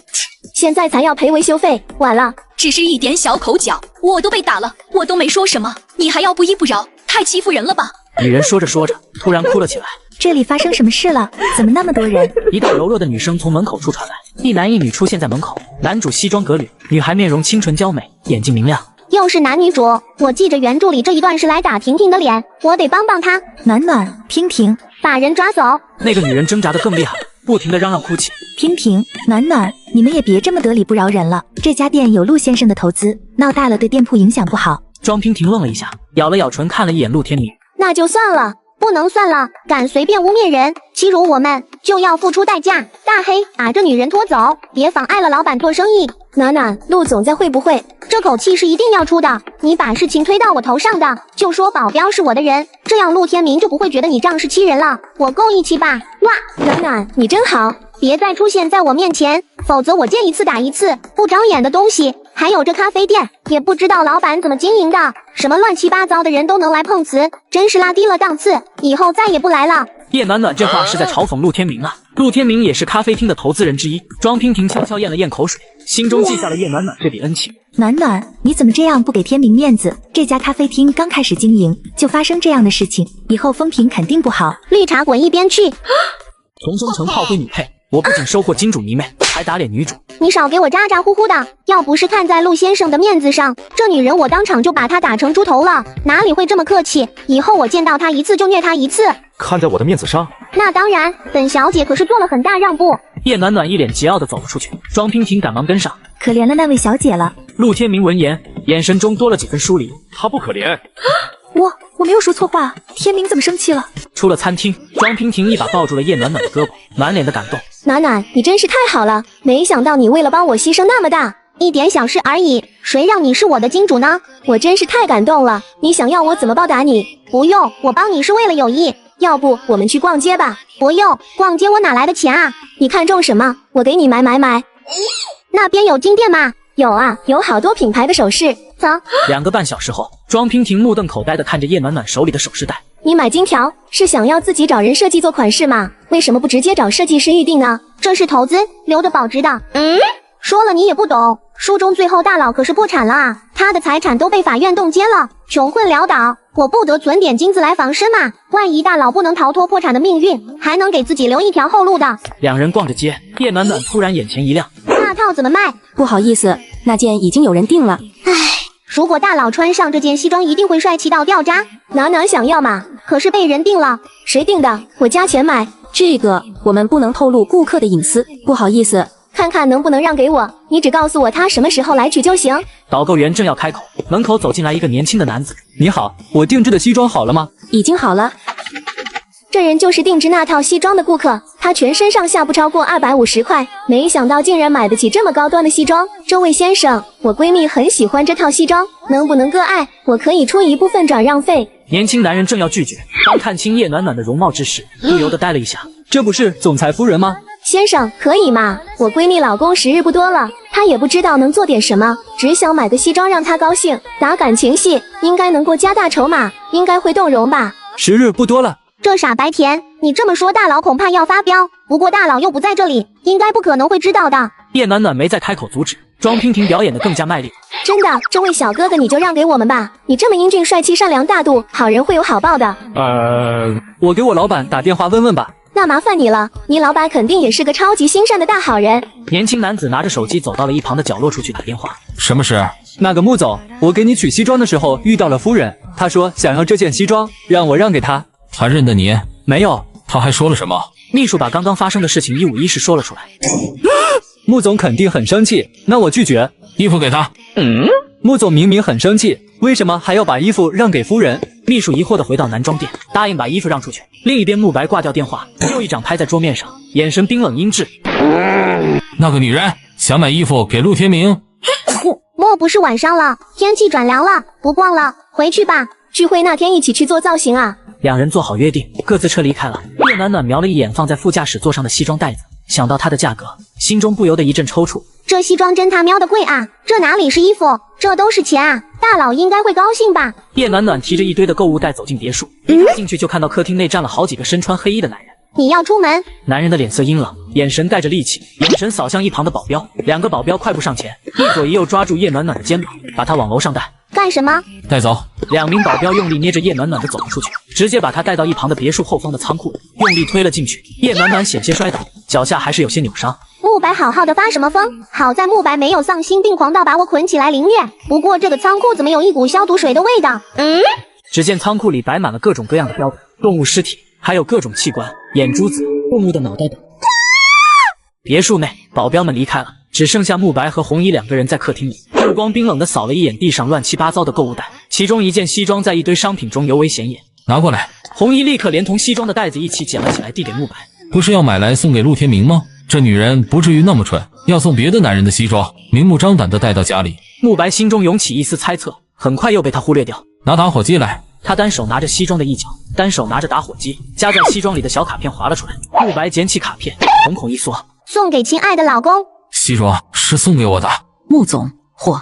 现在才要赔维修费，晚了，只是一点小口角，我都被打了，我都没说什么，你还要不依不饶，太欺负人了吧？女人说着说着，突然哭了起来。这里发生什么事了？怎么那么多人？一道柔弱的女声从门口处传来，一男一女出现在门口。男主西装革履，女孩面容清纯娇美，眼睛明亮。又是男女主，我记着原著里这一段是来打婷婷的脸，我得帮帮她。暖暖，婷婷，把人抓走！那个女人挣扎得更厉害，不停地嚷嚷哭泣。婷婷，暖暖，你们也别这么得理不饶人了。这家店有陆先生的投资，闹大了对店铺影响不好。庄娉婷愣了一下，咬了咬唇，看了一眼陆天明。那就算了，不能算了，敢随便污蔑人，欺辱我们，就要付出代价。大黑，把这女人拖走，别妨碍了老板做生意。暖暖，陆总在会不会？这口气是一定要出的，你把事情推到我头上的，就说保镖是我的人，这样陆天明就不会觉得你仗势欺人了。我够义气吧？哇，暖暖，你真好，别再出现在我面前，否则我见一次打一次，不长眼的东西。还有这咖啡店，也不知道老板怎么经营的，什么乱七八糟的人都能来碰瓷，真是拉低了档次，以后再也不来了。叶暖暖这话是在嘲讽陆天明啊！陆天明也是咖啡厅的投资人之一。庄娉婷悄悄咽了咽口水，心中记下了叶暖暖这笔恩情。暖暖，你怎么这样不给天明面子？这家咖啡厅刚开始经营就发生这样的事情，以后风评肯定不好。绿茶滚一边去！从中成炮灰女配，我不仅收获金主迷妹，还打脸女主。你少给我咋咋呼呼的！要不是看在陆先生的面子上，这女人我当场就把她打成猪头了，哪里会这么客气？以后我见到她一次就虐她一次。看在我的面子上，那当然，本小姐可是做了很大让步。叶暖暖一脸桀骜地走了出去，庄娉婷赶忙跟上。可怜了那位小姐了。陆天明闻言，眼神中多了几分疏离。她不可怜。我没有说错话，天明怎么生气了？出了餐厅，庄娉婷一把抱住了叶暖暖的胳膊，满脸的感动。暖暖，你真是太好了，没想到你为了帮我牺牲那么大，一点小事而已，谁让你是我的金主呢？我真是太感动了。你想要我怎么报答你？不用，我帮你是为了友谊。要不我们去逛街吧？不用，逛街我哪来的钱啊？你看中什么？我给你买。那边有金店吗？有啊，有好多品牌的首饰。走。2个半小时后，庄娉婷目瞪口呆地看着叶暖暖手里的首饰袋。你买金条是想要自己找人设计做款式吗？为什么不直接找设计师预定呢？这是投资，留着保值的。说了你也不懂，书中最后大佬可是破产了啊，他的财产都被法院冻结了，穷困潦倒。我不得存点金子来防身嘛，万一大佬不能逃脱破产的命运，还能给自己留一条后路的。两人逛着街，叶暖暖突然眼前一亮，那套怎么卖？不好意思，那件已经有人订了。唉，如果大佬穿上这件西装，一定会帅气到掉渣。暖暖想要嘛，可是被人订了。谁订的？我加钱买。这个我们不能透露顾客的隐私，不好意思。看看能不能让给我，你只告诉我他什么时候来取就行。导购员正要开口，门口走进来一个年轻的男子。你好，我定制的西装好了吗？已经好了。这人就是定制那套西装的顾客，他全身上下不超过250块，没想到竟然买得起这么高端的西装。这位先生，我闺蜜很喜欢这套西装，能不能割爱？我可以出一部分转让费。年轻男人正要拒绝，当看清叶暖暖的容貌之时，不由得呆了一下。这不是总裁夫人吗？先生，可以吗？我闺蜜老公时日不多了，她也不知道能做点什么，只想买个西装让他高兴。打感情戏应该能够加大筹码，应该会动容吧？时日不多了。这傻白甜，你这么说大佬恐怕要发飙。不过大佬又不在这里，应该不可能会知道的。叶暖暖没再开口阻止，庄娉婷表演得更加卖力。真的，这位小哥哥你就让给我们吧，你这么英俊帅气善良大度，好人会有好报的。我给我老板打电话问问吧。那麻烦你了，你老板肯定也是个超级心善的大好人。年轻男子拿着手机走到了一旁的角落处去打电话。什么事？那个穆总，我给你取西装的时候遇到了夫人，她说想要这件西装，让我让给她。他认得你？没有。他还说了什么？秘书把刚刚发生的事情一五一十说了出来。穆总肯定很生气，那我拒绝。衣服给他。穆总明明很生气，为什么还要把衣服让给夫人？秘书疑惑地回到男装店，答应把衣服让出去。另一边慕白挂掉电话，又一掌拍在桌面上，眼神冰冷阴鸷。那个女人想买衣服给陆天明。莫不是晚上了，天气转凉了，不逛了，回去吧。聚会那天一起去做造型啊。两人做好约定，各自车离开了。叶暖暖瞄了一眼放在副驾驶座上的西装袋子，想到它的价格，心中不由得一阵抽搐。这西装真他喵的贵啊！这哪里是衣服，这都是钱啊！大佬应该会高兴吧？叶暖暖提着一堆的购物袋走进别墅，一踏进去就看到客厅内站了好几个身穿黑衣的男人。你要出门？男人的脸色阴冷，眼神带着戾气，眼神扫向一旁的保镖。2个保镖快步上前，一左一右抓住叶暖暖的肩膀，把她往楼上带。干什么？带走。2名保镖用力捏着叶暖暖的走了出去，直接把她带到一旁的别墅后方的仓库里，用力推了进去。叶暖暖险些摔倒，脚下还是有些扭伤。慕白好好的发什么疯？好在慕白没有丧心病狂到把我捆起来凌虐。不过这个仓库怎么有一股消毒水的味道？只见仓库里摆满了各种各样的标本、动物尸体，还有各种器官、眼珠子、动物的脑袋等。别墅内，保镖们离开了，只剩下慕白和红衣2个人在客厅里，目光冰冷地扫了一眼地上乱七八糟的购物袋，其中一件西装在一堆商品中尤为显眼。拿过来。红衣立刻连同西装的袋子一起捡了起来，递给慕白。不是要买来送给陆天明吗？这女人不至于那么蠢，要送别的男人的西装，明目张胆地带到家里。慕白心中涌起一丝猜测，很快又被他忽略掉。拿打火机来。他单手拿着西装的一角，单手拿着打火机，夹在西装里的小卡片划了出来。慕白捡起卡片，瞳孔一缩，送给亲爱的老公。西装是送给我的。穆总，火。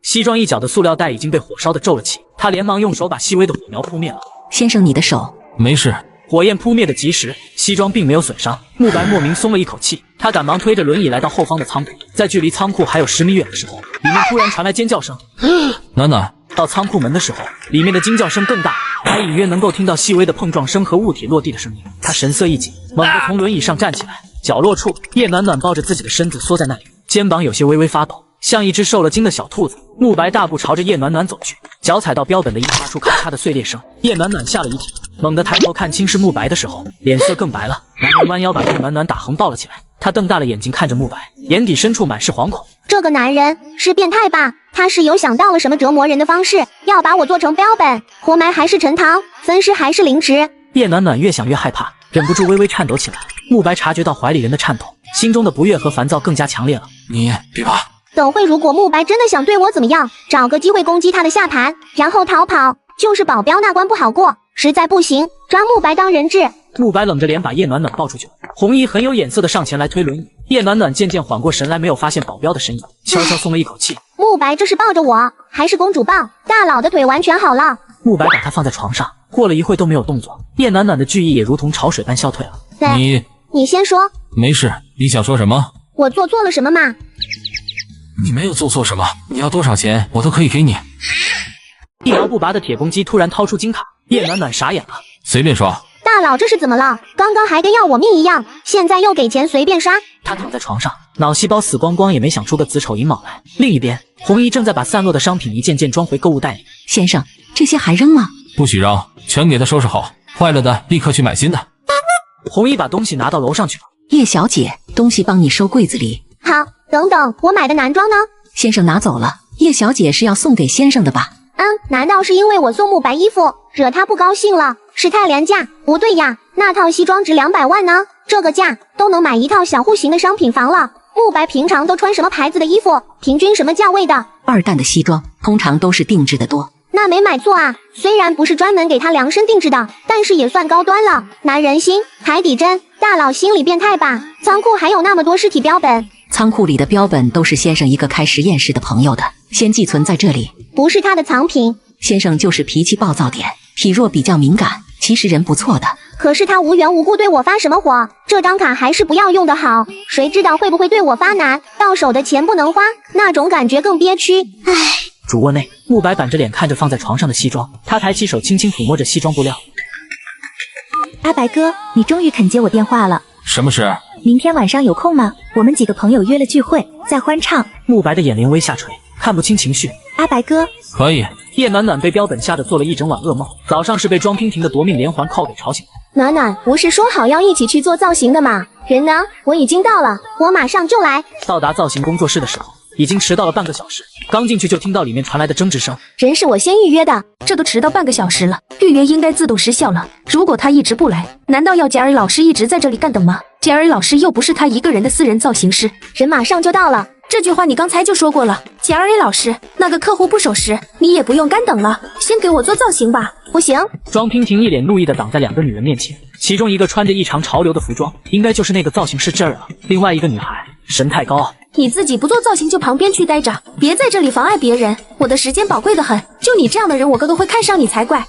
西装一角的塑料袋已经被火烧得皱了起，他连忙用手把细微的火苗扑灭了。先生，你的手没事。火焰扑灭的及时，西装并没有损伤。慕白莫名松了一口气，他赶忙推着轮椅来到后方的仓库，在距离仓库还有10米远的时候，里面突然传来尖叫声。暖暖。到仓库门的时候，里面的惊叫声更大，还隐约能够听到细微的碰撞声和物体落地的声音。他神色一紧，猛地从轮椅上站起来。角落处，叶暖暖抱着自己的身子缩在那里，肩膀有些微微发抖，像一只受了惊的小兔子。慕白大步朝着叶暖暖走去，脚踩到标本的一发出咔嚓的碎裂声。叶暖暖吓了一跳，猛地抬头看清是慕白的时候，脸色更白了。男人弯腰把叶暖暖打横抱了起来，他瞪大了眼睛看着慕白，眼底深处满是惶恐。这个男人是变态吧？他是有想到了什么折磨人的方式，要把我做成标本，活埋还是陈塘，分尸还是凌迟？叶暖暖越想越害怕，忍不住微微颤抖起来。慕白察觉到怀里人的颤抖，心中的不悦和烦躁更加强烈了。你别怕。等会如果慕白真的想对我怎么样，找个机会攻击他的下盘，然后逃跑，就是保镖那关不好过。实在不行，抓慕白当人质。慕白冷着脸把叶暖暖抱出去了。红衣很有眼色的上前来推轮椅。叶暖暖渐渐缓过神来，没有发现保镖的身影，悄悄松了一口气。慕白这是抱着我，还是公主抱？大佬的腿完全好了。慕白把她放在床上，过了一会都没有动作。叶暖暖的惧意也如同潮水般消退了。你先说。没事，你想说什么？我做错了什么嘛？你没有做错什么，你要多少钱我都可以给你。一毛不拔的铁公鸡突然掏出金卡，叶暖暖傻眼了。随便刷。大佬这是怎么了？刚刚还跟要我命一样，现在又给钱随便刷。他躺在床上，脑细胞死光光，也没想出个子丑寅卯来。另一边，红衣正在把散落的商品一件件装回购物袋里。先生，这些还扔吗？不许扔，全给他收拾好，坏了的立刻去买新的。红衣把东西拿到楼上去了。叶小姐，东西帮你收柜子里。好，等等，我买的男装呢？先生拿走了。叶小姐是要送给先生的吧？难道是因为我送慕白衣服，惹他不高兴了？是太廉价？不对呀，那套西装值200万呢，这个价都能买一套小户型的商品房了。慕白平常都穿什么牌子的衣服？平均什么价位的？2蛋的西装通常都是定制的多。那没买错啊，虽然不是专门给他量身定制的，但是也算高端了。男人心，海底针，大佬心理变态吧？仓库还有那么多尸体标本。仓库里的标本都是先生一个开实验室的朋友的，先寄存在这里。不是他的藏品。先生就是脾气暴躁点，体弱比较敏感，其实人不错的。可是他无缘无故对我发什么火？这张卡还是不要用的好，谁知道会不会对我发难？到手的钱不能花，那种感觉更憋屈。唉。主卧内，慕白板着脸看着放在床上的西装，他抬起手轻轻抚摸着西装布料。阿白哥，你终于肯接我电话了。什么事？明天晚上有空吗？我们几个朋友约了聚会，在欢畅。慕白的眼帘微下垂，看不清情绪。阿白哥，可以。叶暖暖被标本吓得做了一整晚噩梦，早上是被庄娉婷的夺命连环 call 给吵醒的。暖暖，不是说好要一起去做造型的吗？人呢？我已经到了，我马上就来。到达造型工作室的时候，已经迟到了半个小时。刚进去就听到里面传来的争执声。人是我先预约的，这都迟到半个小时了，预约应该自动失效了。如果他一直不来，难道要贾尔老师一直在这里干等吗？贾尔老师又不是他一个人的私人造型师。人马上就到了。这句话你刚才就说过了，贾尔老师，那个客户不守时，你也不用干等了，先给我做造型吧。不行。庄娉婷一脸怒意地挡在2个女人面前，其中一个穿着异常潮流的服装，应该就是那个造型师这儿了。另外一个女孩神态高傲，你自己不做造型就旁边去待着，别在这里妨碍别人。我的时间宝贵的很，就你这样的人，我哥哥会看上你才怪。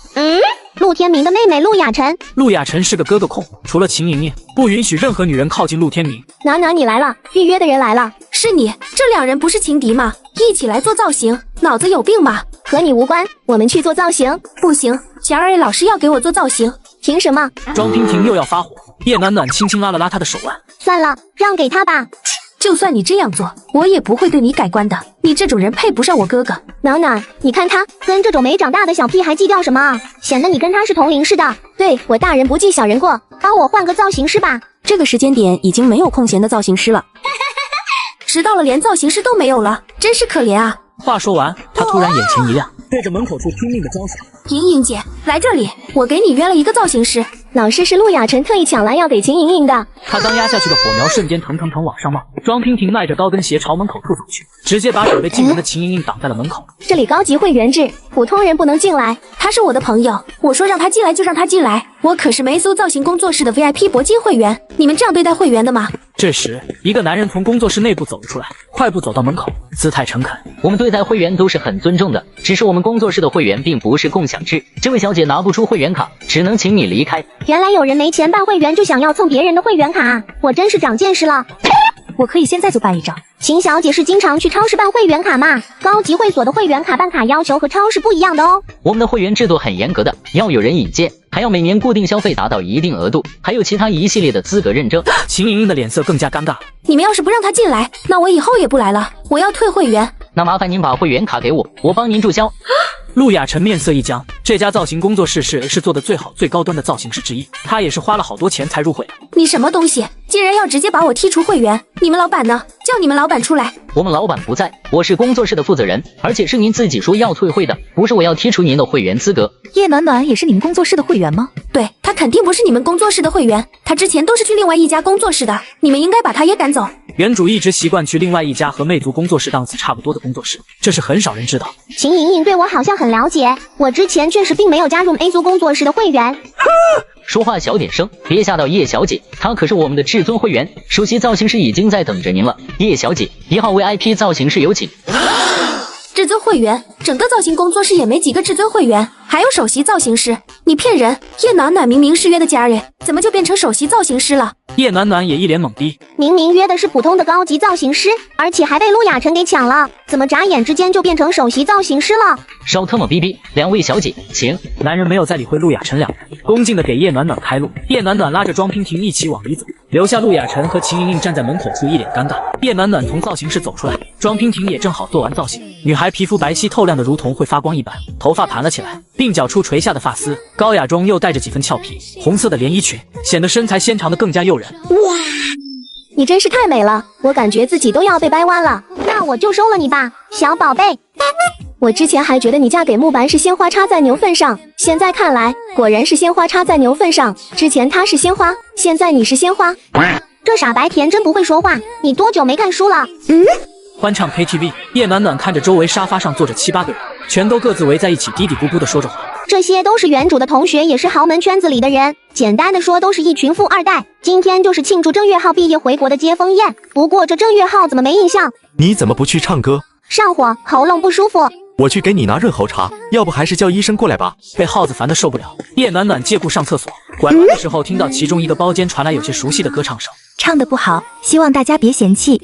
陆天明的妹妹陆雅晨。陆雅晨是个哥哥控，除了秦莹莹，不允许任何女人靠近陆天明。暖你来了，预约的人来了。是你，这两人不是情敌吗？一起来做造型，脑子有病吗？和你无关，我们去做造型。不行，贾二 A 老师要给我做造型。凭什么？庄婷婷又要发火，叶暖暖轻轻拉了拉她的手腕。算了，让给他吧。就算你这样做，我也不会对你改观的。你这种人配不上我哥哥。暖暖，你看他跟这种没长大的小屁孩计较什么啊？显得你跟他是同龄似的。对，我大人不计小人过，帮我换个造型师吧。这个时间点已经没有空闲的造型师了，迟到了连造型师都没有了，真是可怜啊。话说完，他突然眼前一亮，对着门口处拼命的招手。莹莹姐，来这里，我给你约了一个造型师。老师是陆雅晨特意抢来要给秦莹莹的。他刚压下去的火苗瞬间腾往上冒。庄婷婷迈着高跟鞋朝门口处走去，直接把准备进门的秦莹莹挡在了门口。这里高级会员制，普通人不能进来。他是我的朋友，我说让他进来就让他进来。我可是梅苏造型工作室的 VIP 铂金会员，你们这样对待会员的吗？这时，一个男人从工作室内部走了出来，快步走到门口，姿态诚恳。我们对待会员都是很尊重的，只是我们工作室的会员并不是共享制。这位小姐拿不出会员卡，只能请你离开。原来有人没钱办会员就想要蹭别人的会员卡啊！我真是长见识了。我可以现在就办一张。秦小姐是经常去超市办会员卡吗？高级会所的会员卡办卡要求和超市不一样的哦。我们的会员制度很严格的，要有人引荐，还要每年固定消费达到一定额度，还有其他一系列的资格认证。秦莹莹的脸色更加尴尬。你们要是不让他进来，那我以后也不来了，我要退会员。那麻烦您把会员卡给我，我帮您注销。陆雅晨面色一僵，这家造型工作室是做的最好最高端的造型师之一，他也是花了好多钱才入会的。你什么东西，竟然要直接把我踢出会员？你们老板呢？叫你们老板出来。我们老板不在，我是工作室的负责人，而且是您自己说要退会的，不是我要踢出您的会员资格。叶暖暖也是你们工作室的会员吗？对，他肯定不是你们工作室的会员，他之前都是去另外一家工作室的，你们应该把他也赶走。原主一直习惯去另外一家和魅族工作室档次差不多的工作室，这是很少人知道。秦莹莹对我好像很了解，我之前确实并没有加入 A 族工作室的会员。说话小点声，别吓到叶小姐，她可是我们的至尊会员，首席造型师已经在等着您了。叶小姐，1号 VIP 造型师有请。至尊会员，整个造型工作室也没几个至尊会员，还有首席造型师，你骗人！叶暖暖明明是约的家人，怎么就变成首席造型师了？叶暖暖也一脸懵逼，明明约的是普通的高级造型师，而且还被陆雅晨给抢了，怎么眨眼之间就变成首席造型师了？稍特么逼逼，两位小姐，请。男人没有再理会陆雅晨两人，恭敬的给叶暖暖开路。叶暖暖拉着庄婷婷一起往里走，留下陆雅晨和秦莹莹站在门口处一脸尴尬。叶暖暖从造型室走出来，庄婷婷也正好做完造型。女孩皮肤白皙透亮的如同会发光一般，头发盘了起来，鬓角处垂下的发丝，高雅中又带着几分俏皮。红色的连衣裙显得身材纤长的更加诱人。哇，你真是太美了，我感觉自己都要被掰弯了。那我就收了你吧，小宝贝。我之前还觉得你嫁给慕白是鲜花插在牛粪上，现在看来果然是鲜花插在牛粪上。之前他是鲜花，现在你是鲜花。这傻白甜真不会说话，你多久没看书了？欢唱 KTV， 叶暖暖看着周围沙发上坐着7、8个人，全都各自围在一起嘀嘀咕咕的说着话。这些都是原主的同学，也是豪门圈子里的人，简单的说都是一群富二代。今天就是庆祝郑月浩毕业回国的接风宴，不过这郑月浩怎么没印象？你怎么不去唱歌？上火，喉咙不舒服。我去给你拿润喉茶，要不还是叫医生过来吧。被耗子烦得受不了，叶暖暖借故上厕所，拐弯的时候听到其中一个包间传来有些熟悉的歌唱声。唱得不好，希望大家别嫌弃。